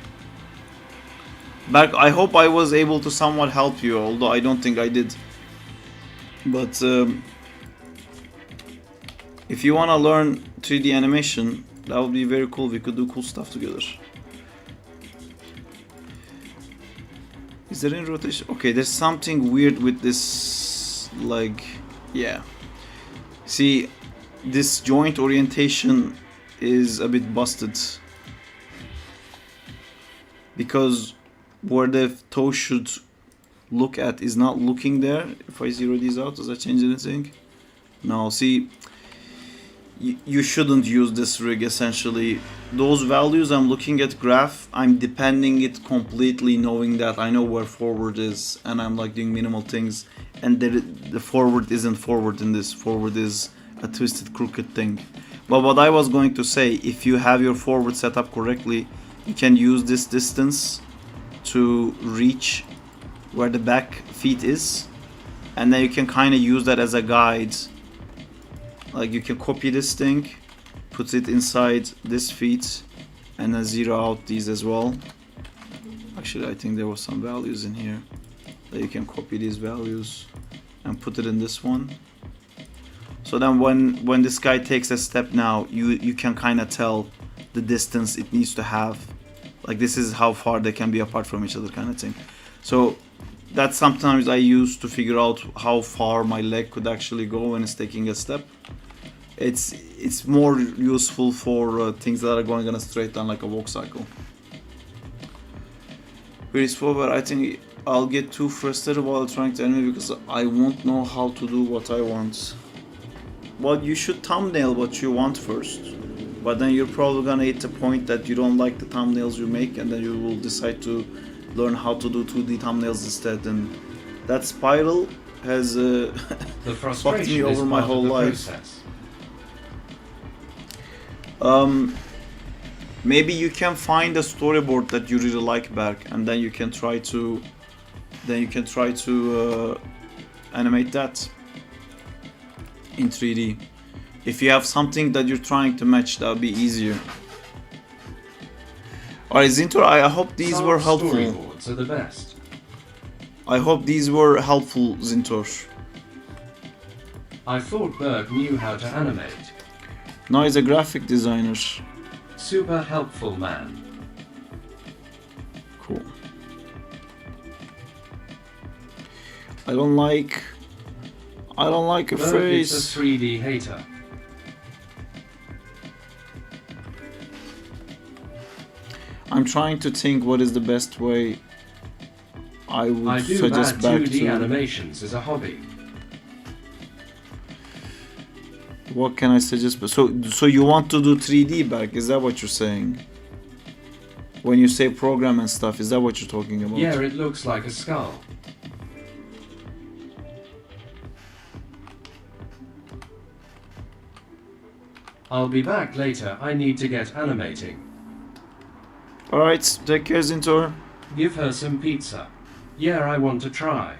Back, I hope I was able to somewhat help you, although I don't think I did. But if you want to learn 3D animation, that would be very cool. We could do cool stuff together. Is there any rotation? Okay, there's something weird with this, like, yeah. See, this joint orientation is a bit busted. Because where the toe should look at is not looking there. If I zero these out, does that change anything? No, see, you shouldn't use this rig essentially. Those values I'm looking at graph, I'm depending it completely knowing that I know where forward is and I'm like doing minimal things, and the forward isn't forward in this. Forward is a twisted crooked thing. But what I was going to say, if you have your forward set up correctly, you can use this distance to reach where the back feet is, and then you can kind of use that as a guide. Like you can copy this thing, put it inside this feet, and then zero out these as well. Actually, I think there were some values in here that you can copy these values and put it in this one. So then when this guy takes a step now, you can kind of tell the distance it needs to have. Like this is how far they can be apart from each other kind of thing. So that sometimes I use to figure out how far my leg could actually go when it's taking a step. It's more useful for things that are going on a straight line like a walk cycle. Whereas forward, I think I'll get too frustrated while trying to animate because I won't know how to do what I want. Well, you should thumbnail what you want first, but then you're probably gonna hit a point that you don't like the thumbnails you make, and then you will decide to learn how to do 2D thumbnails instead. And that spiral has fucked me over my whole life. Maybe you can find a storyboard that you really like back, and then you can try to animate that in 3D. If you have something that you're trying to match, that would be easier. Alright, Zintor, I hope these were helpful. Storyboards are the best. I hope these were helpful, Zintor. I thought Berg knew how to animate. No, he's a graphic designer. Super helpful man. Cool. I don't like a Berg phrase. is a 3D hater. I'm trying to think what is the best way I would I do suggest bad back 2D to. animations as a hobby. What can I suggest? So you want to do 3D back? Is that what you're saying? When you say program and stuff, is that what you're talking about? Yeah, it looks like a skull. I'll be back later. I need to get animating. Alright, take care, Zintor. Give her some pizza. Yeah, I want to try.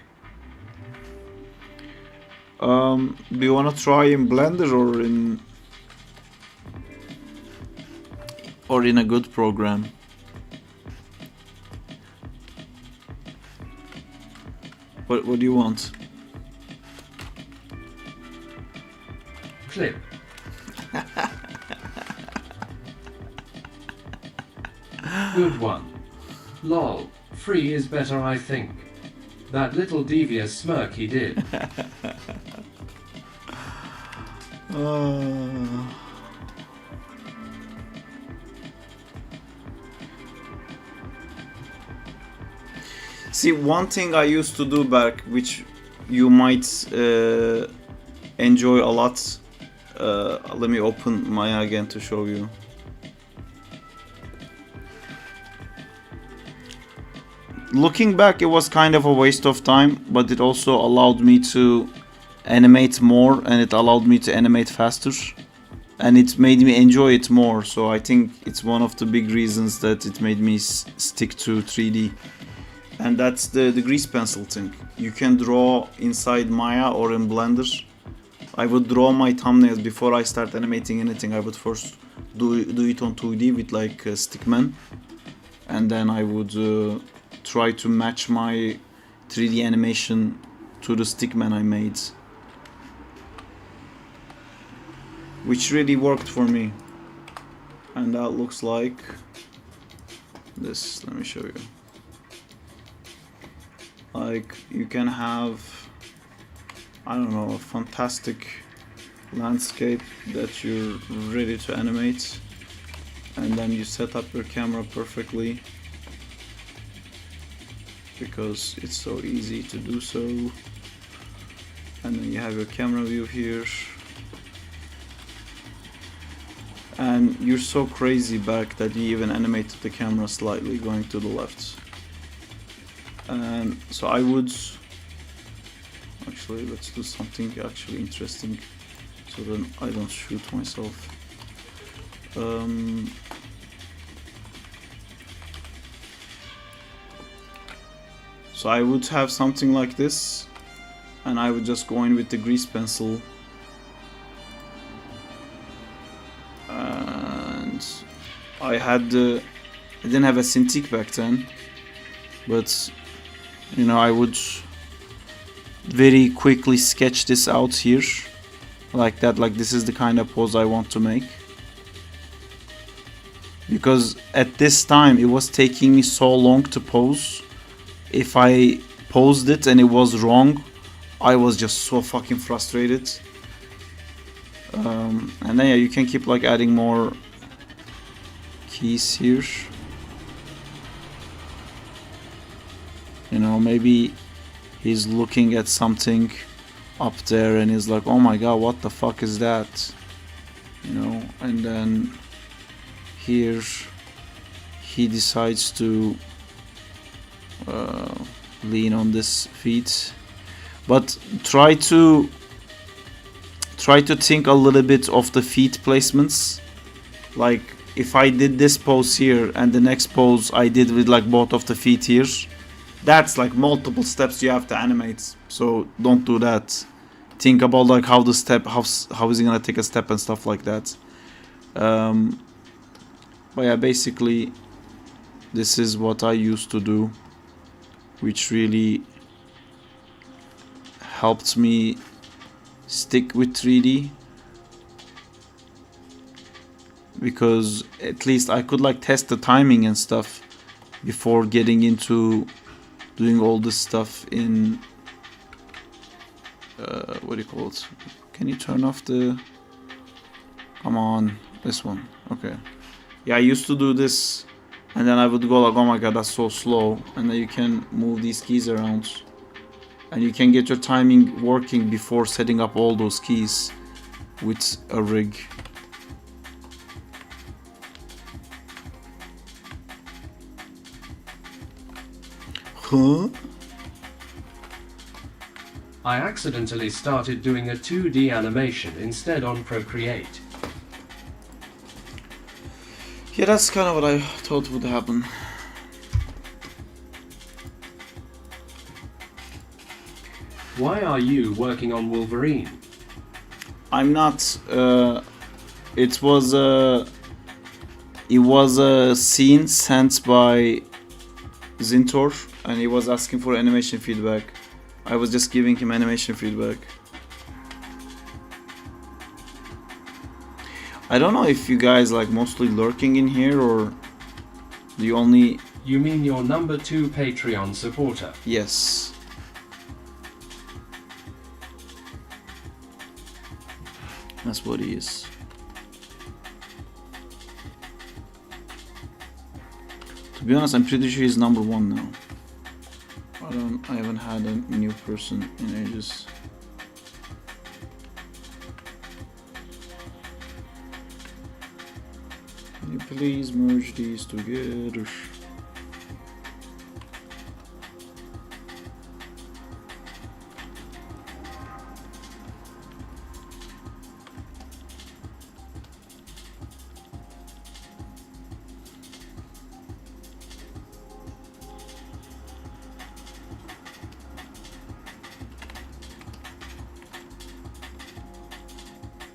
Do you want to try in Blender or in a good program? What do you want? Clip. Good one. Lol. Free is better, I think. That little devious smirk he did. See, one thing I used to do back, which you might enjoy a lot. Let me open Maya again to show you. Looking back, it was kind of a waste of time, but it also allowed me to animate more, and it allowed me to animate faster, and it made me enjoy it more. So I think it's one of the big reasons that it made me stick to 3D. And that's the grease pencil thing. You can draw inside Maya or in Blender. I would draw my thumbnails before I start animating anything. I would first do it on 2D with like stickman, and then I would try to match my 3D animation to the stickman I made, which really worked for me. And that looks like this. Let me show you. Like, you can have, I don't know, a fantastic landscape that you're ready to animate, and then you set up your camera perfectly because it's so easy to do so. And then you have your camera view here, and you're so crazy back that you even animated the camera slightly going to the left. And so I would actually, let's do something actually interesting so then I don't shoot myself. So I would have something like this, and I would just go in with the grease pencil and I didn't have a Cintiq back then, but you know, I would very quickly sketch this out here like that, like this is the kind of pose I want to make, because at this time it was taking me so long to pose. If I posed it and it was wrong, I was just so fucking frustrated. And then yeah, you can keep like adding more keys here. You know, maybe he's looking at something up there and he's like, oh my god, what the fuck is that? You know, and then here he decides to lean on this feet. But try to think a little bit of the feet placements. Like if I did this pose here and the next pose I did with like both of the feet here, that's like multiple steps you have to animate. So don't do that. Think about like how the step, how is he gonna take a step and stuff like that. But yeah, basically this is what I used to do, which really helped me stick with 3D, because at least I could like test the timing and stuff before getting into doing all this stuff in what do you call it? Can you turn off the, come on, this one. Okay, yeah, I used to do this and then I would go like, oh my god, that's so slow, and then you can move these keys around and you can get your timing working before setting up all those keys with a rig. Huh? I accidentally started doing a 2D animation instead on Procreate. Yeah, that's kind of what I thought would happen. Why are you working on Wolverine? I'm not. It was a scene sent by Zintor, and he was asking for animation feedback. I was just giving him animation feedback. I don't know if you guys like mostly lurking in here or the only. You mean your number 2 Patreon supporter? Yes. That's what he is. To be honest, I'm pretty sure he's number 1 now. I haven't had a new person in ages. Can you please merge these together?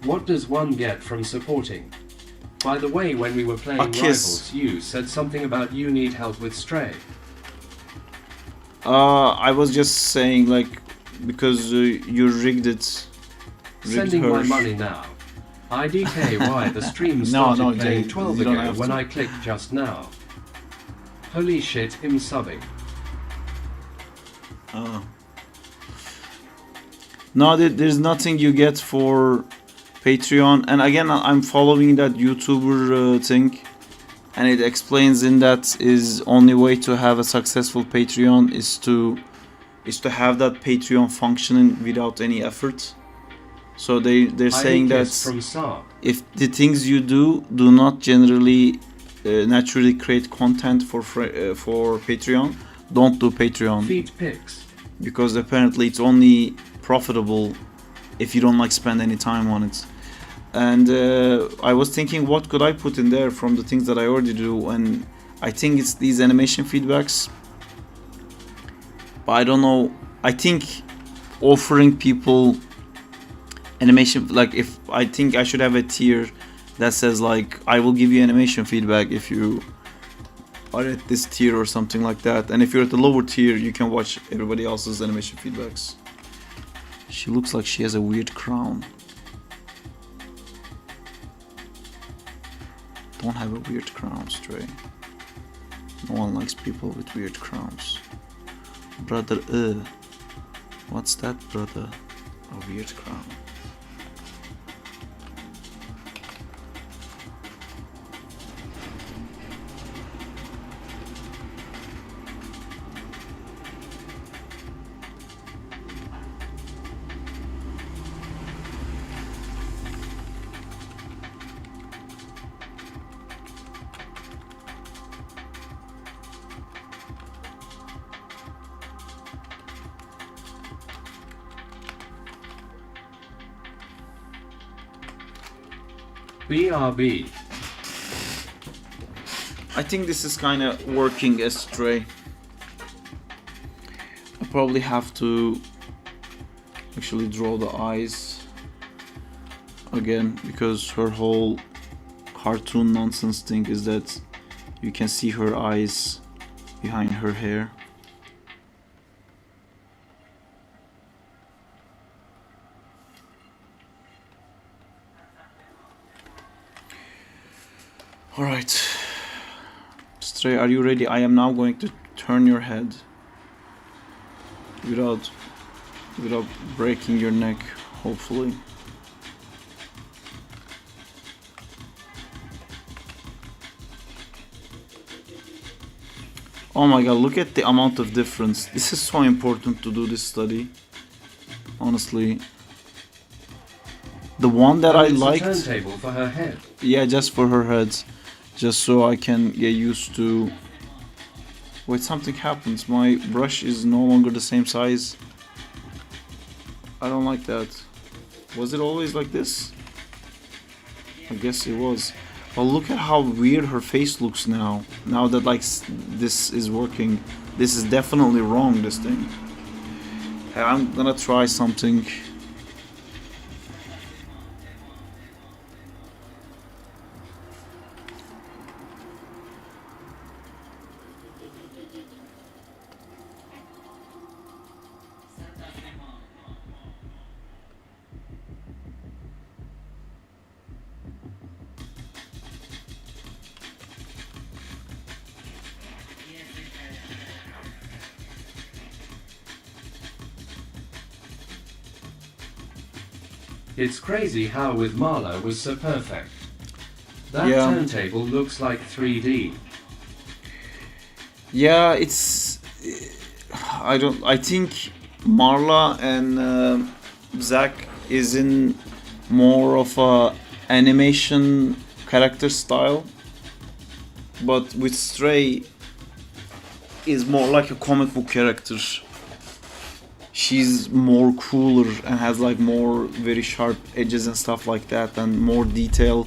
What does one get from supporting? By the way, when we were playing A kiss. Rivals, you said something about you need help with Stray. I was just saying, like, because you rigged it. Rigged Sending her. my money now. IDKY, the stream No, started no, playing Jay, 12 you don't ago have when to. I clicked just now. Holy shit, him subbing. No, there's nothing you get for Patreon. And again, I'm following that YouTuber thing, and it explains in that is only way to have a successful Patreon is to have that Patreon functioning without any effort. So they're saying that from Saab. if the things you do not generally naturally create content for Patreon, don't do Patreon, Feed pics. because apparently it's only profitable if you don't like spend any time on it. And I was thinking, what could I put in there from the things that I already do, and I think it's these animation feedbacks, but I don't know. I think offering people animation, like, if I think I should have a tier that says like, I will give you animation feedback if you are at this tier or something like that, and if you're at the lower tier you can watch everybody else's animation feedbacks. She looks like she has a weird crown. Don't have a weird crown, Stray. No one likes people with weird crowns. Brother, what's that, brother? A weird crown. BRB. I think this is kind of working as Stray. I probably have to actually draw the eyes again, because her whole cartoon nonsense thing is that you can see her eyes behind her hair. Alright. Stray, are you ready? I am now going to turn your head without breaking your neck, hopefully. Oh my god, look at the amount of difference. This is so important to do this study. Honestly. The one that I It's a liked... turntable for her head. Yeah, just for her head. Just so I can get used to... Wait, something happens. My brush is no longer the same size. I don't like that. Was it always like this? I guess it was. But look at how weird her face looks now. Now that like this is working. This is definitely wrong, this thing. Hey, I'm gonna try something. It's crazy how with Marla was so perfect. That Yeah. turntable looks like 3D. Yeah, it's... I think Marla and Zack is in more of a animation character style, but with Stray is more like a comic book character. She's more cooler and has like more very sharp edges and stuff like that, and more detail.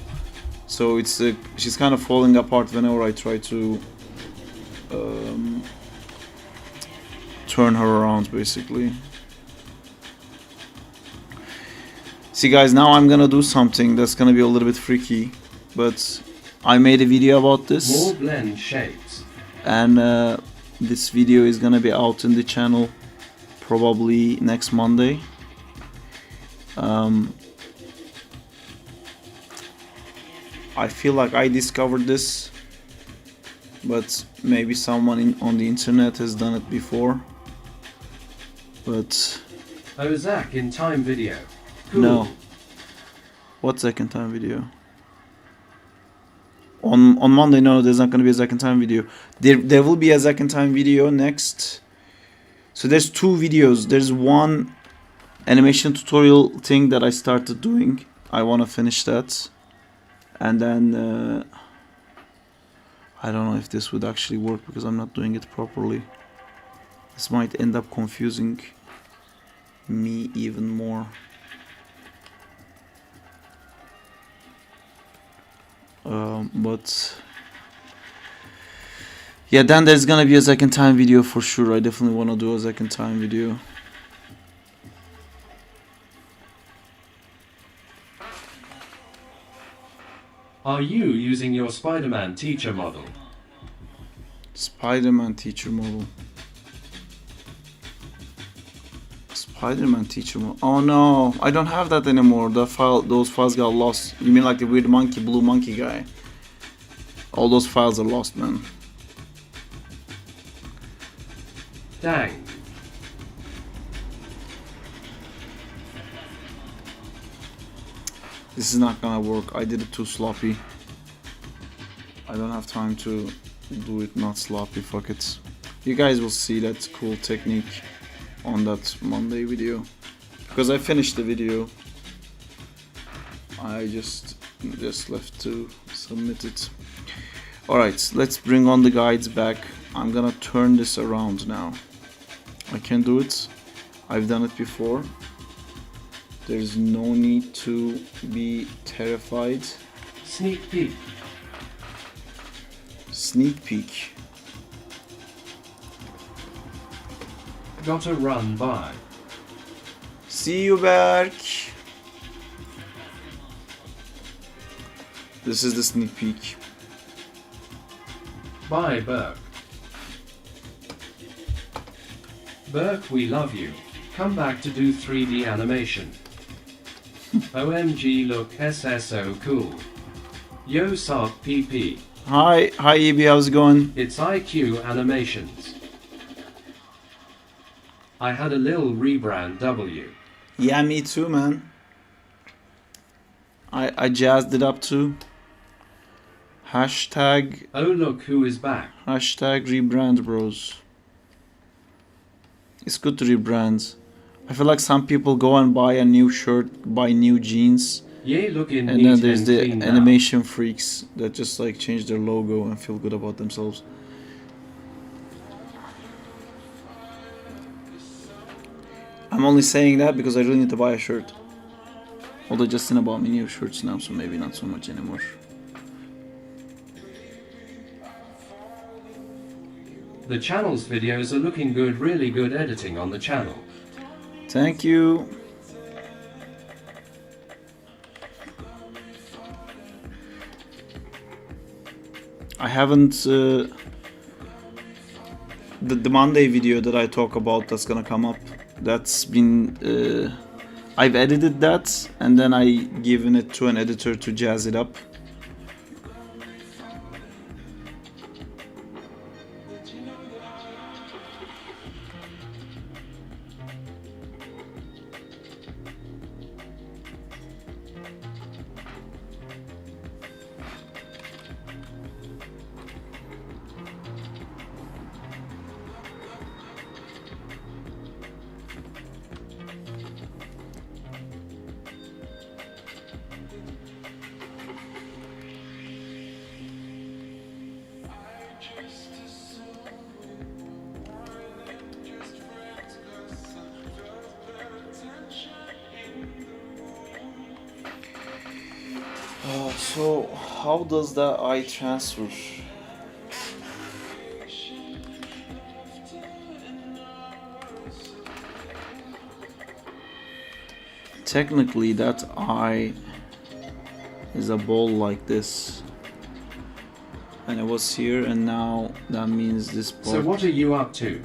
So it's she's kind of falling apart whenever I try to turn her around, basically. See guys, now I'm gonna do something that's gonna be a little bit freaky, but I made a video about this, More blend shapes. and this video is gonna be out in the channel probably next Monday. I feel like I discovered this, but maybe someone on the internet has done it before. But Oh, Zack in time video. Cool. no. What second time video? On Monday, no, there's not gonna be a second time video. There will be a second time video next. So there's two videos. There's one animation tutorial thing that I started doing. I wanna finish that, and then I don't know if this would actually work because I'm not doing it properly. This might end up confusing me even more. But yeah, then there's gonna be a second time video for sure. I definitely wanna do a second time video. Are you using your Spider-Man teacher model? Spider-Man teacher model. Spider-Man teacher model. Oh no, I don't have that anymore. Those files got lost. You mean like the weird monkey, blue monkey guy? All those files are lost, man. Dang. This is not gonna work. I did it too sloppy. I don't have time to do it not sloppy. Fuck it. You guys will see that cool technique on that Monday video, because I finished the video. I just left to submit it. Alright, let's bring on the guides back. I'm gonna turn this around now. I can do it. I've done it before. There's no need to be terrified. Sneak peek. Sneak peek. Gotta run by. See you back. This is the sneak peek. Bye, Burke. Burke, we love you. Come back to do 3D animation. OMG, look SSO cool. Yo, sock PP. Hi EB, how's it going? It's IQ Animations. I had a little rebrand W. Yeah, me too, man. I jazzed it up too. Hashtag Oh, look who is back. rebrand, bros. It's good to rebrand. I feel like some people go and buy a new shirt, buy new jeans, Yay, looking and neat then there's and the clean now. animation freaks that just like change their logo and feel good about themselves. I'm only saying that because I really need to buy a shirt. Although Justin bought me new shirts now, so maybe not so much anymore. The channel's videos are looking good, really good editing on the channel. Thank you. I haven't the Monday video that I talk about that's gonna come up, that's been I've edited that and then I given it to an editor to jazz it up. So how does that eye transfer? Technically that eye is a ball like this. and it was here, and now that means this part. So what are you up to?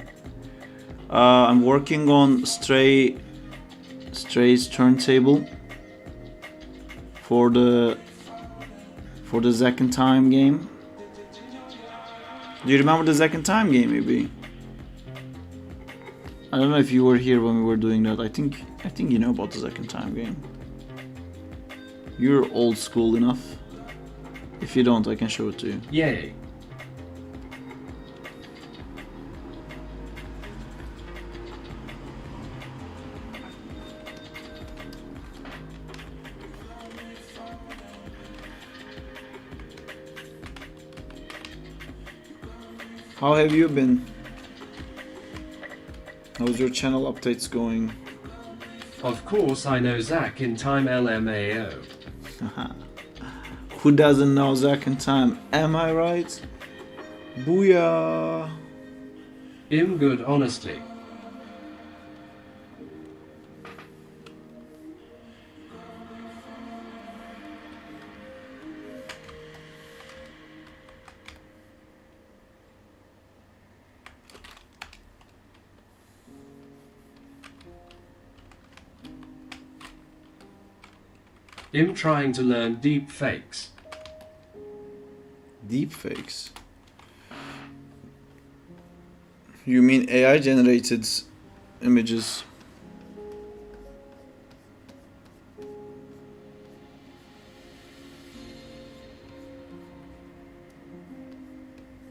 I'm working on Stray's turntable for the Zack and Time game. Do you remember the Zack and Time game, maybe? I don't know if you were here when we were doing that. I think you know about the Zack and Time game. You're old school enough. If you don't, I can show it to you. Yay. How have you been? How's your channel updates going? Of course I know Zack in Time LMAO. Who doesn't know Zack and Time? Am I right? Booyah! I'm good honestly. I'm trying to learn deep fakes. Deepfakes? You mean AI generated images?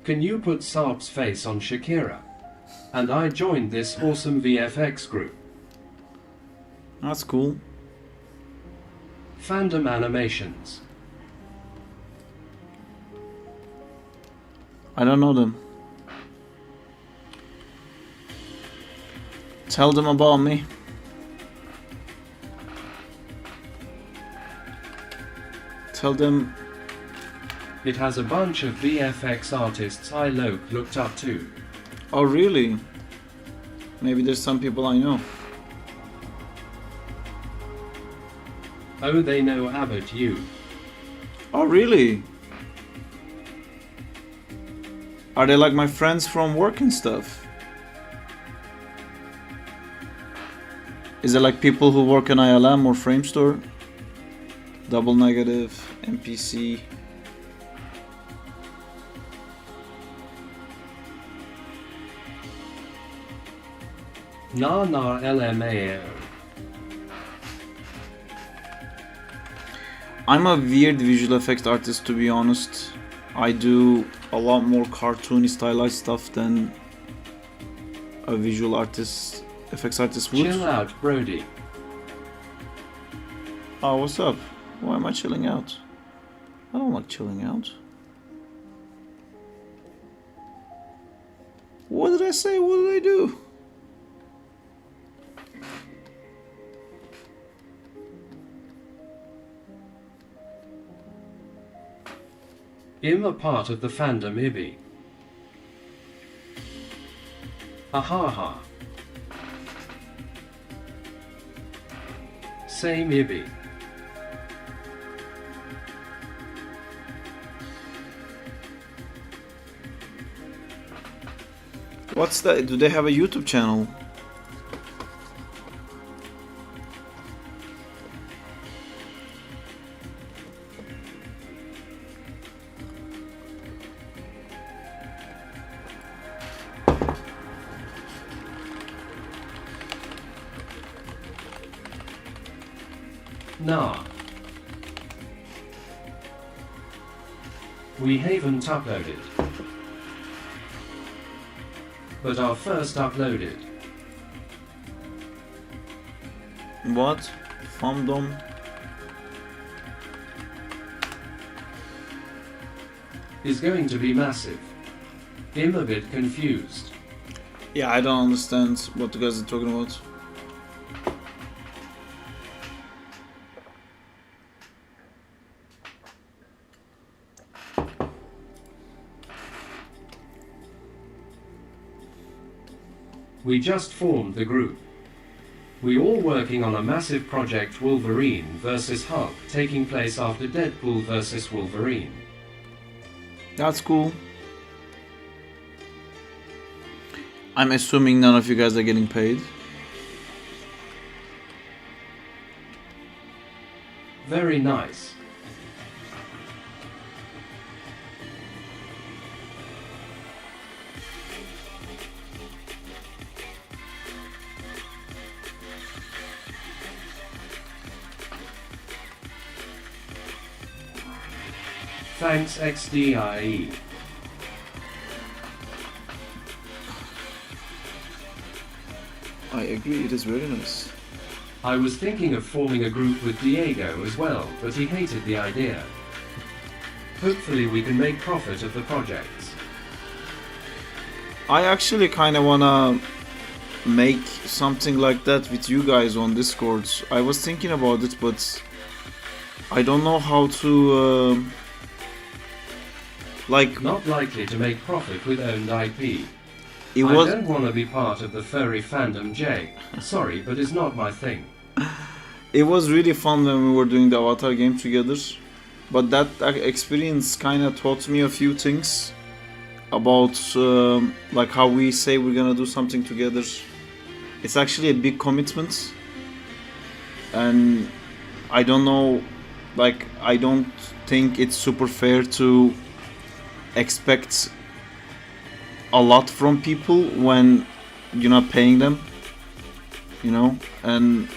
Can you put Saab's face on Shakira? And I joined this awesome VFX group. That's cool. Fandom animations. I don't know them. Tell them about me. Tell them. It has a bunch of VFX artists I looked up to. Oh, really? Maybe there's some people I know. Oh, they know about you. Oh, really? Are they like my friends from work and stuff? Is it like people who work in ILM or Framestore? Double Negative, MPC. Na LMAO. I'm a weird visual effects artist, to be honest. I do a lot more cartoony stylized stuff than a visual artist, effects artist would. Chill out, Brody. Oh, what's up? Why am I chilling out? I don't like chilling out. What did I say? What did I do? I'm a part of the fandom Ibby. Ahaha. Same Ibby. What's that? Do they have a YouTube channel? Nah. We haven't uploaded. But our first uploaded. What? Fandom? Is going to be massive. I'm a bit confused. Yeah, I don't understand what you guys are talking about. We just formed the group. We all working on a massive project, Wolverine vs Hulk, taking place after Deadpool vs Wolverine. That's cool. I'm assuming none of you guys are getting paid. Very nice. Thanks XDIE. I agree, it is very nice. I was thinking of forming a group with Diego as well, but he hated the idea. Hopefully we can make profit of the projects. I actually kind of wanna make something like that with you guys on Discord. I was thinking about it, but I don't know how to like. Not likely to make profit with owned IP. It I was. don't want to be part of the furry fandom, Jay. Sorry, but it's not my thing. It was really fun when we were doing the Avatar game together, but that experience kind of taught me a few things about like how we say we're gonna do something together. It's actually a big commitment, and I don't know, like I don't think it's super fair to expect a lot from people when you're not paying them, you know. And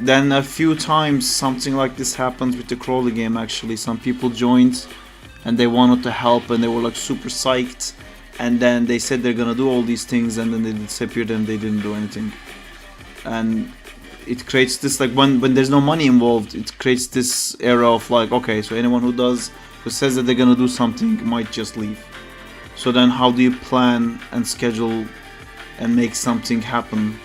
then a few times something like this happened with the Crowley game. Actually, some people joined and they wanted to help and they were like super psyched, and then they said they're gonna do all these things and then they disappeared and they didn't do anything. And it creates this, like, when there's no money involved, it creates this era of like, okay, so anyone who says that they're gonna do something might just leave. So then how do you plan and schedule and make something happen?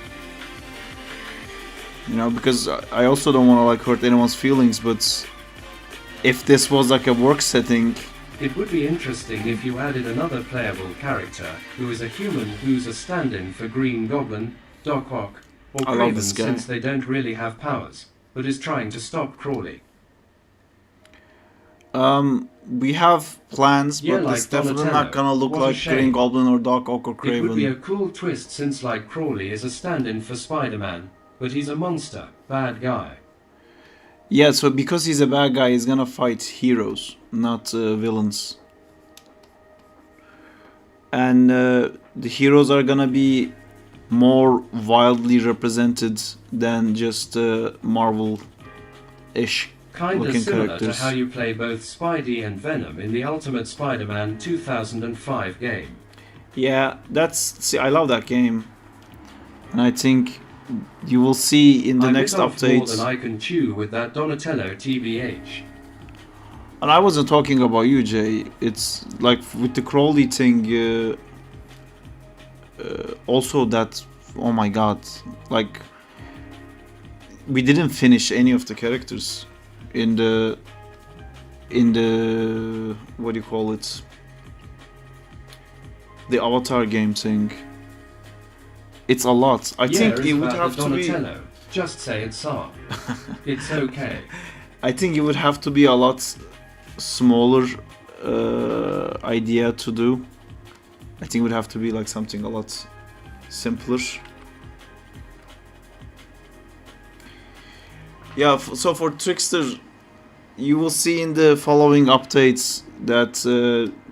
You know, because I also don't want to like hurt anyone's feelings, but if this was like a work setting, It would be interesting if you added another playable character who is a human who's a stand-in for Green Goblin, Doc Ock, or I love Craven, this guy. since they don't really have powers, but is trying to stop Crawley. we have plans, Yeah, but like it's definitely Donatello. not gonna look What a like shame. Green Goblin or Doc Ock or It would be a Craven. cool twist since like Crawley is a stand-in for Spider-Man, but he's a monster, bad guy. Yeah, so because he's a bad guy, he's gonna fight heroes, not villains. And the heroes are gonna be more wildly represented than just Marvel-ish Kinda looking similar characters. to how you play both Spidey and Venom in the Ultimate Spider-Man 2005 game. Yeah, see, I love that game, and I think you will see in the I next bit off more update. than I can chew with that Donatello TBH. And I wasn't talking about you, Jay. It's like with the Crowley thing. Also, that, oh my god, like we didn't finish any of the characters in the what do you call it? The Avatar game thing. It's a lot. I think it's it would about have the to be. Donatello. Just say it's on. It's okay. I think it would have to be a lot smaller idea to do. I think it would have to be like something a lot simpler. Yeah, so for Trickster, you will see in the following updates that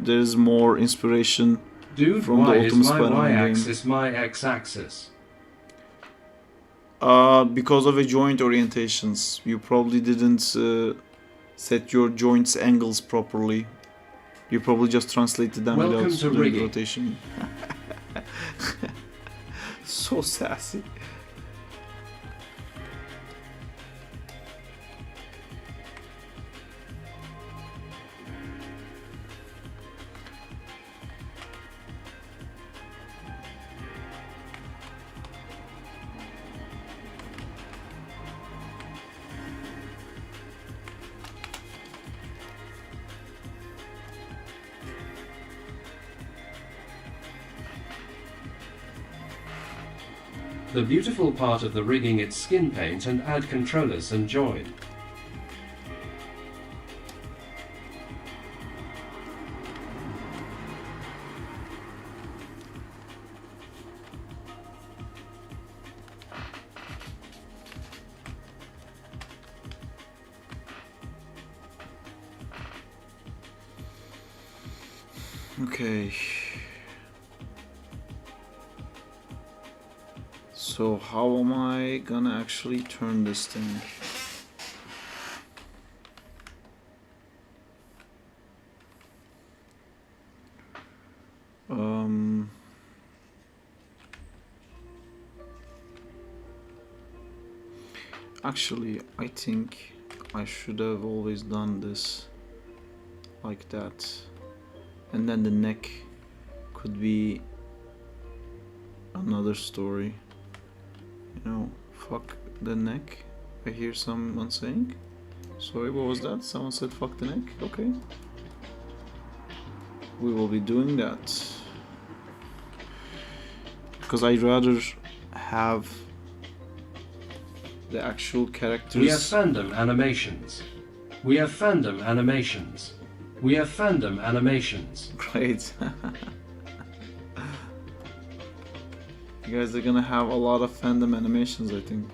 there's more inspiration Dude, from the why is Ultimate my Spider-Man game. y-axis my x-axis? Because of a joint orientations. You probably didn't set your joints angles properly. You probably just translated them Welcome without to doing rigging. rotation. So sassy. The beautiful part of the rigging it's skin paint and add controllers and join. Okay. So how am I gonna actually turn this thing? Actually, I think I should have always done this like that, and then the neck could be another story. You know, fuck the neck. I hear someone saying. Sorry, what was that? Someone said fuck the neck? Okay. We will be doing that. Because I'd rather have the actual characters. We have fandom animations. We have fandom animations. We have fandom animations. Great. You guys are gonna have a lot of fandom animations, I think.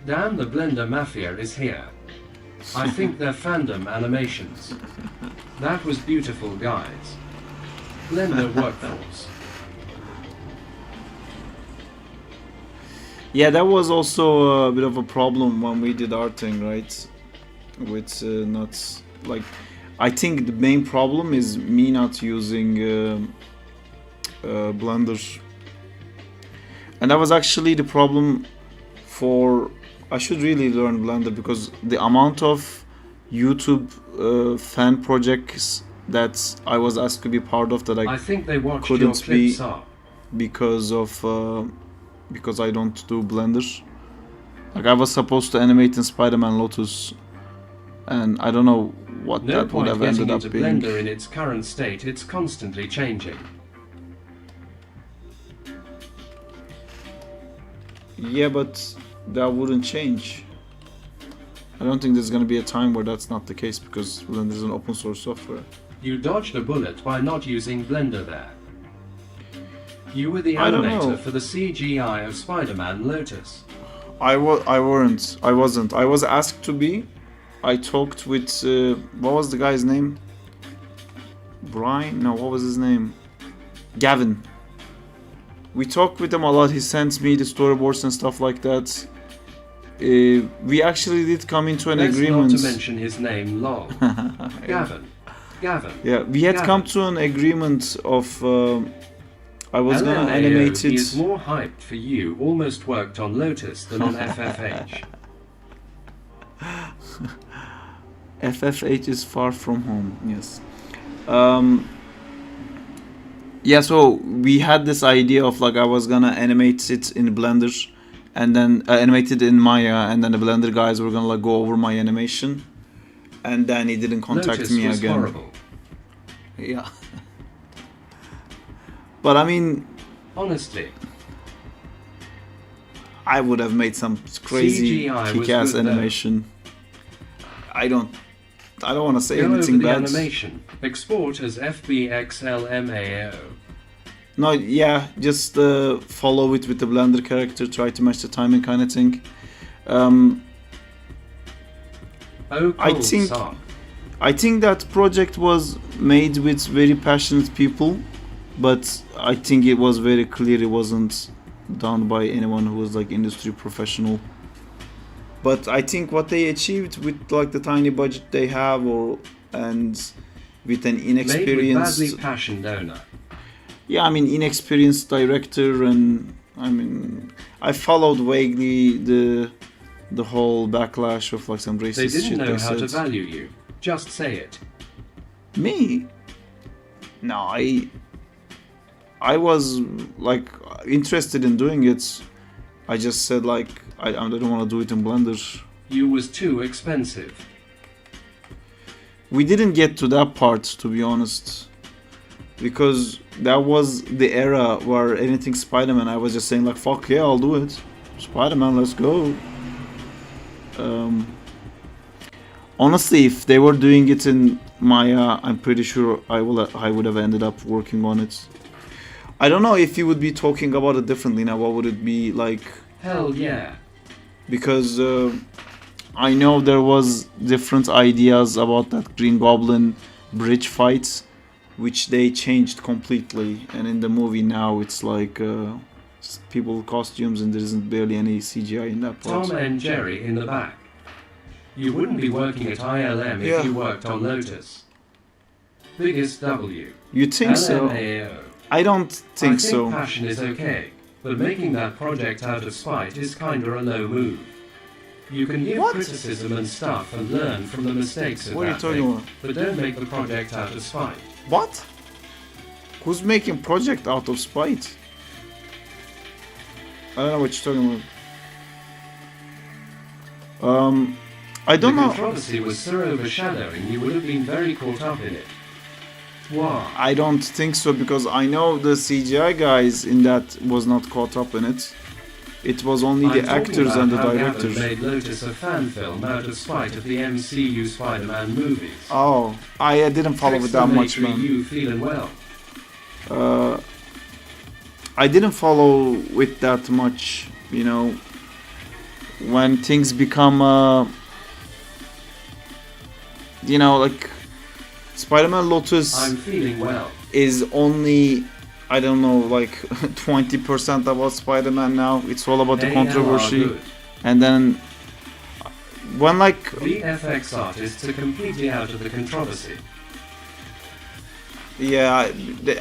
Damn, the Blender Mafia is here. I think they're fandom animations. That was beautiful, guys. Blender workforce. Yeah, that was also a bit of a problem when we did our thing, right? With not like, I think the main problem is me not using Blender, and that was actually the problem for. I should really learn Blender because the amount of YouTube fan projects that I was asked to be part of that I think they watched your couldn't be clips up. because of because I don't do Blender. Like I was supposed to animate in Spider-Man Lotus, and I don't know what No that would point have getting ended up into being. Blender in its current state. It's constantly changing. Yeah, but that wouldn't change. I don't think there's gonna be a time where that's not the case because Blender is an open source software. You dodged a bullet by not using Blender there. You were the I don't know. animator for the CGI of Spider-Man Lotus. I wasn't. I was asked to be. I talked with what was the guy's name? Brian? No, what was his name? Gavin. We talked with him a lot. He sent me the storyboards and stuff like that. We actually did come into an Let's agreement. not to mention his name, lol. Gavin. Yeah, we had Gavin. come to an agreement of I was gonna LMAO, animate he it. is more hyped for you. Almost worked on Lotus than on FFH. FFH is far from home. Yes. Yeah, so we had this idea of like I was gonna animate it in Blender, and then animate it in Maya, and then the Blender guys were gonna like go over my animation, and then he didn't contact Lotus me was again. horrible. Yeah. But I mean, Honestly, I would have made some crazy CGI was kick-ass good, though. animation. I don't want to say go over anything the bad. animation. Export as FBXLMAO. No, yeah, just follow it with the Blender character, try to match the timing kind of thing. Oh, I cool, think- Zack. I think that project was made with very passionate people, but I think it was very clear it wasn't done by anyone who was like industry professional. But I think what they achieved with like the tiny budget they have, and with an Made with inexperienced, badly passioned owner. yeah, I mean inexperienced director, and I mean I followed vaguely the whole backlash of like some racist They didn't shit know they how to said. value you. Just say it. Me? No, I was like interested in doing it. I just said like I don't want to do it in Blender. You was too expensive. We didn't get to that part, to be honest, because that was the era where anything Spider-Man, I was just saying like fuck yeah, I'll do it. Spider-Man, let's go. Honestly, if they were doing it in Maya, I'm pretty sure I would have ended up working on it. I don't know if you would be talking about it differently now. What would it be like? Hell yeah. because I know there was different ideas about that Green Goblin bridge fight, which they changed completely, and in the movie now it's like people costumes and there isn't barely any CGI in that part. Tom and Jerry in the back. You wouldn't be working at ILM if Yeah. you worked on Lotus. Biggest W. You think so? LMAO. I don't think I think so. passion is okay, but making that project out of spite is kinda a low move. You can give What? criticism and stuff and learn from the mistakes of What are you that talking thing, about? but don't make the project out of spite. What? Who's making project out of spite? I don't know what you're talking about. I don't the know. controversy was so overshadowing you would have been very caught up in it. Why? I don't think so because I know the CGI guys in that was not caught up in it. It was only the I'm talking actors about and the how Gavin directors. made Lotus a fan film out of spite of the MCU Spider-Man movies. Oh, I didn't follow Fix it the that much, maker man. You feeling well? I didn't follow it that much, you know. When things become, you know, like Spider-Man Lotus I'm feeling well. is only, I don't know, like 20% about Spider-Man now. It's all about the They controversy. are good. And then when like VFX artists are completely out of the controversy. yeah,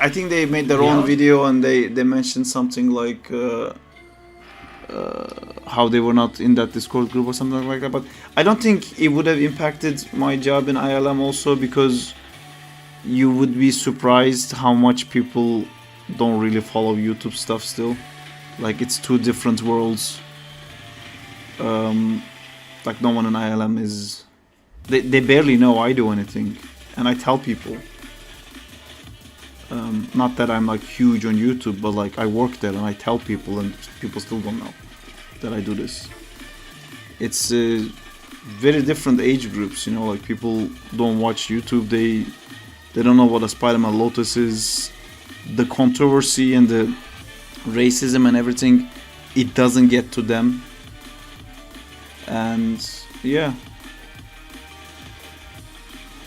I think they made their own Yeah. video and they mentioned something like how they were not in that Discord group or something like that. But I don't think it would have impacted my job in ILM also because you would be surprised how much people don't really follow YouTube stuff still. Like it's two different worlds. Like no one in ILM is. They barely know I do anything, and I tell people. Not that I'm like huge on YouTube, but like I work there and I tell people, and people still don't know that I do this. It's very different age groups, you know. Like people don't watch YouTube. They don't know what a Spider-Man Lotus is. The controversy and the racism and everything, it doesn't get to them. And yeah,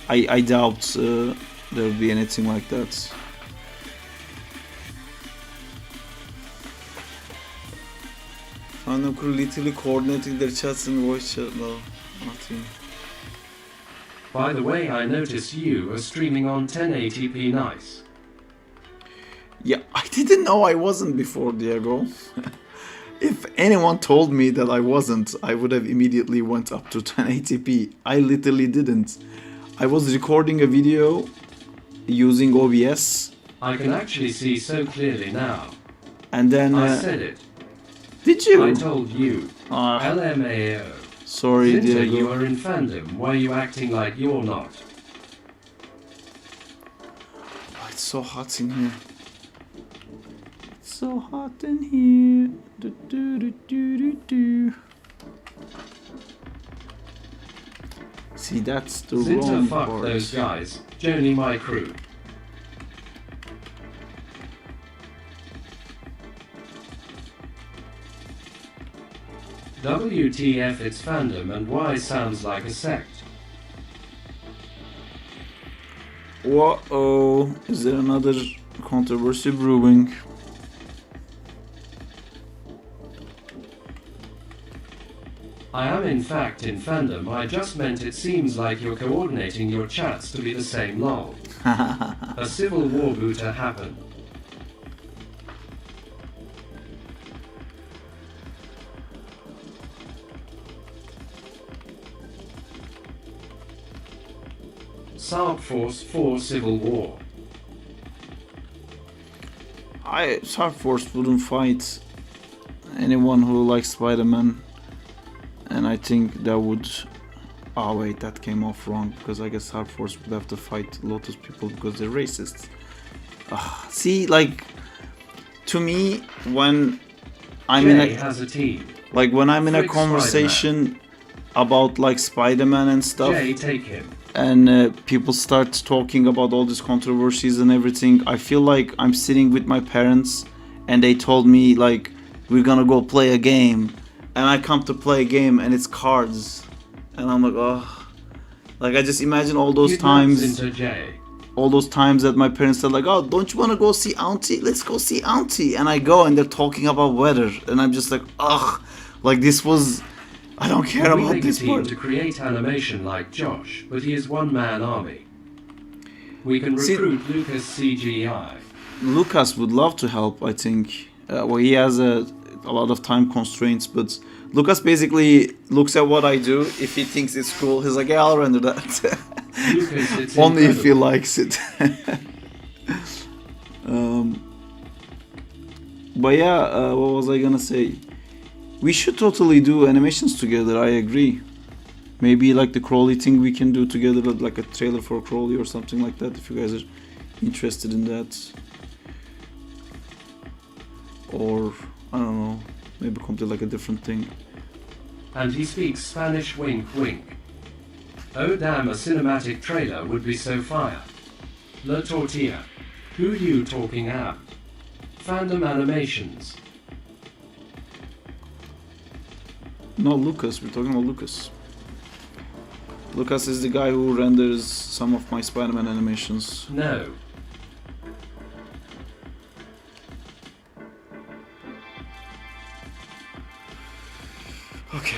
I doubt there will be anything like that. Random crew literally coordinating their chats and voice chat. No, nothing. By the way, I noticed you are streaming on 1080p nice. Yeah, I didn't know I wasn't before, Diego. If anyone told me that I wasn't, I would have immediately went up to 1080p. I literally didn't. I was recording a video using OBS, I can actually see so clearly now. and then I said it. did you? I told you. LMAO. Sorry, Since you Diego. are in fandom, why are you acting like you're not? Oh, it's so hot in here. It's so hot in here. Do, do, do, do, do, do. See, that's the Zinta, wrong fuck part. those guys. Joni, my crew. WTF, it's fandom, and why sounds like a sect. Uh-oh, is there another controversy brewing? I am in fact in fandom, I just meant it seems like you're coordinating your chats to be the same lol. A civil war booter happened. Sark Force 4 Civil War. Sark Force wouldn't fight anyone who likes Spider-Man, and I think that would. Oh wait, that came off wrong because I guess Sark Force would have to fight Lotus people because they're racist. See, like to me, when I'm Jay in has a team. like when I'm in a Frick conversation about like Spider-Man and stuff, Jay, take him. and people start talking about all these controversies and everything, I feel like I'm sitting with my parents and they told me like we're gonna go play a game and I come to play a game and it's cards, and I'm like, oh, like I just imagine all those times, Into J. all those times that my parents said like, oh, don't you want to go see auntie? Let's go see auntie. And I go and they're talking about weather, and I'm just like, ugh, like this was, I don't care We about make a this team part. to create animation like Josh, but he is one-man army. We can See- recruit Lucas CGI. Lucas would love to help, I think. Well, he has a lot of time constraints, but Lucas basically looks at what I do. If he thinks it's cool, he's like, yeah, I'll render that. Lucas, it's Only if he incredible. likes it. But yeah, what was I gonna say? We should totally do animations together, I agree. Maybe like the Crowley thing we can do together, like a trailer for Crowley or something like that, if you guys are interested in that. Or, I don't know, maybe complete like a different thing. And he speaks Spanish, wink wink. Oh damn, a cinematic trailer would be so fire. La Tortilla. Who you talking at? Fandom animations. No, Lucas, we're talking about Lucas. Lucas is the guy who renders some of my Spider-Man animations. No. Okay.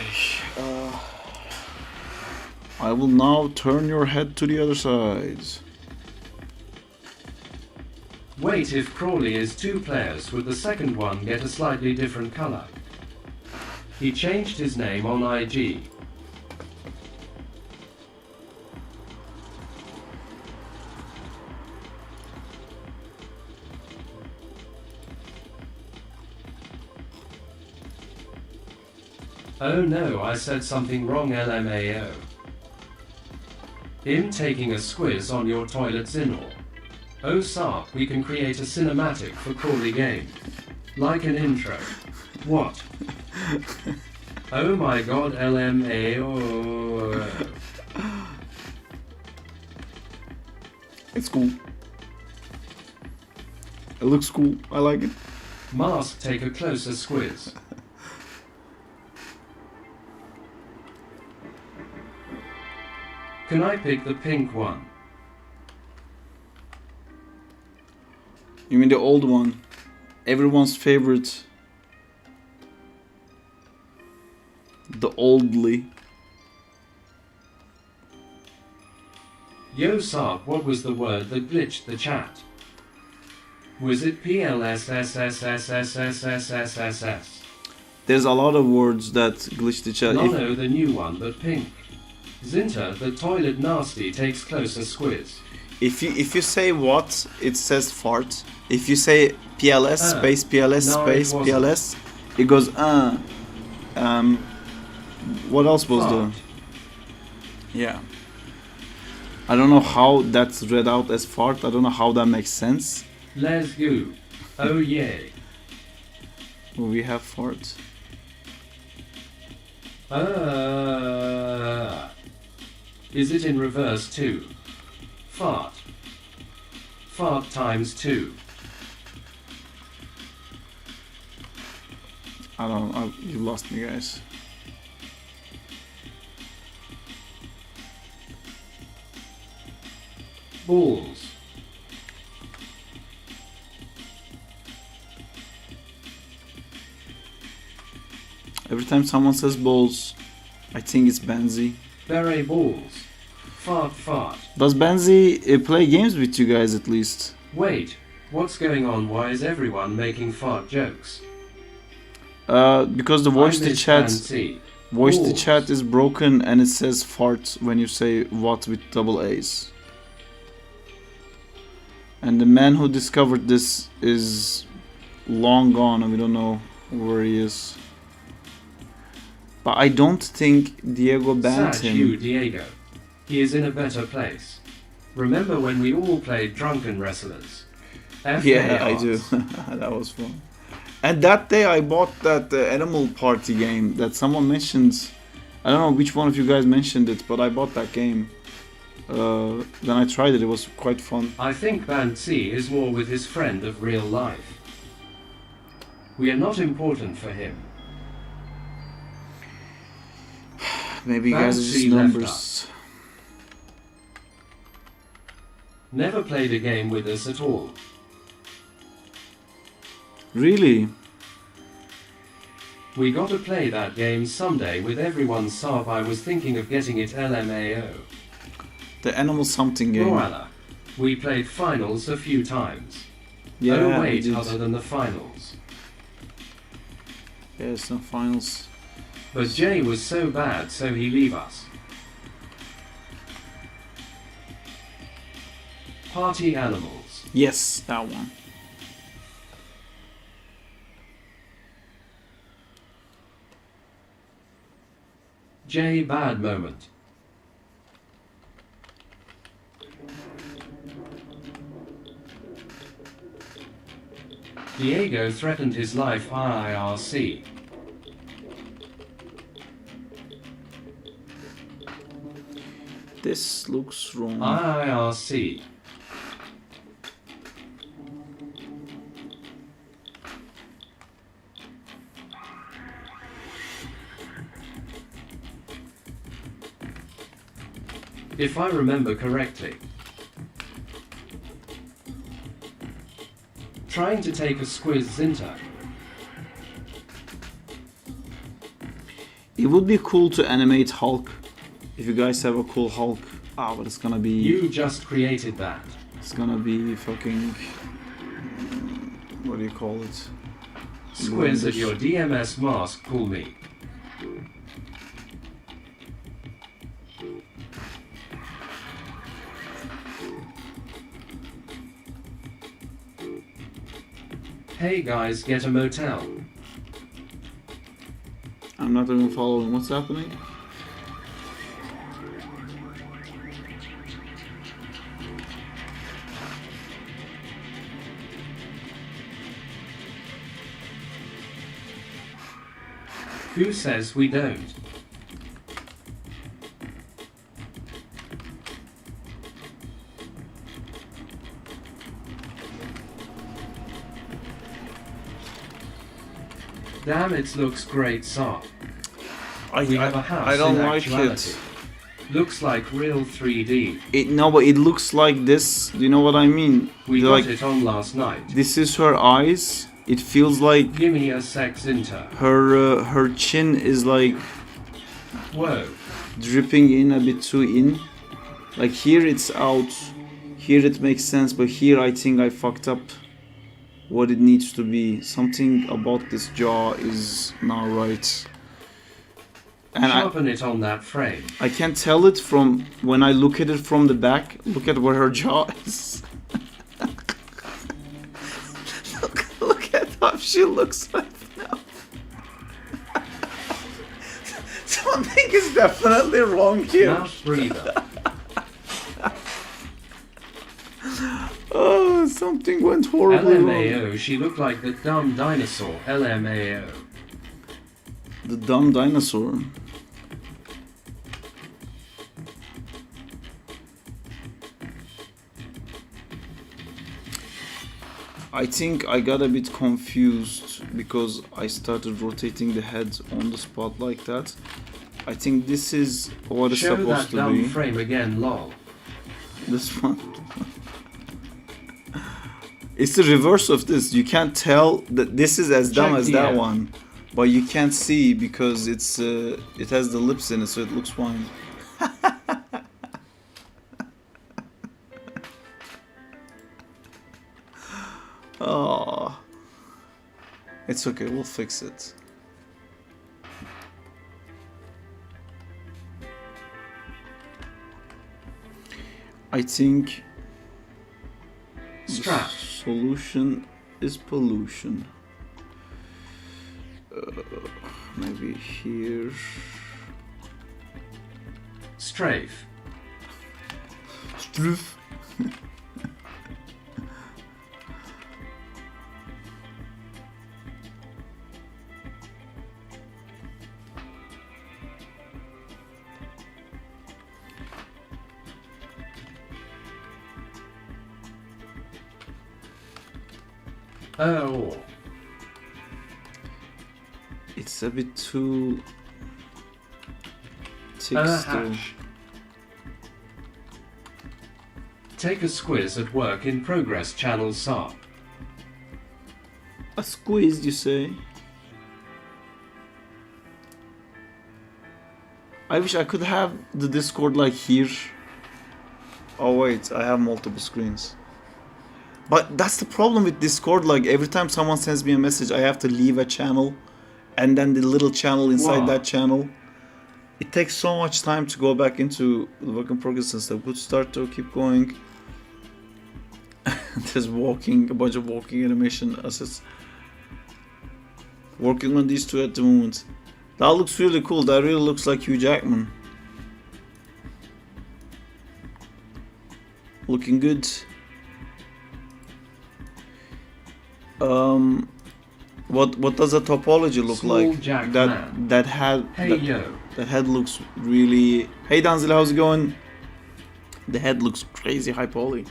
I will now turn your head to the other side. Wait, if Crawley is 2 players, would the second one get a slightly different color? He changed his name on IG. Oh no, I said something wrong, LMAO. Him taking a squiz on your toilet's in-all. Oh Sark, we can create a cinematic for Crawley game. Like an intro. What? Oh my god, LMAO. It's cool. It looks cool. I like it. Mask, take a closer squiz. Can I pick the pink one? You mean the old one? Everyone's favorite. The oldly. Yo Sark, what was the word that glitched the chat? Was it PLSSSSSSSSSS? There's a lot of words that glitch the chat. No, no, the new one, but pink. Zinter, the toilet nasty, takes closer squiz. If you say what, it says fart. If you say PLS space PLS No, space it wasn't. PLS, it goes what else was Fart. Yeah. I don't know how that's read out as fart. I don't know how that makes sense. Let's go. Oh yay. We have fart. Is it in reverse too? Fart. Fart times 2. I don't know. You lost me, guys. Balls. Every time someone says balls, I think it's Benzi. Beret balls. Fart fart. Does Benzi play games with you guys at least? Wait, what's going on? Why is everyone making fart jokes? Because the voice I to miss chat fancy. voice to Balls. chat is broken and it says fart when you say what with double A's. And the man who discovered this is long gone and we don't know where he is. But I don't think Diego banned Sad you, him. Diego. He is in a better place. Remember when we all played Drunken Wrestlers? Yeah, I do. FARs. That was fun. And that day I bought that Animal Party game that someone mentioned. I don't know which one of you guys mentioned it, but I bought that game. Then I tried it, it was quite fun. I think Band C is more with his friend of real life. We are not important for him. Maybe you guys are Bouncy just left numbers. Never played a game with us at all. Really? We got to play that game someday with everyone's sub. I was thinking of getting it LMAO. The animal something game. Voila. We played finals a few times. Yeah, Oh we wait, did. other than the finals. Yeah, some finals. But Jay was so bad, so he leave us. Party animals. Yes, that one. Jay bad moment. Diego threatened his life IRC. This looks wrong. IRC. If I remember correctly. Trying to take a squiz Zinta. It would be cool to animate Hulk. If you guys have a cool Hulk. Ah, but it's gonna be... You just created that. It's gonna be fucking... What do you call it? Squiz at your DMS mask, call me. Hey guys, get a motel. I'm not even following what's happening. Who says we don't? Damn, it looks great, Saw. We have a house I don't in like actuality. it. Looks like real 3D. No, but it looks like this. Do you know what I mean? We They're got like, it on last night. this is her eyes. It feels like Gimme a sex inter. her chin is like Whoa. dripping in a bit too in. Like here it's out. Here it makes sense, but here I think I fucked up what it needs to be. Something about this jaw is not right. And Sharpen it on that frame. I can't tell it from when I look at it from the back. Look at where her jaw is. look at how she looks right now. Something is definitely wrong here. Mouth breather. Oh, something went horribly wrong. LMAO, she looked like the dumb dinosaur. LMAO. The dumb dinosaur. I think I got a bit confused because I started rotating the head on the spot like that. I think this is what it's Show supposed that to dumb be. frame again, lol. This one. It's the reverse of this. You can't tell that this is as dumb Check as the that end. one, but you can't see because it's it has the lips in it, so it looks fine. Oh, it's okay. We'll fix it. I think Strap. solution is pollution. Maybe here. Strafe. Struf. Oh. It's a bit too ticks too. hash. Take a squiz at work in progress channel SAR. A squeeze, you say? I wish I could have the Discord like here. Oh wait, I have multiple screens. But that's the problem with Discord, like every time someone sends me a message I have to leave a channel and then the little channel inside that channel. It takes so much time to go back into the work in progress and stuff. Good start to keep going. There's walking, a bunch of walking animation assets. Working on these two at the moment. That looks really cool. That really looks like Hugh Jackman. Looking good. What does a topology look Small like? Jack That man. that head Hey that, yo. that head looks really. Hey Danzil, how's it going? The head looks crazy high poly.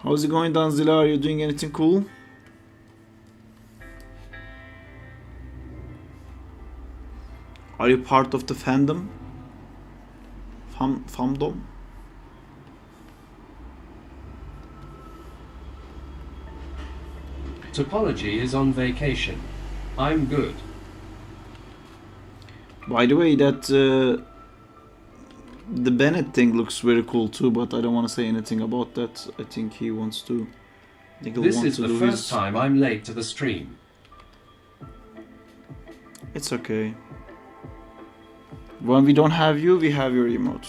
How's it going, Danzila? Are you doing anything cool? Are you part of the fandom? Famdom? Topology is on vacation. I'm good. By the way, that the Bennett thing looks very cool too, but I don't want to say anything about that. I think he wants to. I think he'll This want is to the do first his. time I'm late to the stream. It's okay. When we don't have you, we have your emote.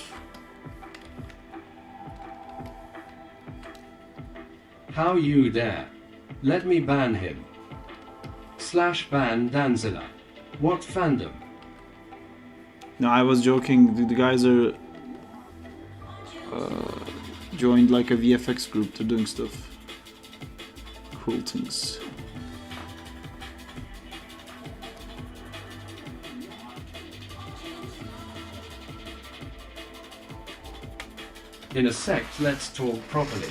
How you dare? Let me ban him. /ban Danzilla. What fandom? No, I was joking. The guys are joined like a VFX group. They're doing stuff. Cool things. In a sec, let's talk properly.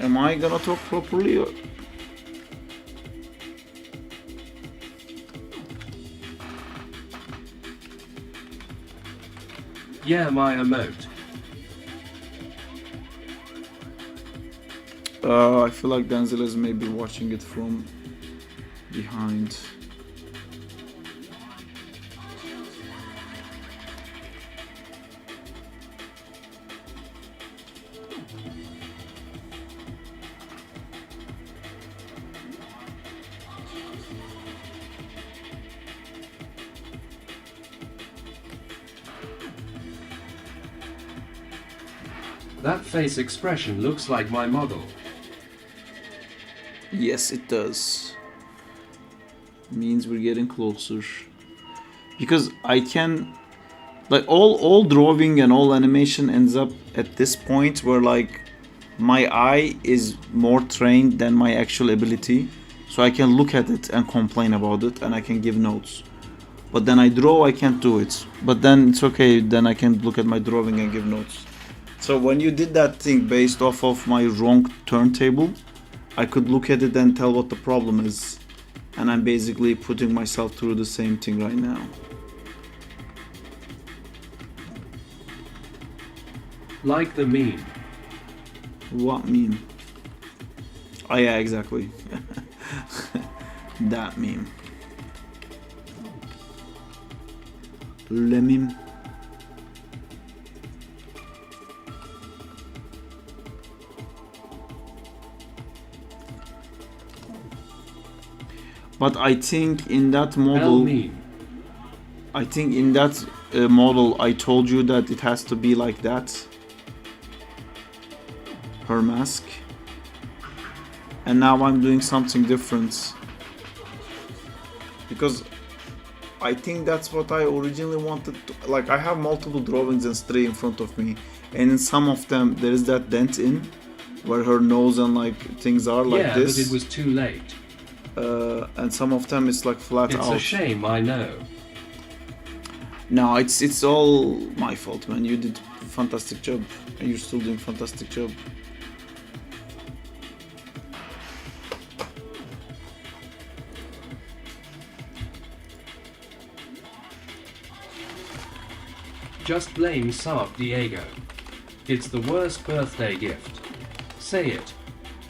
Am I gonna talk properly? Or? Yeah, my emote. I feel like Denzel is maybe watching it from behind. That face expression looks like my model. Yes, it does. Means we're getting closer. Because I can, like all drawing and all animation ends up at this point where like my eye is more trained than my actual ability. So I can look at it and complain about it and I can give notes. But then I draw, I can't do it. But then it's okay, then I can look at my drawing and give notes. So when you did that thing based off of my wrong turntable, I could look at it and tell what the problem is. And I'm basically putting myself through the same thing right now. Like the meme. What meme? Oh yeah, exactly. That meme. Le meme. But I think in that model, meme. I think in that model, I told you that it has to be like that. Her mask. And now I'm doing something different. Because I think that's what I originally wanted to, like I have multiple drawings and stray in front of me. And in some of them, there is that dent in where her nose and like things are like yeah, this. but it was too late. and some of them it's like flat It's out. a shame, I know. No, it's all my fault, man. You did a fantastic job, and you're still doing fantastic job. Just blame Saab Diego. It's the worst birthday gift. Say it.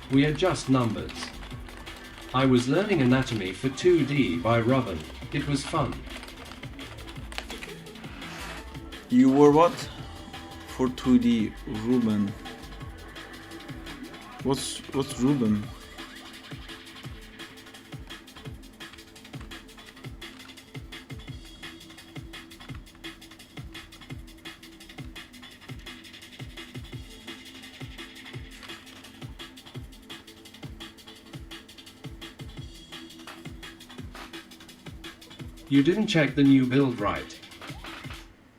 We are just numbers. I was learning anatomy for 2D by Robin. It was fun. You were what? For 2D, Ruben. What's Ruben? You didn't check the new build right.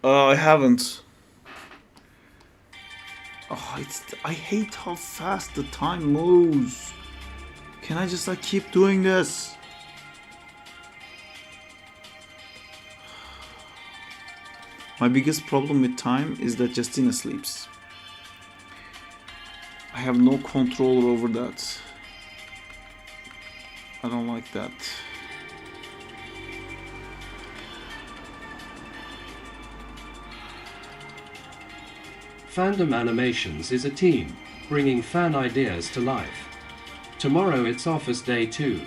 I haven't. Oh, I hate how fast the time moves. Can I just like keep doing this? My biggest problem with time is that Justina sleeps. I have no control over that. I don't like that. Fandom Animations is a team, bringing fan ideas to life. Tomorrow it's Office Day 2.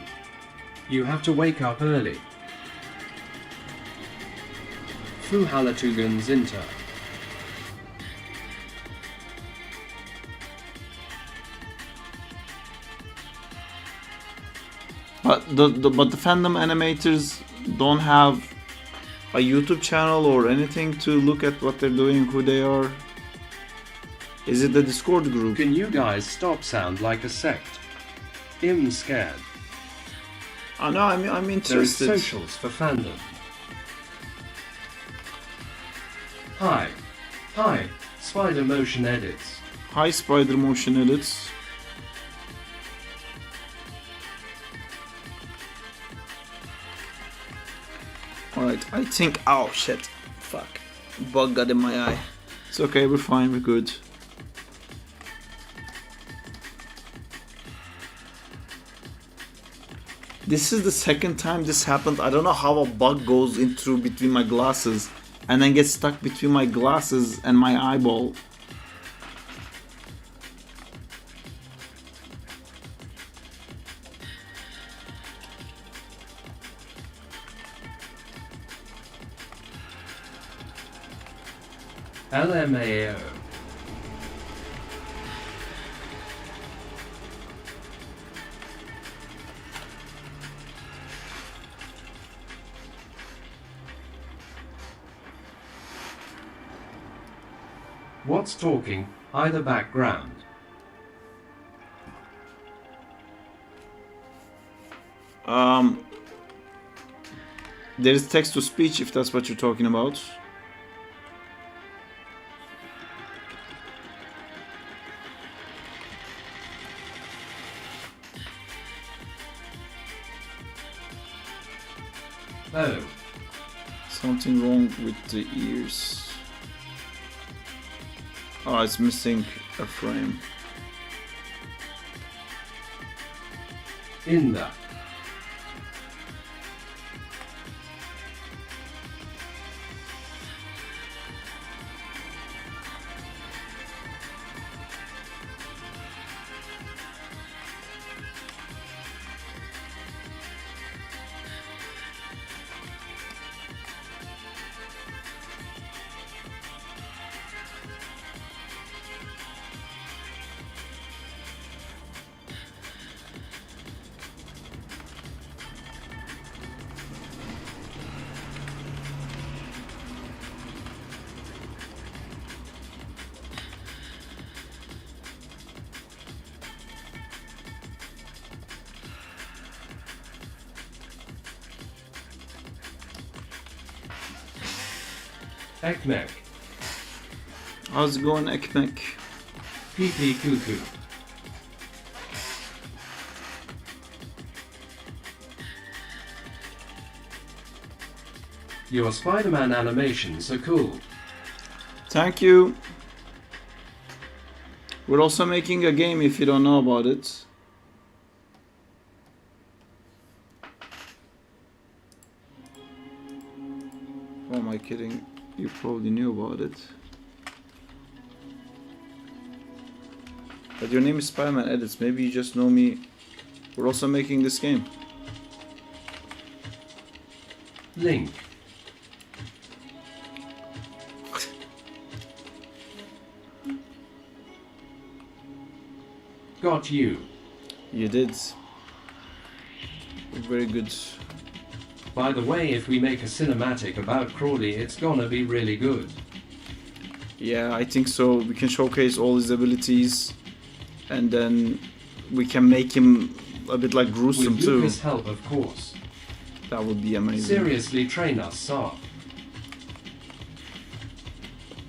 You have to wake up early. Fuhalatugan Zinter. But the fandom animators don't have a YouTube channel or anything to look at what they're doing, who they are. Is it the Discord group? Can you guys stop sound like a sect? I'm scared. Oh no, I'm There is interested. socials for fandom. Hi. Hi. Spider Motion Edits. Hi, Spider Motion Edits. Alright, I think. Oh shit. Fuck. Bug got in my eye. It's okay, we're fine, we're good. This is the second time this happened. I don't know how a bug goes in through between my glasses and then gets stuck between my glasses and my eyeball. LMAO. What's talking? Either background. There's text to speech if that's what you're talking about. Oh. Something wrong with the ears. Oh, it's missing a frame. In the. Ekmek. How's it going, Ekmek? PP Cuckoo. Your Spider-Man animations are cool. Thank you. We're also making a game if you don't know about it. Who am I kidding? You probably knew about it. But your name is Spider-Man Edits. Maybe you just know me. We're also making this game. Link. Got you. You did. Very good. By the way, if we make a cinematic about Crawley, it's gonna be really good. Yeah, I think so. We can showcase all his abilities, and then we can make him a bit like gruesome With too. Lucas' help, of course. That would be amazing. Seriously, train us, Saw.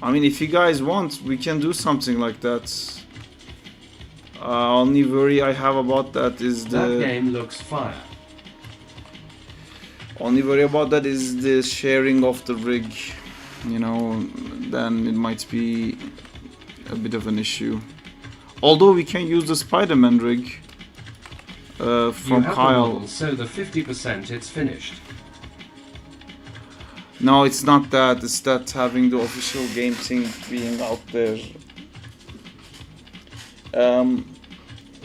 I mean, if you guys want, we can do something like that. Only worry I have about that is That the game looks fire. only worry about that is the sharing of the rig. You know, then it might be a bit of an issue. Although we can use the Spider-Man rig You from have Kyle. the model, so the 50% it's finished. No, it's not that. It's that having the official game thing being out there.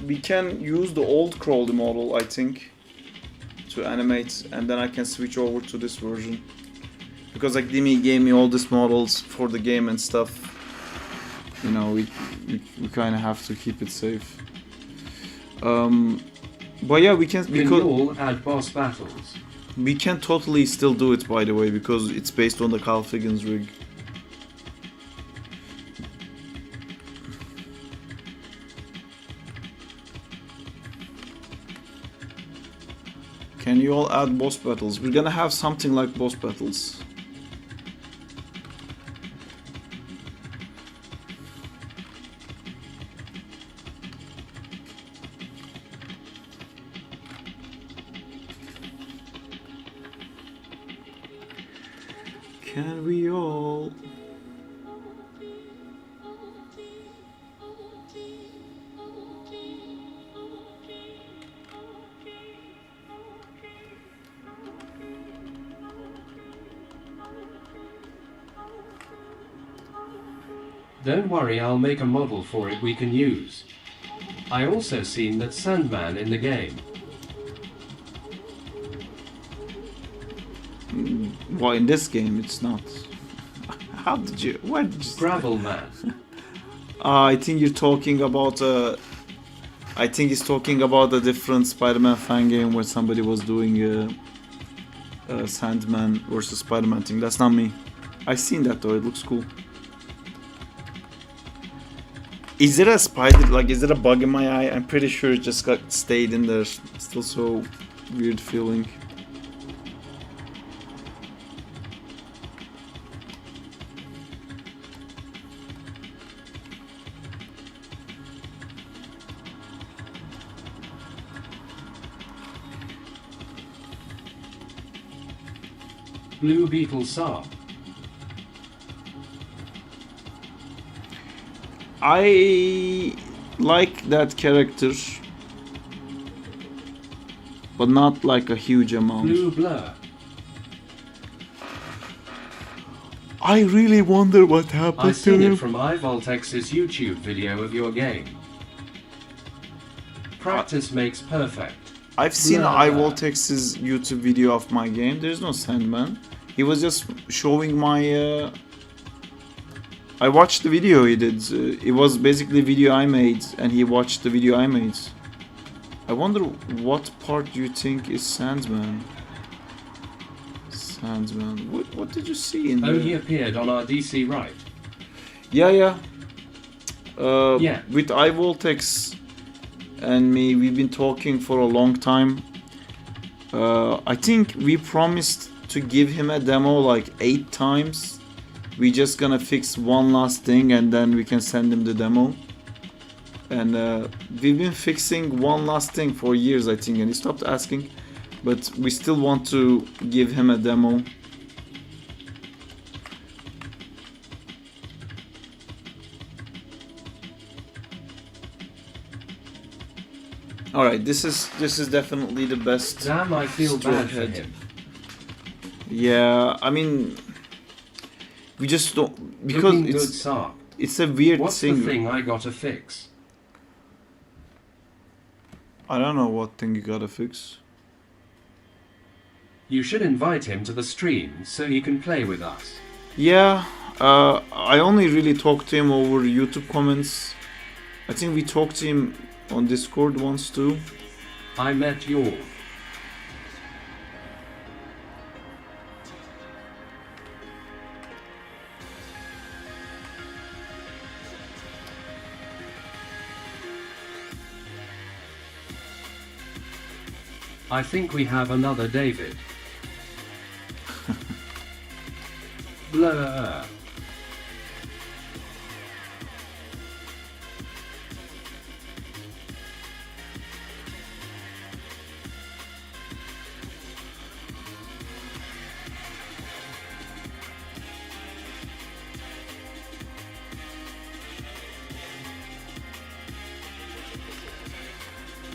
We can use the old Crawley model, I think, to animate, and then I can switch over to this version. Because like Dimi gave me all these models for the game and stuff. You know, we kind of have to keep it safe. But yeah, we can. Can you all add boss battles? We can totally still do it, by the way, because it's based on the Carl Figgins rig. Can you all add boss battles? We're gonna have something like boss battles. Can we all? Don't worry, I'll make a model for it we can use. I also seen that Sandman in the game. Well, in this game, it's not. How did you? Why did you? Gravel Man. I think you're talking about. I think he's talking about a different Spider-Man fan game where somebody was doing a Sandman versus Spider-Man thing. That's not me. I've seen that though. It looks cool. Is it a spider? Like, is it a bug in my eye? I'm pretty sure it just got stayed in there. Still so weird feeling. Blue Beetle Saw. I like that character, but not like a huge amount. Blue Blur. I really wonder what I happened to seen him. it from iVoltex's YouTube video of your game. Practice makes perfect. I've seen Blah. iVoltex's YouTube video of my game. There's no Sandman. He was just showing my. I watched the video he did. It was basically a video I made, and he watched the video I made. I wonder what part you think is Sandman. Sandman. What did you see in there? Oh, he appeared on our DC right. Yeah. Yeah. With iVoltex and me, we've been talking for a long time. I think we promised to give him a demo like 8 times. We just gonna fix one last thing and then we can send him the demo. And we've been fixing one last thing for years, I think, and he stopped asking. But we still want to give him a demo. All right, this is definitely the best. Damn, I feel Straw bad for head. him. Yeah, I mean, we just don't because Looking good, it's Sarp. it's a weird What's thing. the thing I gotta fix? I don't know what thing you gotta fix. You should invite him to the stream so he can play with us. Yeah, I only really talked to him over YouTube comments. I think we talked to him on Discord once too. I met Yaw. I think we have another David. Blur.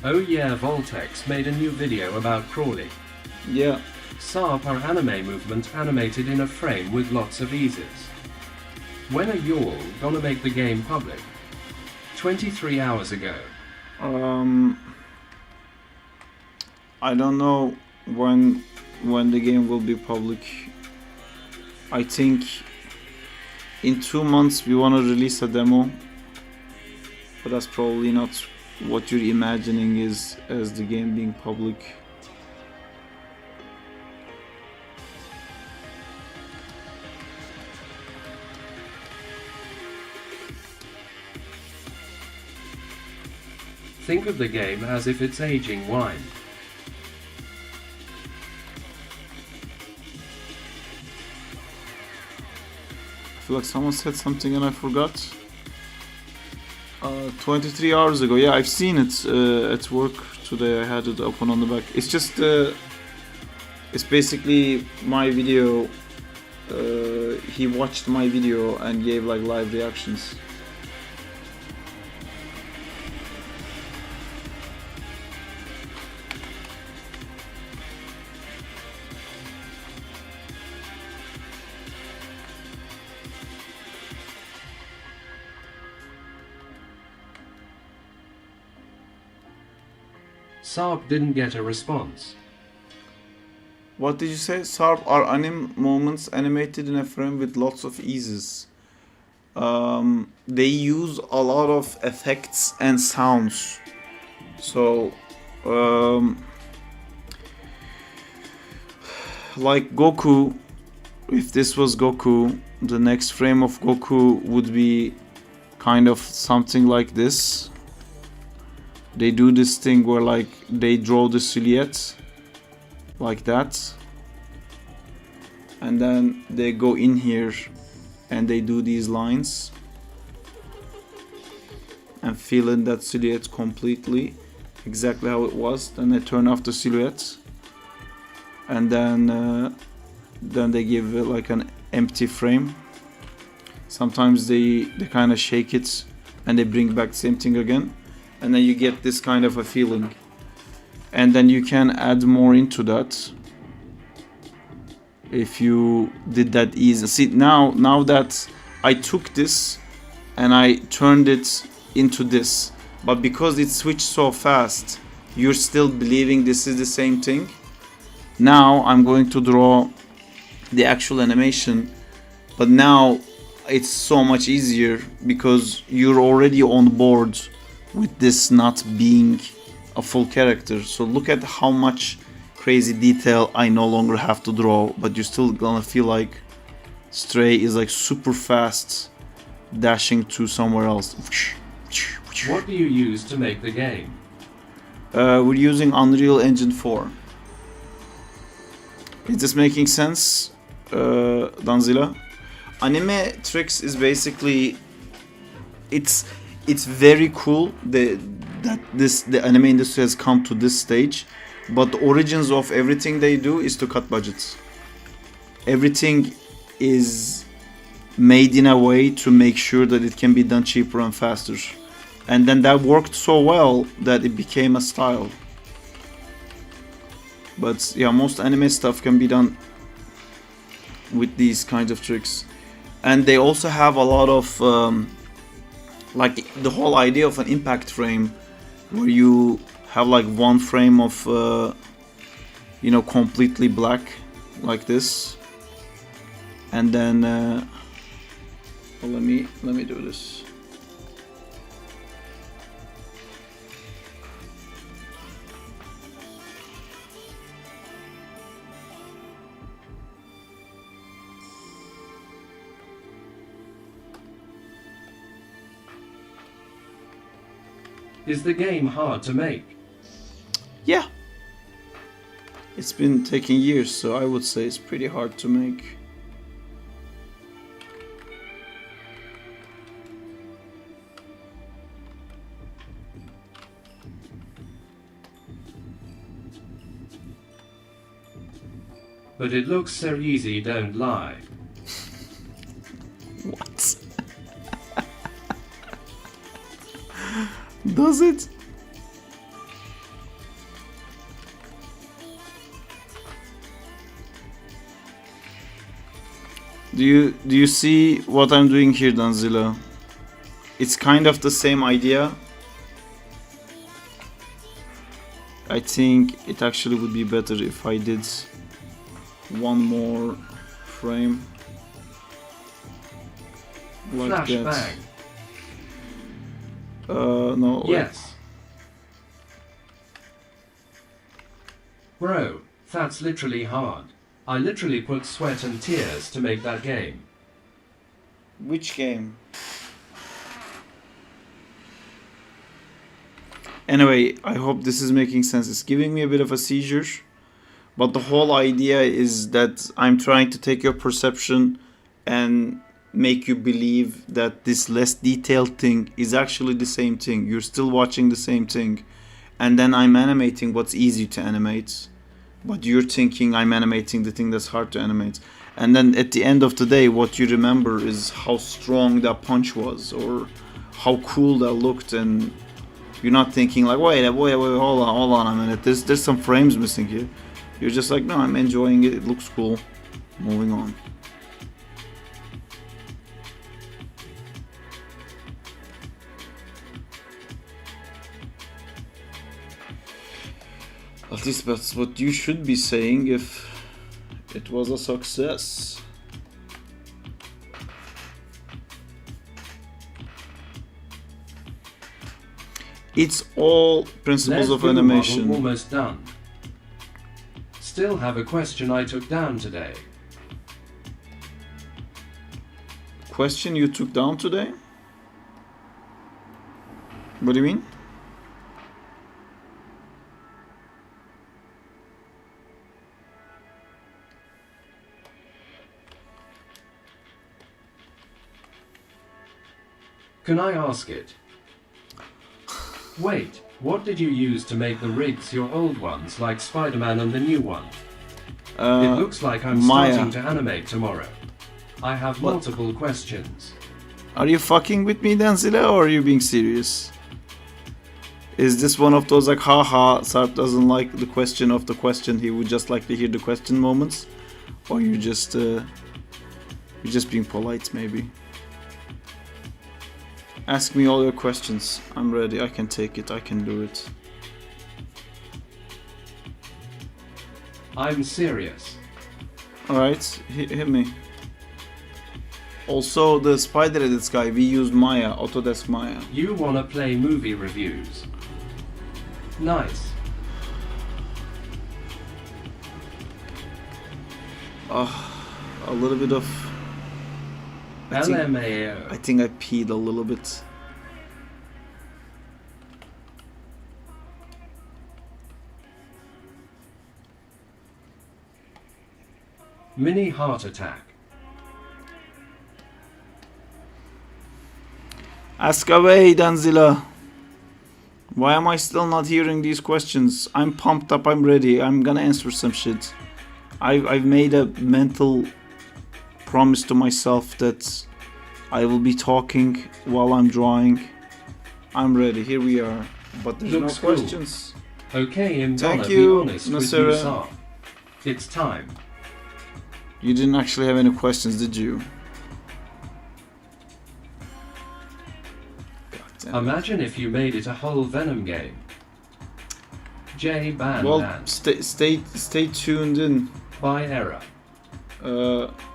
Oh yeah, Voltex made a new video about crawling. Yeah, Sarp are anime movement animated in a frame with lots of eases. When are y'all gonna make the game public? 23 hours ago. I don't know when the game will be public. I think in 2 months we want to release a demo, but that's probably not what you're imagining is as the game being public. Think of the game as if it's aging wine. I feel like someone said something and I forgot. 23 hours ago. Yeah, I've seen it at work today. I had it open on the back. It's just it's basically my video. He watched my video and gave like live reactions. Sarp didn't get a response. What did you say? Sarp are anime moments animated in a frame with lots of eases. They use a lot of effects and sounds. So, like Goku, if this was Goku, the next frame of Goku would be kind of something like this. They do this thing where like they draw the silhouette like that, and then they go in here and they do these lines and fill in that silhouette completely exactly how it was. Then they turn off the silhouette and then they give it like an empty frame. Sometimes they kind of shake it and they bring back the same thing again, and then you get this kind of a feeling, and then you can add more into that if you did that easy. See, now that I took this and I turned it into this, but because it switched so fast, you're still believing this is the same thing. Now I'm going to draw the actual animation, but now it's so much easier because you're already on board with this not being a full character. So look at how much crazy detail I no longer have to draw, but you're still gonna feel like Stray is like super fast dashing to somewhere else. What do you use to make the game? We're using Unreal Engine 4. Is this making sense, Danzila? Animatrix is basically, it's very cool that the anime industry has come to this stage, but the origins of everything they do is to cut budgets. Everything is made in a way to make sure that it can be done cheaper and faster. and then that worked so well that it became a style. But yeah, most anime stuff can be done with these kinds of tricks. And they also have a lot of like the whole idea of an impact frame, where you have like one frame of you know, completely black like this, and then well, let me do this. Is the game hard to make? Yeah, it's been taking years, so I would say it's pretty hard to make. But it looks so easy, don't lie. What? Does it? Do you see what I'm doing here, Danzila? It's kind of the same idea. I think it actually would be better if I did one more frame like Flashbang. that. No. Yes. Bro, that's literally hard. I literally put sweat and tears to make that game. Which game? Anyway, I hope this is making sense. It's giving me a bit of a seizure, but the whole idea is that I'm trying to take your perception and make you believe that this less detailed thing is actually the same thing. You're still watching the same thing, and then I'm animating what's easy to animate, but you're thinking I'm animating the thing that's hard to animate. And then at the end of the day, what you remember is how strong that punch was, or how cool that looked, and you're not thinking like, wait, hold on a minute, there's some frames missing here. You're just like, no, I'm enjoying it, it looks cool, moving on. At least that's what you should be saying if it was a success. It's all principles of animation. Almost done. Still have a question I took down today. Question you took down today? What do you mean? Can I ask it? Wait, what did you use to make the rigs your old ones, like Spider-Man and the new one? It looks like I'm Maya. starting to animate tomorrow. I have What? multiple questions. Are you fucking with me, Danzila, or are you being serious? Is this one of those like, haha, Sarp doesn't like the question of the question, he would just like to hear the question moments? Or you're just being polite, maybe? Ask me all your questions. I'm ready. I can take it. I can do it. I'm serious. Alright, hit me. Also, the Spider Edits guy, we used Maya, Autodesk Maya. You wanna play movie reviews? Nice. A little bit of... I LMAO. think I peed a little bit. Mini heart attack. Ask away, Danzila. Why am I still not hearing these questions? I'm pumped up, I'm ready, I'm gonna answer some shit. I've made a mental promise to myself that I will be talking while I'm drawing. I'm ready. Here we are. But there's Looks no cool. questions. Okay, Thank Imdana, be you, honest with Nasira. you, sir. It's time. You didn't actually have any questions, did you? God damn it. Imagine if you made it a whole Venom game. J ban Well, man. stay tuned in. By error.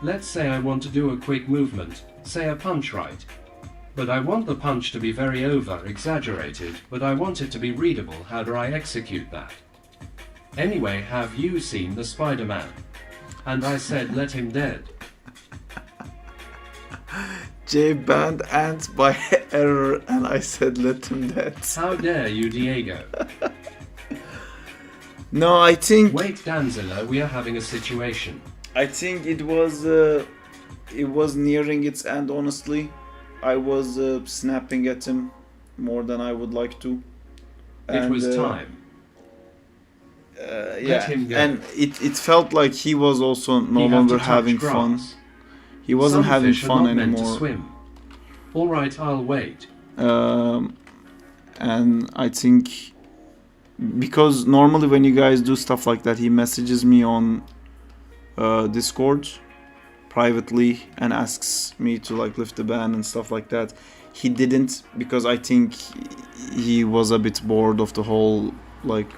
Let's say I want to do a quick movement, say a punch right. But I want the punch to be very over-exaggerated, but I want it to be readable. How do I execute that? Anyway, have you seen the Spider-Man? And I said let him dead. J banned Ant by error, and I said let him dead. How dare you, Diego? No, I think Wait, Danzilla, we are having a situation. it was nearing its end. Honestly, I was snapping at him more than I would like to. It was time. Yeah, him go. and it felt like he was also no He had longer to touch having grass. fun. He wasn't Some having fish are fun not meant to anymore. swim. All right, I'll wait. And I think because normally when you guys do stuff like that, he messages me on Discord privately and asks me to like lift the ban and stuff like that. He didn't, because I think he was a bit bored of the whole like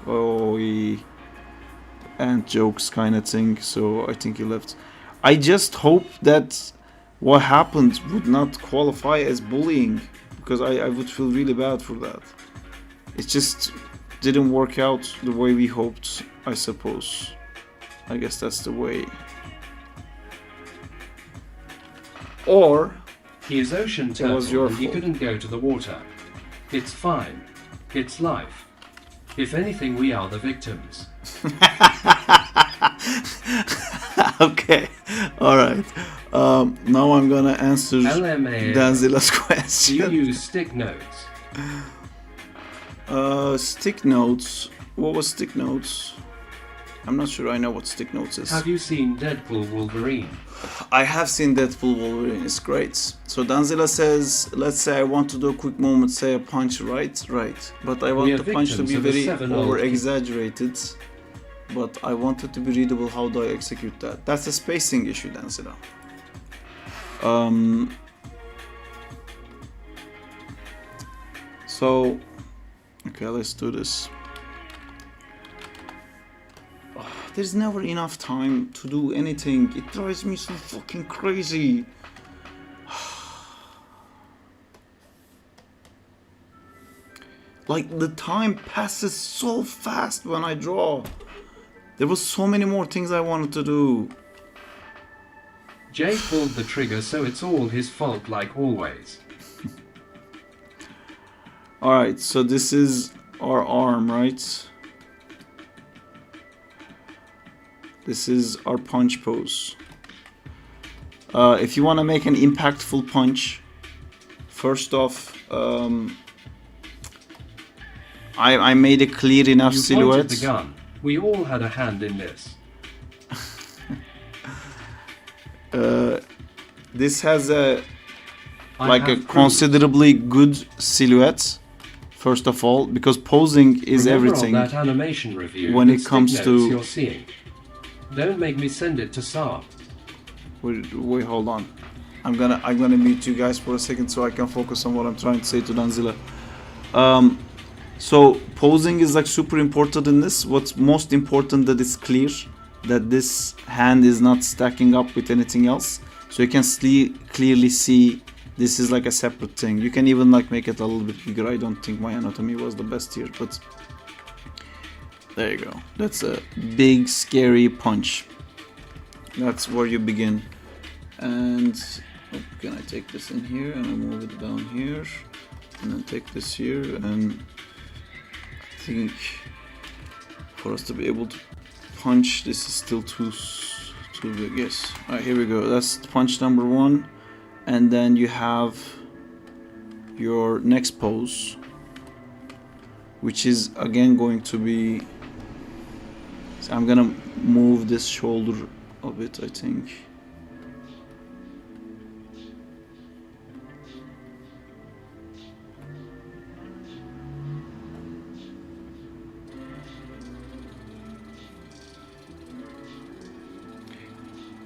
and jokes kind of thing, so I think he left. I just hope that what happened would not qualify as bullying, because I would feel really bad for that. It just didn't work out the way we hoped, I suppose. I guess that's the way. Or He is ocean It was turtle your and he fault. couldn't go to the water. It's fine. It's life. If anything, we are the victims. okay, all right. Now I'm gonna answer LMA. Danzila's Do you question. use stick notes? Stick notes. What was stick notes? I'm not sure I know what stick notes is. Have you seen Deadpool Wolverine? I have seen Deadpool Wolverine. It's great. So Danzila says, let's say I want to do a quick moment, say a punch right, but I We want are the punch to victims be of a very 7-old over exaggerated, but I want it to be readable. How do I execute that? That's a spacing issue, Danzila. So okay, let's do this. There's never enough time to do anything. It drives me so fucking crazy. Like, the time passes so fast when I draw. There was so many more things I wanted to do. Jay pulled the trigger, so it's all his fault like always. Alright, so this is our arm, right? This is our punch pose. If you want to make an impactful punch, first off, I made a clear enough You silhouette. pointed the gun. We all had a hand in this. This has a I like a have proof. considerably good silhouette. First of all, because posing is Remember everything. on that animation review, when the it stick comes notes to- you're seeing. Don't make me send it to Saab. Wait, hold on. I'm gonna mute you guys for a second so I can focus on what I'm trying to say to Danzila. So posing is like super important in this. What's most important that it's clear that this hand is not stacking up with anything else. So you can clearly see this is like a separate thing. You can even like make it a little bit bigger. I don't think my anatomy was the best here, but there you go. That's a big scary punch. That's where you begin. And can I take this in here and I move it down here, and then take this here, and I think for us to be able to punch, this is still too big. Yes. All right, here we go. That's punch number one, and then you have your next pose, which is again going to be. So I'm gonna move this shoulder a bit, I think.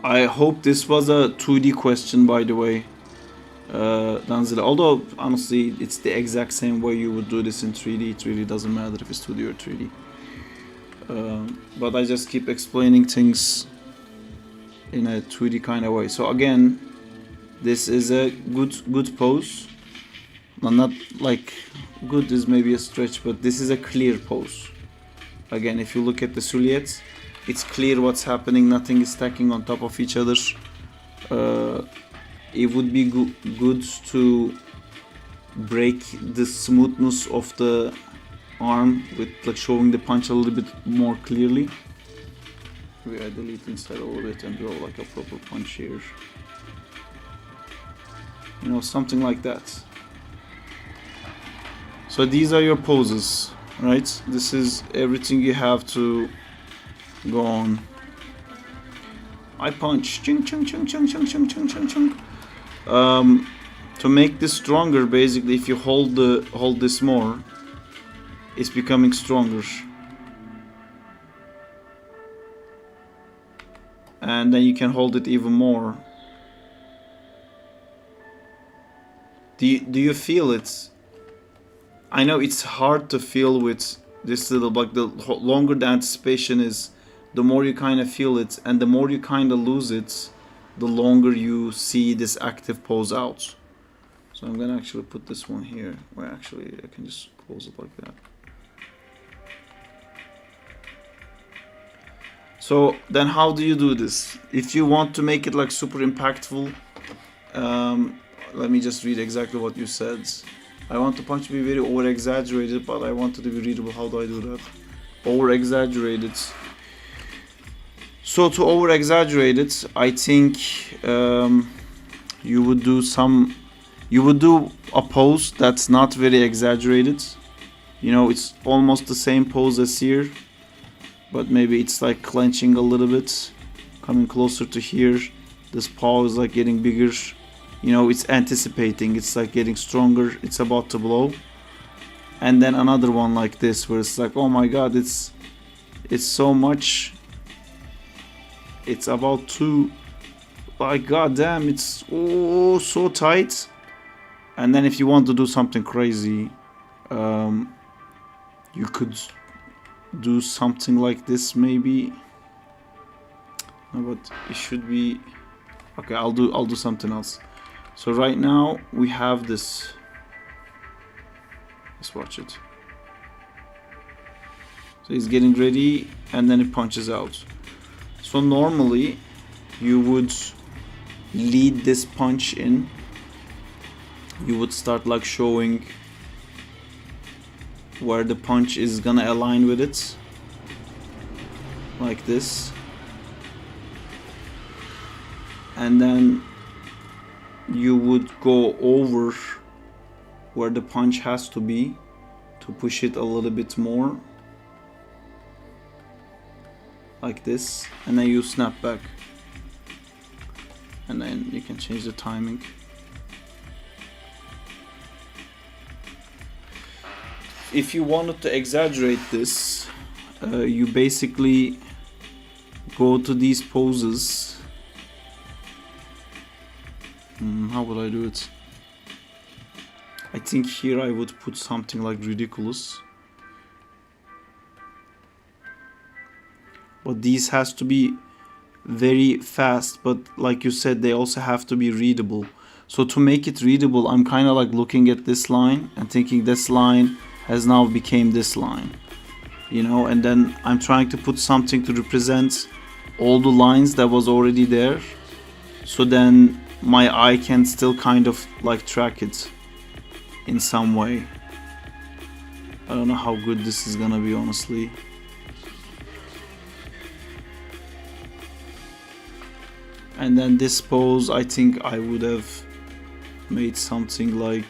I hope this was a 2D question, by the way, Danzila. Although, honestly, it's the exact same way you would do this in 3D. It really doesn't matter if it's 2D or 3D. But I just keep explaining things in a 2D kind of way. So again, this is a good pose. Not like good is maybe a stretch, but this is a clear pose. Again, if you look at the silhouettes, it's clear what's happening. Nothing is stacking on top of each other. It would be good to break the smoothness of the arm with like showing the punch a little bit more clearly. Maybe I delete inside a little bit and draw like a proper punch here. You know, something like that. So these are your poses, right? This is everything you have to go on. I punch, ching, ching, ching, ching, ching, ching, ching, ching, ching. To make this stronger, basically, if you hold this more, it's becoming stronger. And then you can hold it even more. Do you feel it? I know it's hard to feel with this little, but the longer the anticipation is, the more you kind of feel it, and the more you kind of lose it, the longer you see this active pose out. So I'm gonna actually put this one here, where actually I can just close it like that. So then how do you do this? If you want to make it like super impactful, let me just read exactly what you said. I want the punch to be very over-exaggerated, but I want it to be readable. How do I do that? Over-exaggerated. So to over-exaggerate it, I think you would do a pose that's not very exaggerated. You know, it's almost the same pose as here, but maybe it's like clenching a little bit, coming closer to here. This paw is like getting bigger. You know, it's anticipating, it's like getting stronger, it's about to blow. And then another one like this, where it's like, oh my god, it's so much. It's about to, like, god damn, it's so tight. And then if you want to do something crazy, you could do something like this maybe. No, but it should be okay. I'll do something else. So right now we have this. Let's watch it. So he's getting ready, and then it punches out. So normally you would lead this punch in. You would start like showing where the punch is gonna align with it, like this, and then you would go over where the punch has to be to push it a little bit more, like this, and then you snap back, and then you can change the timing. If you wanted to exaggerate this, you basically go to these poses. How would I do it? I think here I would put something like ridiculous. But these has to be very fast, but like you said, they also have to be readable. So to make it readable, I'm kind of like looking at this line and thinking this line has now became this line, you know, and then I'm trying to put something to represent all the lines that was already there, so then my eye can still kind of like track it in some way. I don't know how good this is gonna be, honestly. And then this pose, I think I would have made something like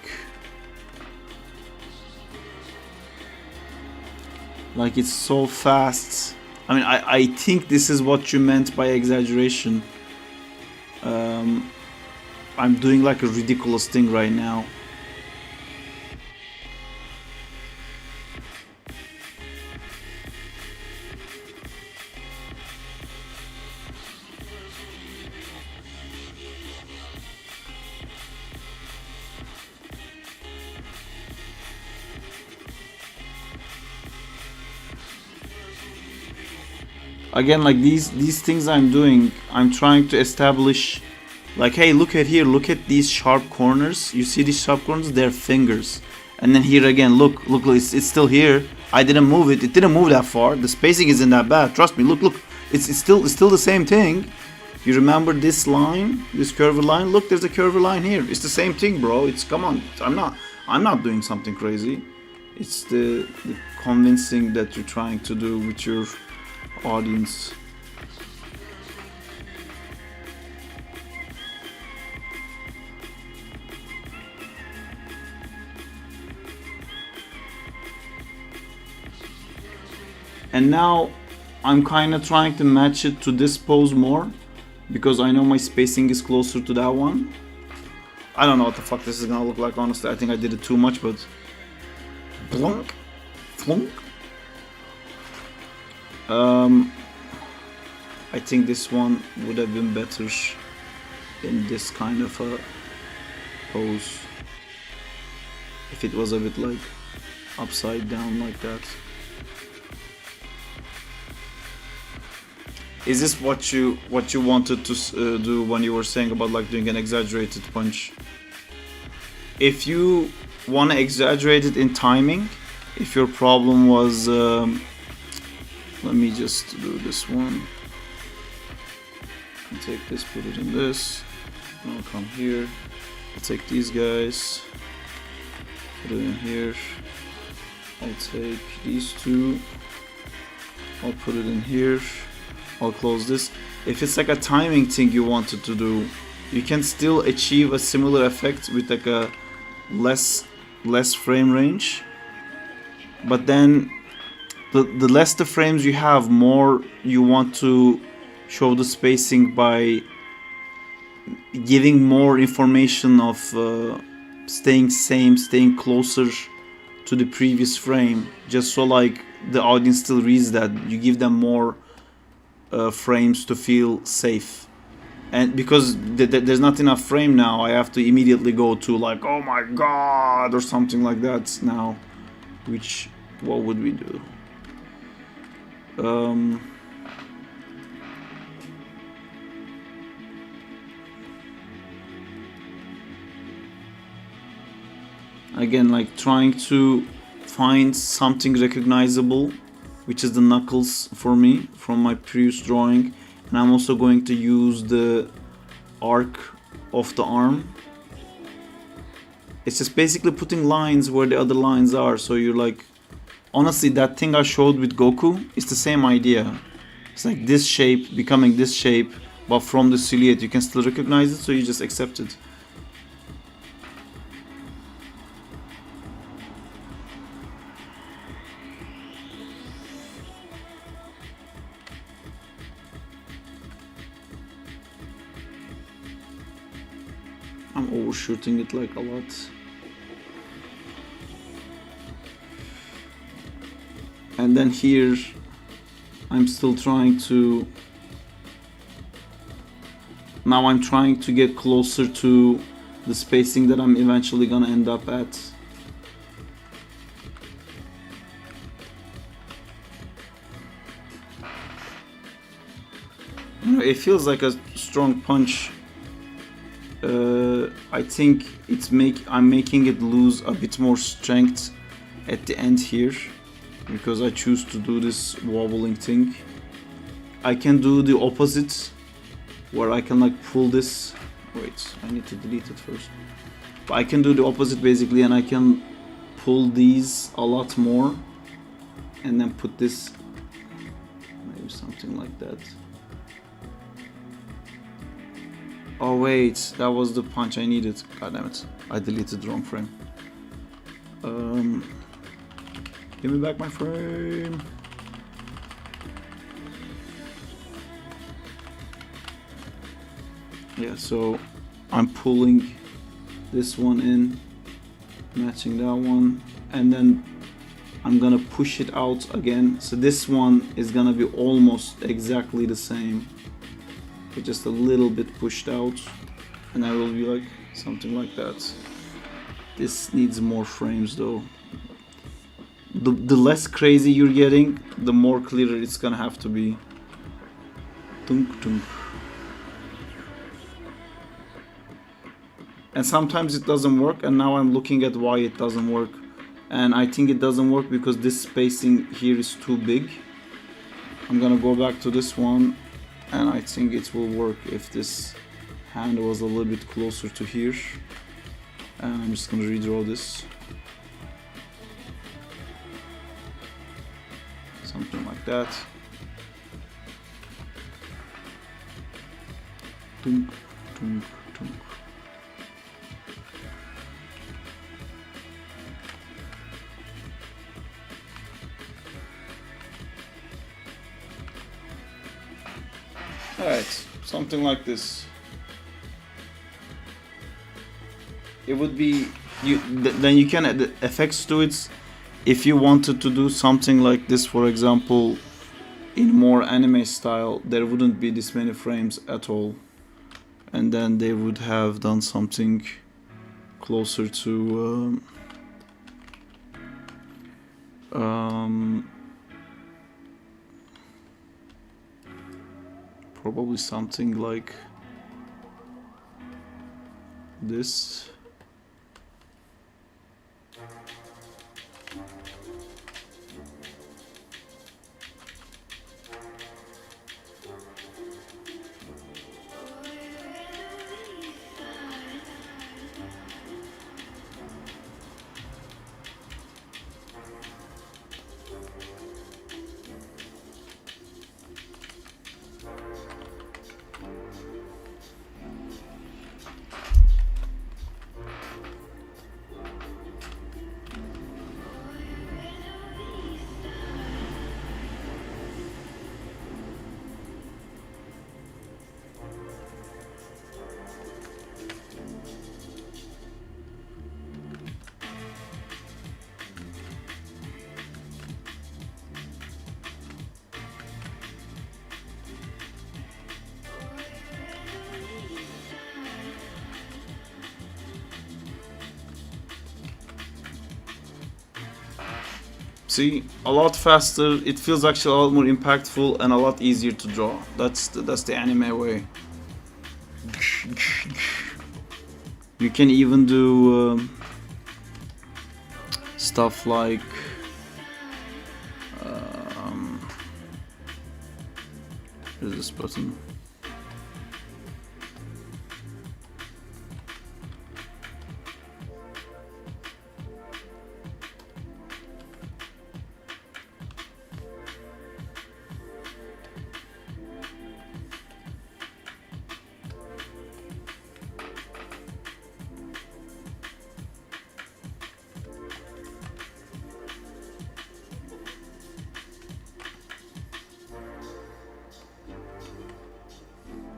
it's so fast. I mean, I think this is what you meant by exaggeration. I'm doing like a ridiculous thing right now. again, like these things I'm doing, I'm trying to establish, like, hey, look at here, look at these sharp corners. You see these sharp corners? They're fingers. And then here again, look, it's still here. I didn't move it. It didn't move that far. The spacing isn't that bad. Trust me. Look. It's still the same thing. You remember this line, this curved line? Look, there's a curved line here. It's the same thing, bro. It's, come on. I'm not doing something crazy. It's the convincing that you're trying to do with your audience. And now I'm kind of trying to match it to this pose more, because I know my spacing is closer to that one. I don't know what the fuck this is gonna look like, honestly. I think I did it too much, but plunk, plunk. I think this one would have been better in this kind of a pose, if it was a bit like upside down like that. Is this what you wanted to do when you were saying about like doing an exaggerated punch? If you want to exaggerate it in timing, if your problem was, let me just do this one. I'll take this, put it in this. I'll come here. I'll take these guys, put it in here. I'll take these two. I'll put it in here. I'll close this. If it's like a timing thing you wanted to do, you can still achieve a similar effect with like a less frame range. But then the less the frames you have, more you want to show the spacing by giving more information of staying same, staying closer to the previous frame, just so like the audience still reads that. You give them more frames to feel safe. And because there's not enough frame now, I have to immediately go to like, oh my god, or something like that now. Which, what would we do? Again, like trying to find something recognizable, which is the knuckles for me from my previous drawing. And I'm also going to use the arc of the arm. It's just basically putting lines where the other lines are, so you're like, honestly, that thing I showed with Goku is the same idea. It's like this shape becoming this shape, but from the silhouette you can still recognize it, so you just accept it. I'm overshooting it like a lot. And then here I'm still trying to, now I'm trying to get closer to the spacing that I'm eventually gonna end up at. It feels like a strong punch. I think I'm making it lose a bit more strength at the end here, because I choose to do this wobbling thing. I can do the opposite, where I can like pull this. Wait, I need to delete it first. But I can do the opposite basically, and I can pull these a lot more, and then put this, maybe something like that. Oh wait, that was the punch I needed. God damn it, I deleted the wrong frame. Give me back my frame. Yeah, so I'm pulling this one in, matching that one, and then I'm gonna push it out again. So this one is gonna be almost exactly the same, but just a little bit pushed out, and I will be like something like that. This needs more frames though. The less crazy you're getting, the more clearer it's gonna have to be. Tunk, tunk. And sometimes it doesn't work, and now I'm looking at why it doesn't work. And I think it doesn't work because this spacing here is too big. I'm gonna go back to this one, and I think it will work if this hand was a little bit closer to here. And I'm just gonna redraw this. Something like that. Tunk, tunk, tunk. Alright, something like this. It would be then you can add effects to it if you wanted to do something like this. For example, in more anime style, there wouldn't be this many frames at all, and then they would have done something closer to probably something like this. See, a lot faster. It feels actually a lot more impactful and a lot easier to draw. That's the anime way. You can even do stuff like here's this button.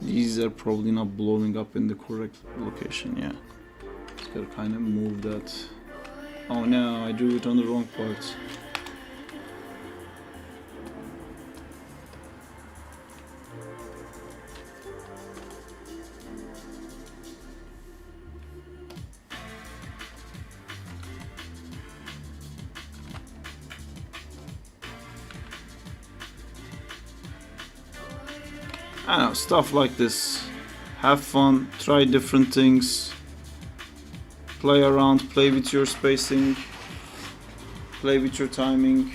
These are probably not blowing up in the correct location, yeah. Just gotta kind of move that. Oh no, I drew it on the wrong part. I don't know, stuff like this. Have fun, try different things, play around, play with your spacing, play with your timing.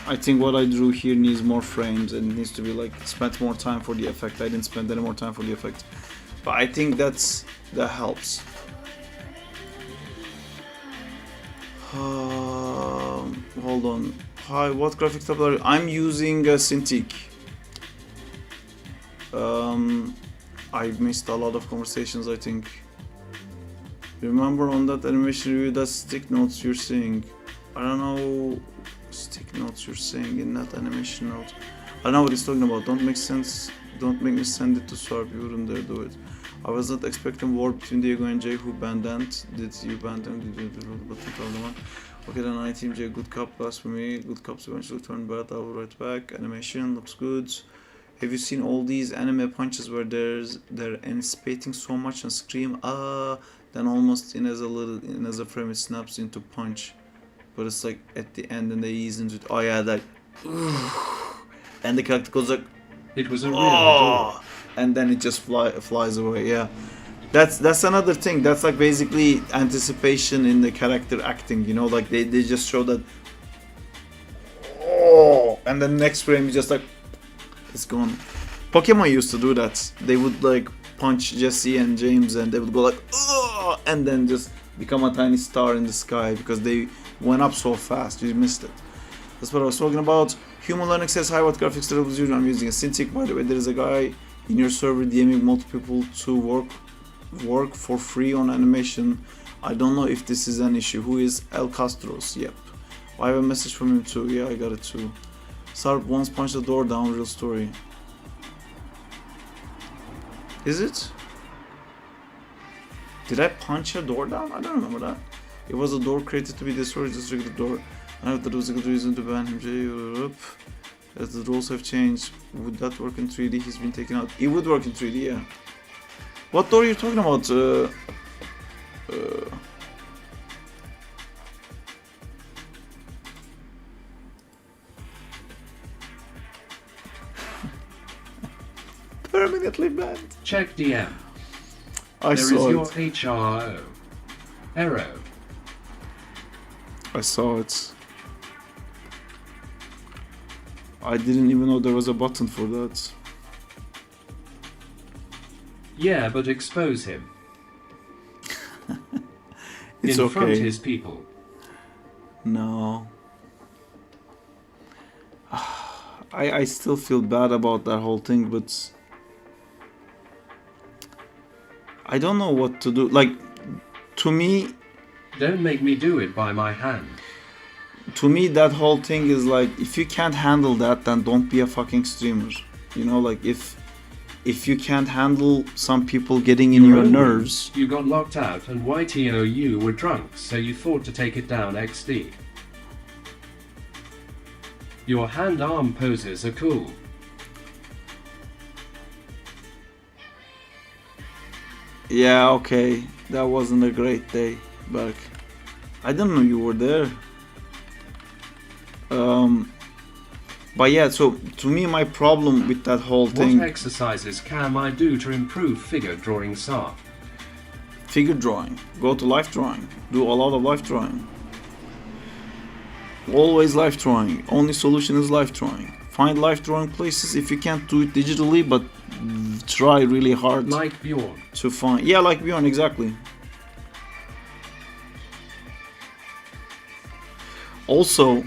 I think what I drew here needs more frames and it needs to be like spent more time for the effect. I didn't spend any more time for the effect, but I think that helps. Hold on. Hi, what graphics tablet are you? I'm using Cintiq. I missed a lot of conversations, I think. Remember on that animation review, that stick notes you're seeing. I don't know, stick notes you're saying in that animation note. I don't know what he's talking about. Don't make sense. Don't make me send it to Swarp. You wouldn't dare do it. I was not expecting war between Diego and Jay. Who banned that? Did you ban them? Did you do the button? Okay, then I team J. Good cop pass for me. Good cops eventually turn bad. I'll be right back. Animation looks good. Have you seen all these anime punches where they're anticipating so much and scream then almost in as a frame it snaps into punch, but it's like at the end and they ease into it. Oh yeah, that and the character goes like, It was a real oh, door. and then it just flies away. Yeah, that's another thing. That's like basically anticipation in the character acting. You know, like they just show that, oh, and then next frame just like it's gone. Pokemon used to do that. They would like punch Jesse and James, and they would go like, oh, and then just become a tiny star in the sky because they went up so fast. You missed it. That's what I was talking about. Human Learning says, hi, what graphics troubleshooting I'm using? A Cintiq, by the way. There is a guy in your server DMing multiple people to work for free on animation. I don't know if this is an issue. Who is El Castros? Yep. I have a message from him too. Yeah, I got it too. Sarp once punched the door down. Real story. Is it? Did I punch a door down? I don't remember that. It was a door created to be destroyed, just regular door. I know that was a good reason to ban him. As the rules have changed, would that work in 3D? He's been taken out. It would work in 3D, yeah. What door are you talking about? Permanently banned. Check DM. I There is saw your it. HRO. Arrow. I saw it. I didn't even know there was a button for that. Yeah, but expose him. It's Confront okay. his people. No. I still feel bad about that whole thing, but I don't know what to do. Like, to me, Don't make me do it by my hand. that whole thing is like, if you can't handle that, then don't be a fucking streamer. You know, like if you can't handle some people getting in your own nerves. You got locked out and YTOU were drunk, so you thought to take it down XD. Your hand-arm poses are cool. Yeah, okay, that wasn't a great day, but I didn't know you were there. But yeah, so to me, my problem with that whole thing, What exercises can I do to improve figure drawing SAR? figure drawing, go to life drawing, do a lot of life drawing. Always life drawing. Only solution is life drawing. Find life drawing places if you can't do it digitally, but try really hard Like Bjorn. to find. Yeah, like Bjorn, exactly. Also,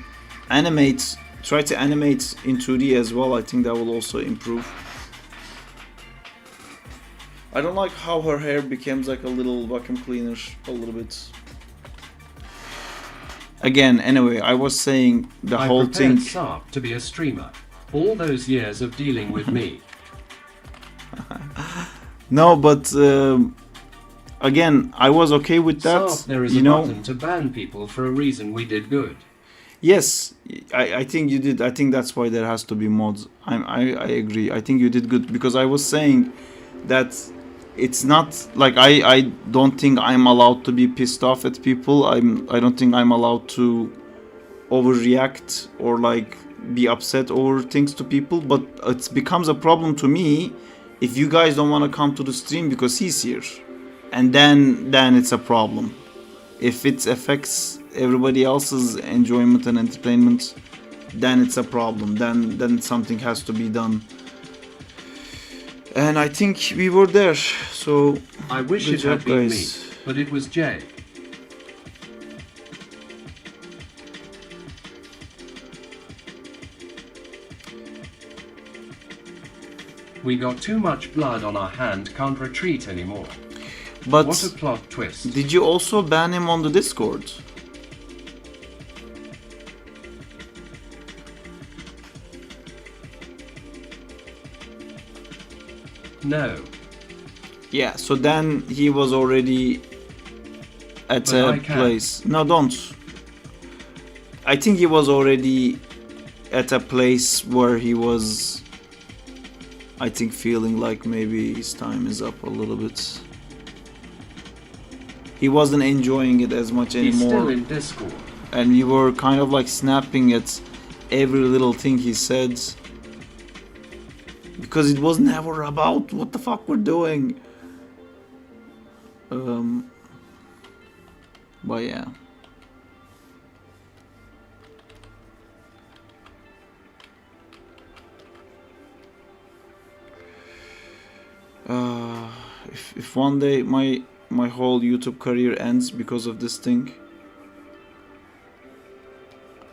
animate. Try to animate in 2D as well. I think that will also improve. I don't like how her hair becomes like a little vacuum cleaner, a little bit. Again, anyway, I was saying the I whole prepared thing. Sarp to be a streamer. All those years of dealing with me. No, but again, I was okay with that. Sarp, there is You a know, button to ban people for a reason we did good. yes, I think you did. I think that's why there has to be mods. I agree. I think you did good because I was saying that it's not like I don't think I'm allowed to be pissed off at people. I don't think I'm allowed to overreact or like be upset over things to people. But it becomes a problem to me if you guys don't want to come to the stream because he's here, and then it's a problem. If it affects everybody else's enjoyment and entertainment, then it's a problem. Then something has to be done. And I think we were there. So I wish good it had job, been guys. me, but it was Jay. We got too much blood on our hand, can't retreat anymore. But What a plot twist. did you also ban him on the Discord? No. Yeah, so then he was already at But a I can't. place. No, don't. I think he was already at a place where he was, I think, feeling like maybe his time is up a little bit. He wasn't enjoying it as much He's still anymore. in Discord. And you were kind of like snapping at every little thing he said. because it was never about what the fuck we're doing. But yeah. If one day my whole YouTube career ends because of this thing,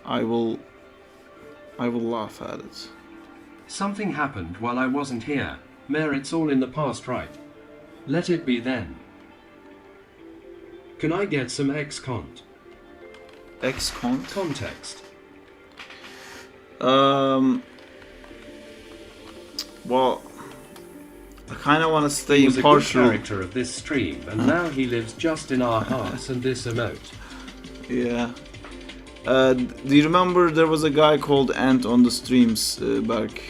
I will laugh at it. Something happened while I wasn't here. Mayor, it's all in the past, right? Let it be then. Can I get some ex-cont? Ex-cont? Context. Well, I kind of want to stay He was impartial. a good character of this stream, and now he lives just in our hearts and this emote. Yeah. Do you remember there was a guy called Ant on the streams back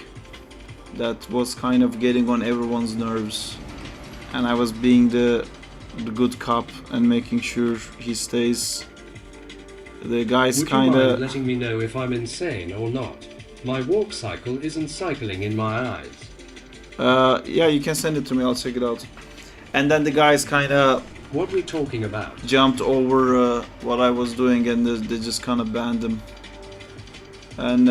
that was kind of getting on everyone's nerves, and I was being the good cop and making sure he stays. The guy's Would kind you mind of letting me know if I'm insane or not? My walk cycle isn't cycling in my eyes. yeah, you can send it to me, I'll check it out. And then the guy's kind of What we talking about? jumped over what I was doing, and they just kind of banned him. And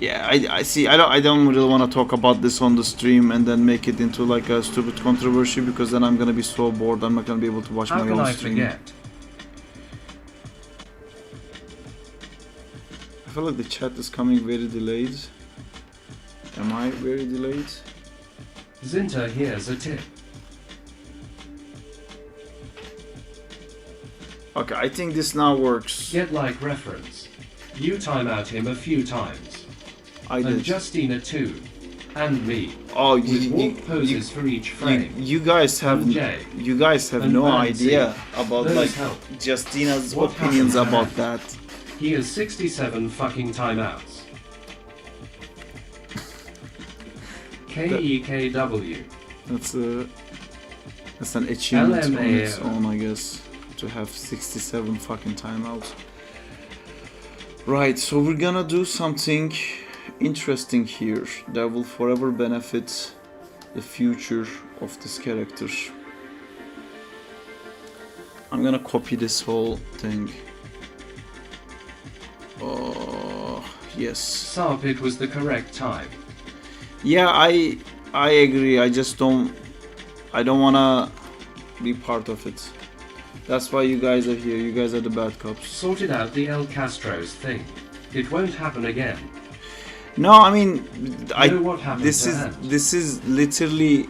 yeah, I see. I don't really want to talk about this on the stream and then make it into like a stupid controversy, because then I'm gonna be so bored. I'm not gonna be able to watch How my can own I stream. forget? I feel like the chat is coming very delayed. Am I very delayed? Zinta, here's a tip. Okay, I think this now works. Get like reference. You time out him a few times. I And did. Justina too. And me. Oh, With walk poses for each frame. you guys have And Jay. you guys have And no Nancy. idea about Those like help. Justina's What opinions happened to about her? that. He has 67 fucking timeouts. KEKW. That's an achievement on its LMAO. own, I guess, to have 67 fucking timeouts. Right, so we're gonna do something interesting here that will forever benefit the future of this character. I'm gonna copy this whole thing. Oh, yes. Sarp, it was the correct time. Yeah, I agree. I don't wanna be part of it. That's why you guys are here. You guys are the bad cops. Sorted out the El Castro's thing. It won't happen again. No, I mean, Know what happened this to is Ant? this is literally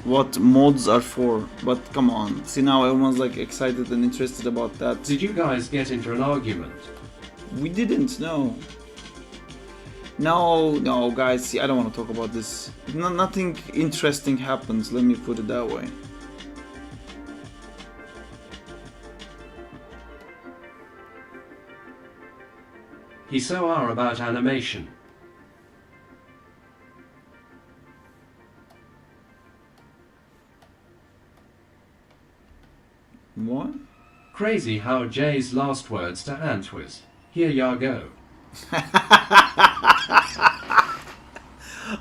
what mods are for. But come on, see now everyone's like excited and interested about that. Did you guys get into an argument? We didn't. No, guys. See, I don't want to talk about this. Nothing interesting happens. Let me put it that way. He's so are about animation. What? Crazy how Jay's last words to Ant was, "Here ya go."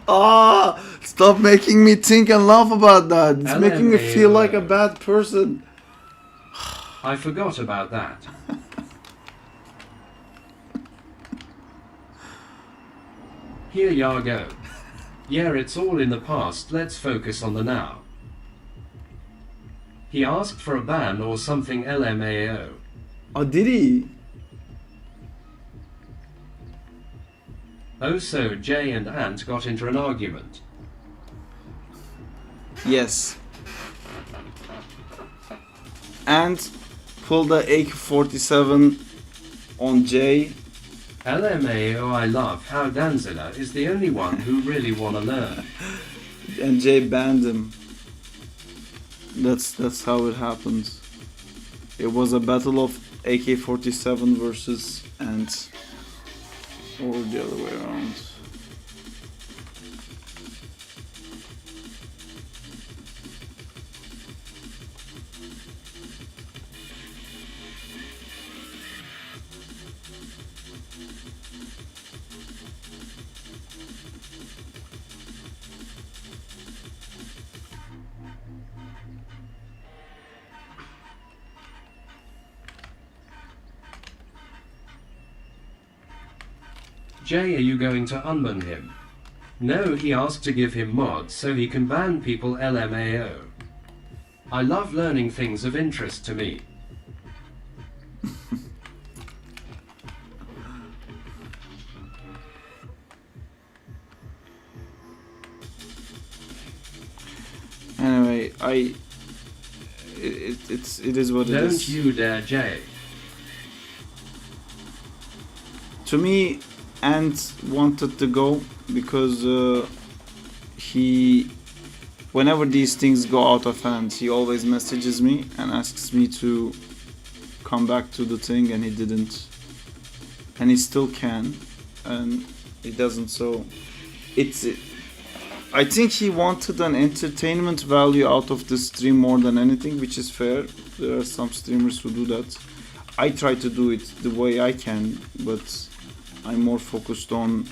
Ah, stop making me think and laugh about that. It's making me feel like a LMAO. bad person. I forgot about that. Here ya go. Yeah, it's all in the past, let's focus on the now. He asked for a ban or something LMAO. Oh, did he? Oh, so Jay and Ant got into an argument. Yes. And pulled the AK-47 on Jay. LMAO, I love how Danzilla is the only one who really wanna learn. And Jay banned him. That's how it happened. It was a battle of AK-47 versus Ant. Or the other way around. Jay, are you going to unban him? No, he asked to give him mods so he can ban people LMAO. I love learning things of interest to me. Anyway, it is what it is. Don't you dare, Jay. To me, Ant wanted to go because he, whenever these things go out of hand, he always messages me and asks me to come back to the thing, and he didn't, and he still can, and he doesn't. So I think he wanted an entertainment value out of the stream more than anything, which is fair. There are some streamers who do that. I try to do it the way I can, but I'm more focused on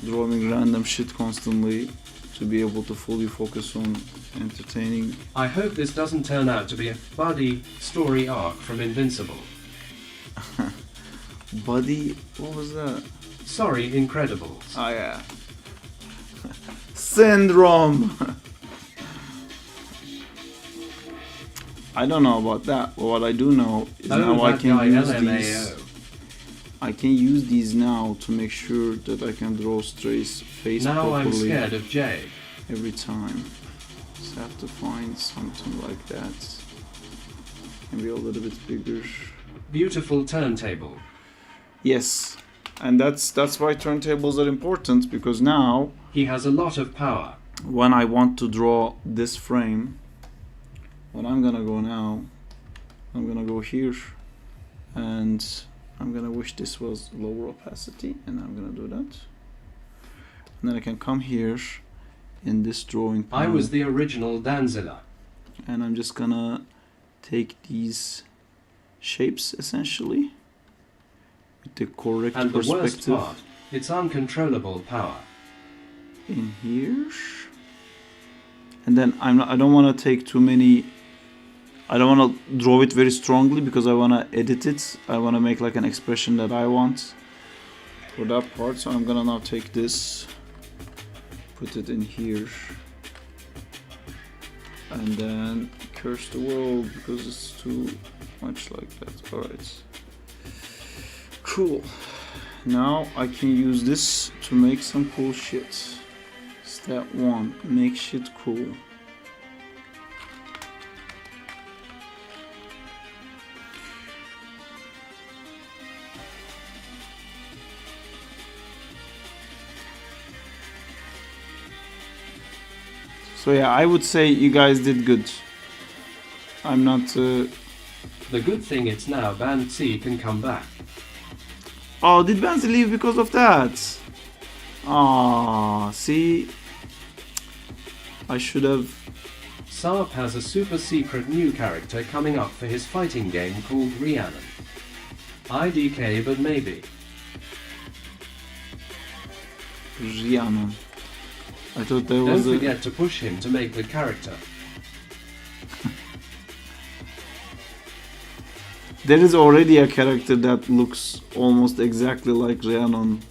drawing random shit constantly to be able to fully focus on entertaining. I hope this doesn't turn out to be a buddy story arc from Invincible. Buddy, what was that? Sorry, Incredibles. Oh yeah. Syndrome! I don't know about that, but what I do know is now I can use these. I can use these now to make sure that I can draw Stray's face now properly. I'm scared of Jay. Every time. Just have to find something like that. Maybe a little bit bigger. Beautiful turntable. Yes. And that's why turntables are important, because now he has a lot of power. When I want to draw this frame, what I'm gonna go now, I'm gonna go here and I'm gonna wish this was lower opacity, and I'm gonna do that. And then I can come here in this drawing panel. I was the original Danzilla. And I'm just gonna take these shapes essentially with the correct and the perspective. worst part, it's uncontrollable power. In here. And then I don't want to take too many. I don't want to draw it very strongly because I want to edit it. I want to make like an expression that I want for that part. So I'm gonna now take this, put it in here, and then curse the world because it's too much like that. Alright. Cool. Now I can use this to make some cool shit. Step 1, make shit cool. So yeah, I would say you guys did good. I'm not... The good thing it's now Banksy can come back. Oh, did Banksy leave because of that? Ah, see? I should have... Saab has a super secret new character coming up for his fighting game called Rhiannon. IDK, but maybe. Rhiannon. I thought there was Don't forget to push him to make the character. There is already a character that looks almost exactly like Rhiannon.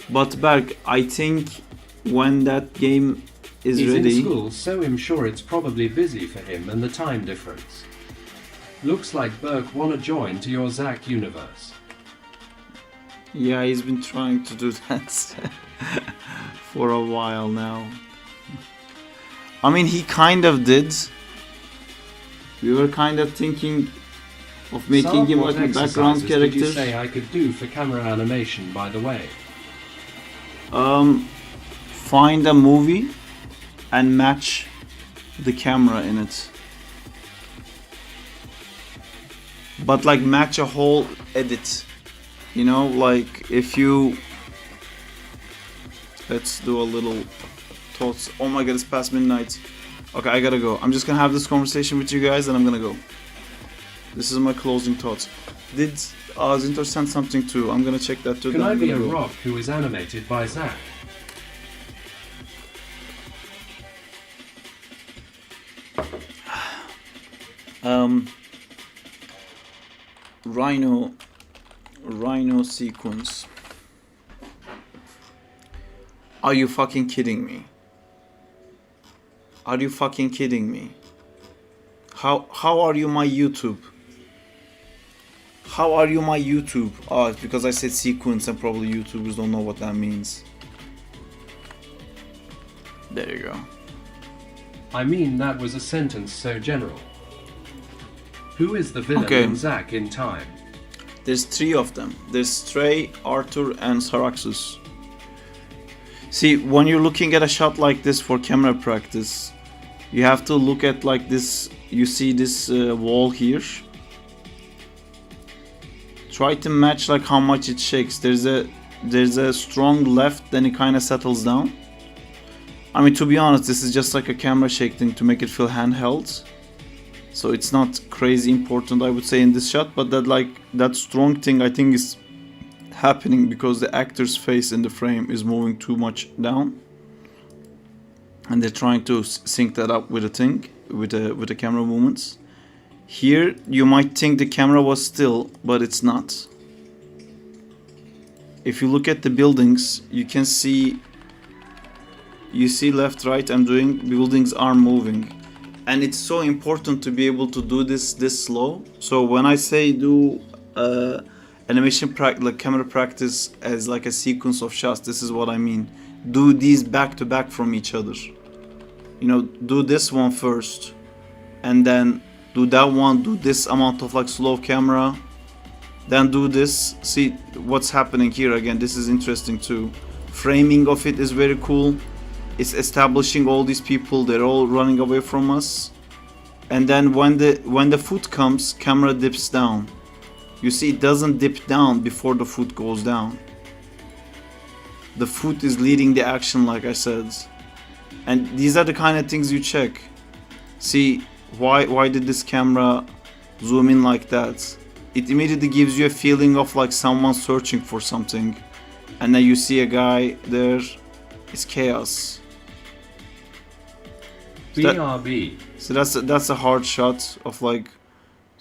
But Berg, I think when that game is He's ready... He's in school, so I'm sure it's probably busy for him and the time difference. Looks like Burke wanna join to your Zack universe. Yeah, he's been trying to do that for a while now. I mean, he kind of did. We were kind of thinking of making him like a background character. Did you say I could do for camera animation, by the way? Find a movie and match the camera in it. But like match a whole edit. You know, like if you... Let's do a little thoughts. Oh my god, it's past midnight. Okay, I gotta go. I'm just gonna have this conversation with you guys and I'm gonna go. This is my closing thoughts. Did Zintor send something too? I'm gonna check that too. Can I be a rock who is animated by Zack? Rhino sequence. Are you fucking kidding me? Are you fucking kidding me? How are you my YouTube? How are you my YouTube? Oh, it's because I said sequence and probably YouTubers don't know what that means. There you go. I mean, that was a sentence so general. Who is the villain Okay. in Zack in Time? There's three of them. There's Stray, Arthur, and Saraxus. See, when you're looking at a shot like this for camera practice, you have to look at like this. You see this wall here. Try to match like how much it shakes. There's a strong left, then it kind of settles down. I mean, to be honest, this is just like a camera shake thing to make it feel handheld. So it's not crazy important, I would say, in this shot, but that strong thing I think is happening because the actor's face in the frame is moving too much down, and they're trying to sync that up with a thing, with the camera movements. Here you might think the camera was still, but it's not. If you look at the buildings, you can see. You see left, right. I'm doing buildings are moving. And it's so important to be able to do this slow. So when I say do animation like camera practice as like a sequence of shots, this is what I mean. Do these back to back from each other. You know, do this one first, and then do that one. Do this amount of like slow camera, then do this. See what's happening here again. This is interesting too. Framing of it is very cool. It's establishing all these people, they're all running away from us. And then when the foot comes, camera dips down. You see, it doesn't dip down before the foot goes down. The foot is leading the action, like I said. And these are the kind of things you check. See, why did this camera zoom in like that? It immediately gives you a feeling of like someone searching for something. And then you see a guy there. It's chaos. BRB. So that's a hard shot of like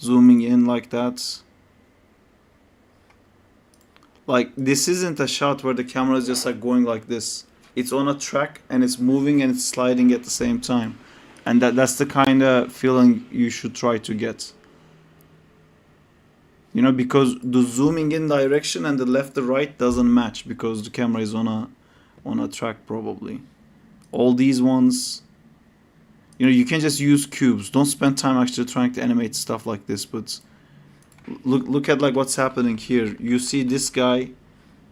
zooming in like that. Like this isn't a shot where the camera is just like going like this. It's on a track and it's moving and it's sliding at the same time. And that's the kind of feeling you should try to get. You know, because the zooming in direction and the left to right doesn't match because the camera is on a track probably. All these ones, you know, you can just use cubes. Don't spend time actually trying to animate stuff like this. But look at like what's happening here. You see this guy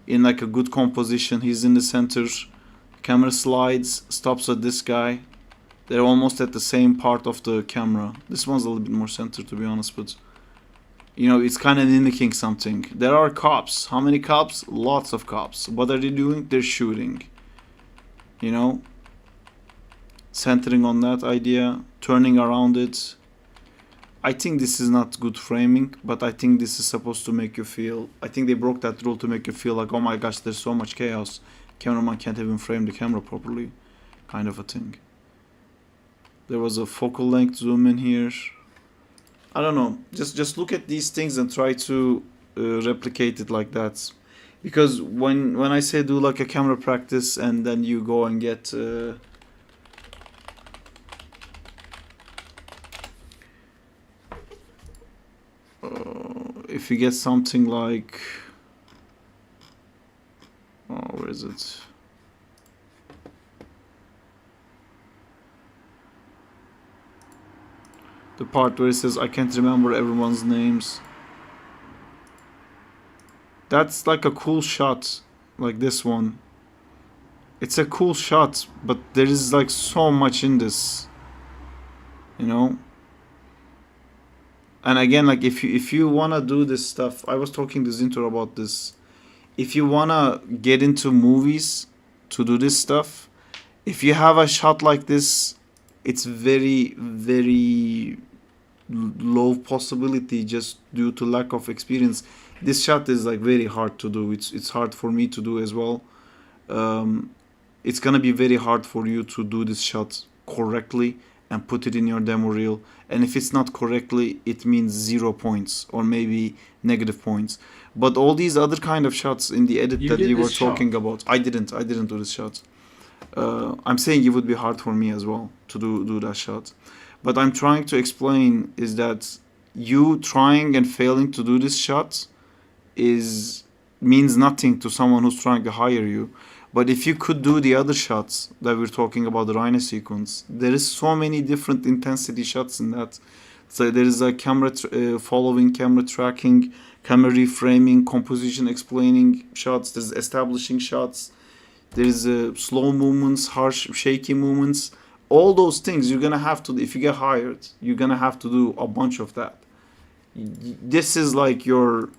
in like a good composition. He's in the center. Camera slides, stops at this guy. They're almost at the same part of the camera. This one's a little bit more centered, to be honest, but you know, it's kind of mimicking something. There are cops. How many cops? Lots of cops. What are they doing? They're shooting. You know? Centering on that idea. Turning around it. I think this is not good framing, but I think this is supposed to make you feel... I think they broke that rule to make you feel like, oh my gosh, there's so much chaos. Cameraman can't even frame the camera properly. Kind of a thing. There was a focal length zoom in here. I don't know. Just look at these things and try to replicate it like that. Because when I say do like a camera practice and then you go and get if you get something like where is it? The part where it says I can't remember everyone's names. That's like a cool shot, like this one. It's a cool shot, but there is like so much in this, you know. And again, like if you wanna do this stuff, I was talking to Zintor about this. If you wanna get into movies to do this stuff, if you have a shot like this, it's very, very low possibility just due to lack of experience. This shot is like very hard to do. It's hard for me to do as well. It's gonna be very hard for you to do this shot correctly and put it in your demo reel. And if it's not correctly, it means 0 points or maybe negative points. But all these other kind of shots in the edit You that did you were this shot. talking about, I didn't do this shot. I'm saying it would be hard for me as well to do that shot. But I'm trying to explain is that you trying and failing to do this shot means nothing to someone who's trying to hire you. But if you could do the other shots that we're talking about, the Rhino sequence, there is so many different intensity shots in that. So there is a camera following, camera tracking, camera reframing, composition explaining shots. There's establishing shots. There's slow movements, harsh, shaky movements. All those things you're gonna have to. If you get hired, you're gonna have to do a bunch of that. This is like your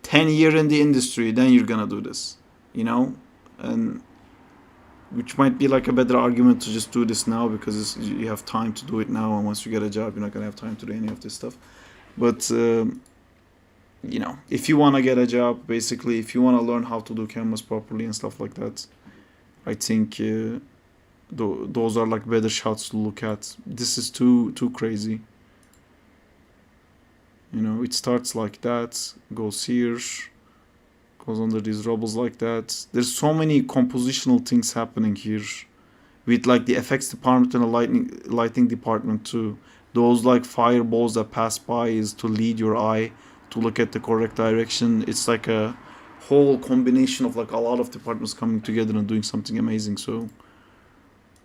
10 year in the industry. Then you're gonna do this, you know. And which might be like a better argument to just do this now because you have time to do it now, and once you get a job you're not going to have time to do any of this stuff. But you know, if you want to get a job, basically if you want to learn how to do cameras properly and stuff like that, I think those are like better shots to look at. This is too crazy, you know. It starts like that, goes here, goes under these rubbles like that. There's so many compositional things happening here with like the effects department and the lighting department too. Those like fireballs that pass by is to lead your eye to look at the correct direction. It's like a whole combination of like a lot of departments coming together and doing something amazing. So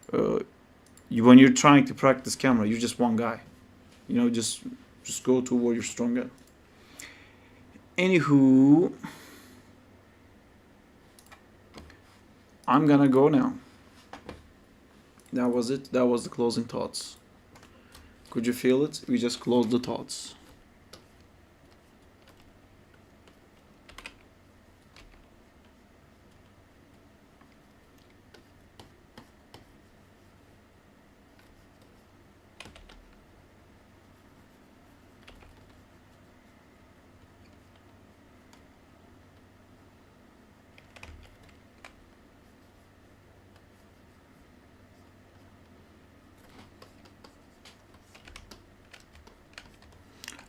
when you're trying to practice camera, you're just one guy, you know. Just go to where you're strong at. Anywho, I'm gonna go now. That was it. That was the closing thoughts. Could you feel it? We just closed the thoughts.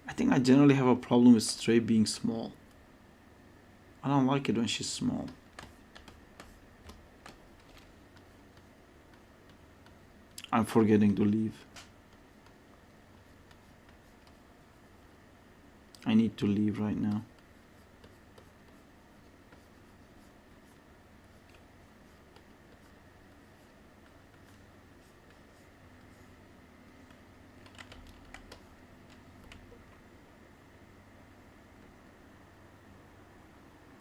I think I generally have a problem with Stray being small. I don't like it when she's small. I'm forgetting to leave. I need to leave right now.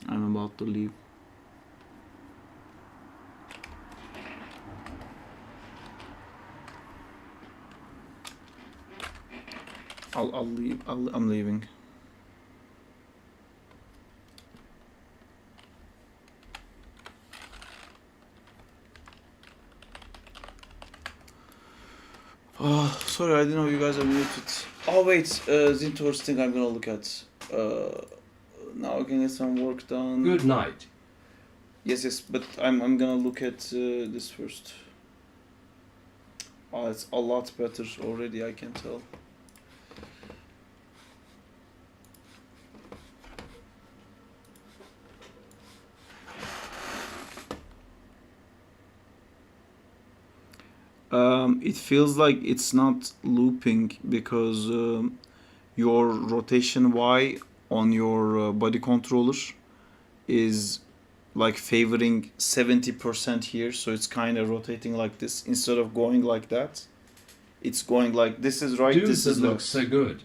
I'm about to leave. I'll leave. I'm leaving. Oh, sorry, I didn't know you guys are muted. Oh wait, Zintor's thing I'm gonna look at. Now I can get some work done. Good night. Yes, but I'm gonna look at this first. Oh, it's a lot better already, I can tell. It feels like it's not looping because your rotation Y on your body controller is like favoring 70% here, so it's kind of rotating like this instead of going like that. It's going like this is right. Dude, this is looks left. so good.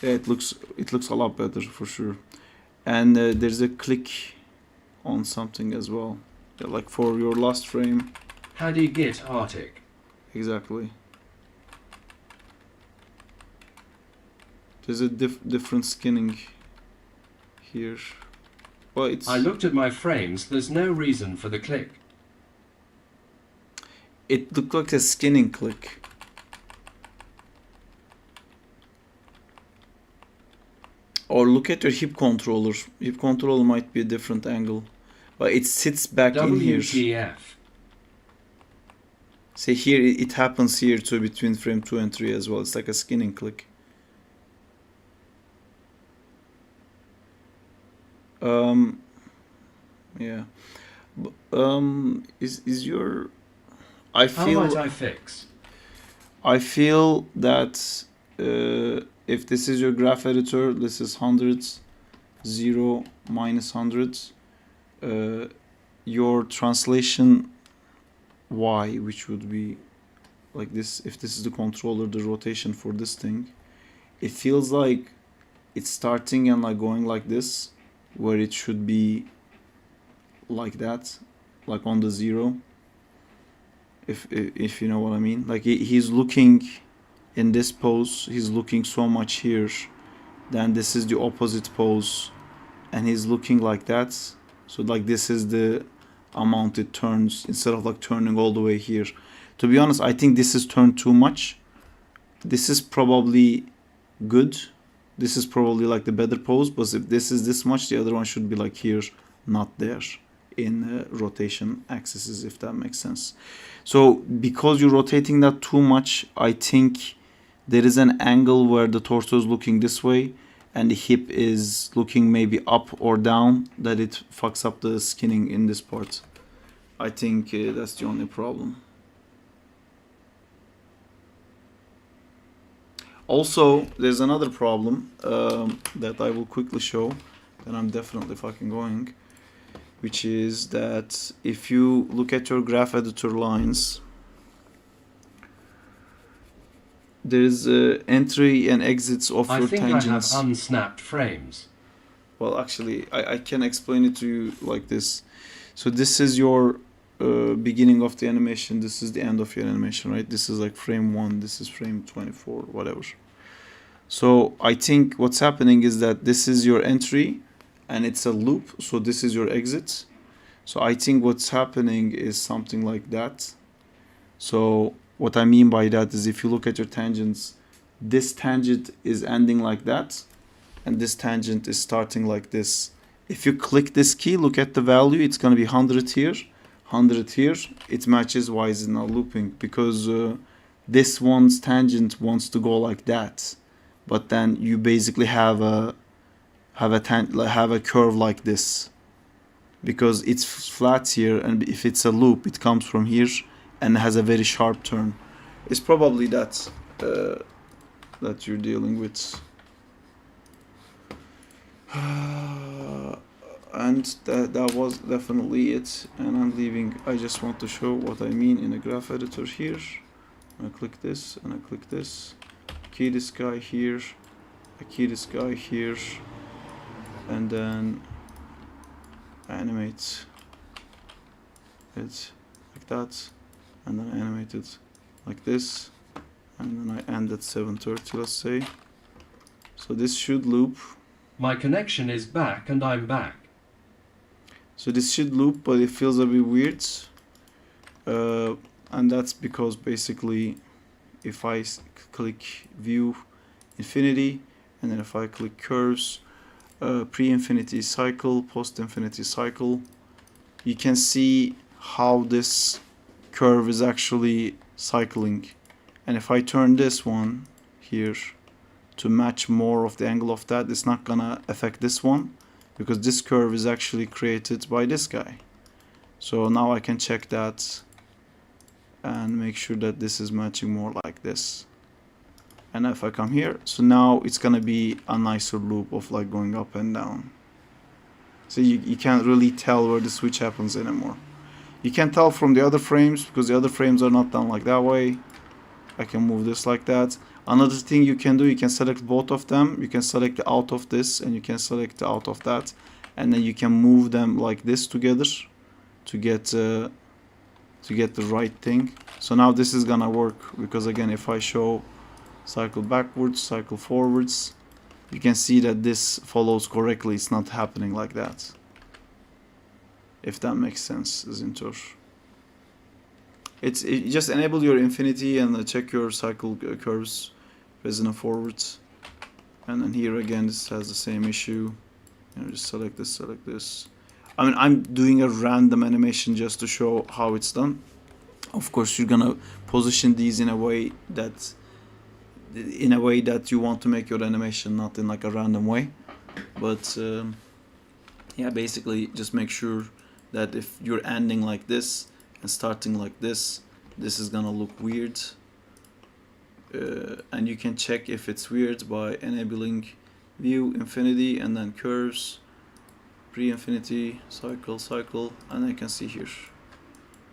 Yeah, it looks a lot better for sure. And there's a click on something as well, yeah, like for your last frame. How do you get Arctic? Exactly. There's a different skinning here. Well, it's. I looked at my frames. There's no reason for the click. It looked like a skinning click. Or look at your hip controller. Hip controller might be a different angle, but it sits back in here. WTF. See here, it happens here too between frame 2 and 3 as well. It's like a skinning click. Yeah. Is your... I How feel... might I fix? I feel that if this is your graph editor, this is hundreds, 0, minus hundreds. Your translation Y, which would be like this, if this is the controller, the rotation for this thing, it feels like it's starting and like going like this, where it should be like that, like on the 0. If you know what I mean. Like he's looking in this pose, he's looking so much here, then this is the opposite pose, and he's looking like that. So like this is the amount it turns, instead of like turning all the way here. To be honest, I think this is turned too much. This is probably good. This is probably like the better pose, but if this is this much, the other one should be like here, not there, in rotation axes, if that makes sense. So because you're rotating that too much, I think there is an angle where the torso is looking this way and the hip is looking maybe up or down, that it fucks up the skinning in this part. I think that's the only problem. Also, there's another problem that I will quickly show, that I'm definitely fucking going, which is that if you look at your graph editor lines, there's entry and exits of I your think tangents. I have unsnapped frames. Well, actually, I can explain it to you like this. So this is your beginning of the animation, this is the end of your animation, right? This is like frame 1, this is frame 24, whatever. So I think what's happening is that this is your entry and it's a loop, so this is your exit. So I think what's happening is something like that. So what I mean by that is, if you look at your tangents, this tangent is ending like that and this tangent is starting like this. If you click this key, look at the value, it's going to be 100 here, 100 here. It matches why is it not looping, because this one's tangent wants to go like that, but then you basically have a curve like this, because it's flat here, and if it's a loop, it comes from here and has a very sharp turn. It's probably that that you're dealing with. And that was definitely it, and I'm leaving. I just want to show what I mean in a graph editor here. I click this and I click this, key this guy here, I key this guy here, and then animate it like that, and then animate it like this, and then I end at 730, let's say. So this should loop. My connection is back and I'm back. So this should loop, but it feels a bit weird, and that's because basically if I click view infinity, and then if I click curves, pre-infinity cycle, post-infinity cycle, you can see how this curve is actually cycling. And if I turn this one here to match more of the angle of that, it's not gonna affect this one, because this curve is actually created by this guy. So now I can check that and make sure that this is matching more like this. And if I come here, so now it's gonna be a nicer loop of like going up and down. So you can't really tell where the switch happens anymore. You can tell from the other frames, because the other frames are not done like that way. I can move this like that. Another thing you can do, you can select both of them. You can select the out of this and you can select the out of that, and then you can move them like this together to get the right thing. So now this is gonna work, because again, if I show cycle backwards, cycle forwards, you can see that this follows correctly. It's not happening like that, if that makes sense, Zintor. It just enable your infinity and check your cycle curves, present and forwards. And then here again, this has the same issue. You know, just select this, select this. I mean, I'm doing a random animation just to show how it's done. Of course, you're gonna position these in a way that you want to make your animation, not in like a random way. But yeah, basically just make sure that if you're ending like this and starting like this is gonna look weird. And you can check if it's weird by enabling view infinity and then curves, pre-infinity, cycle, and then you can see here.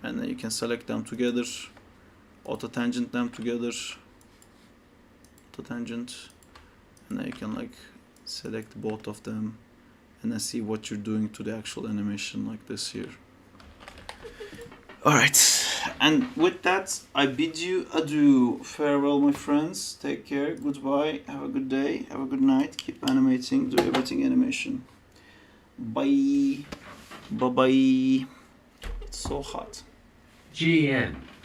And then you can select them together, auto tangent them together, auto tangent, and then you can like select both of them and then see what you're doing to the actual animation like this here. Alright, and with that I bid you adieu. Farewell my friends, take care, goodbye, have a good day, have a good night, keep animating, do everything animation. Bye. Bye bye. It's so hot. GM.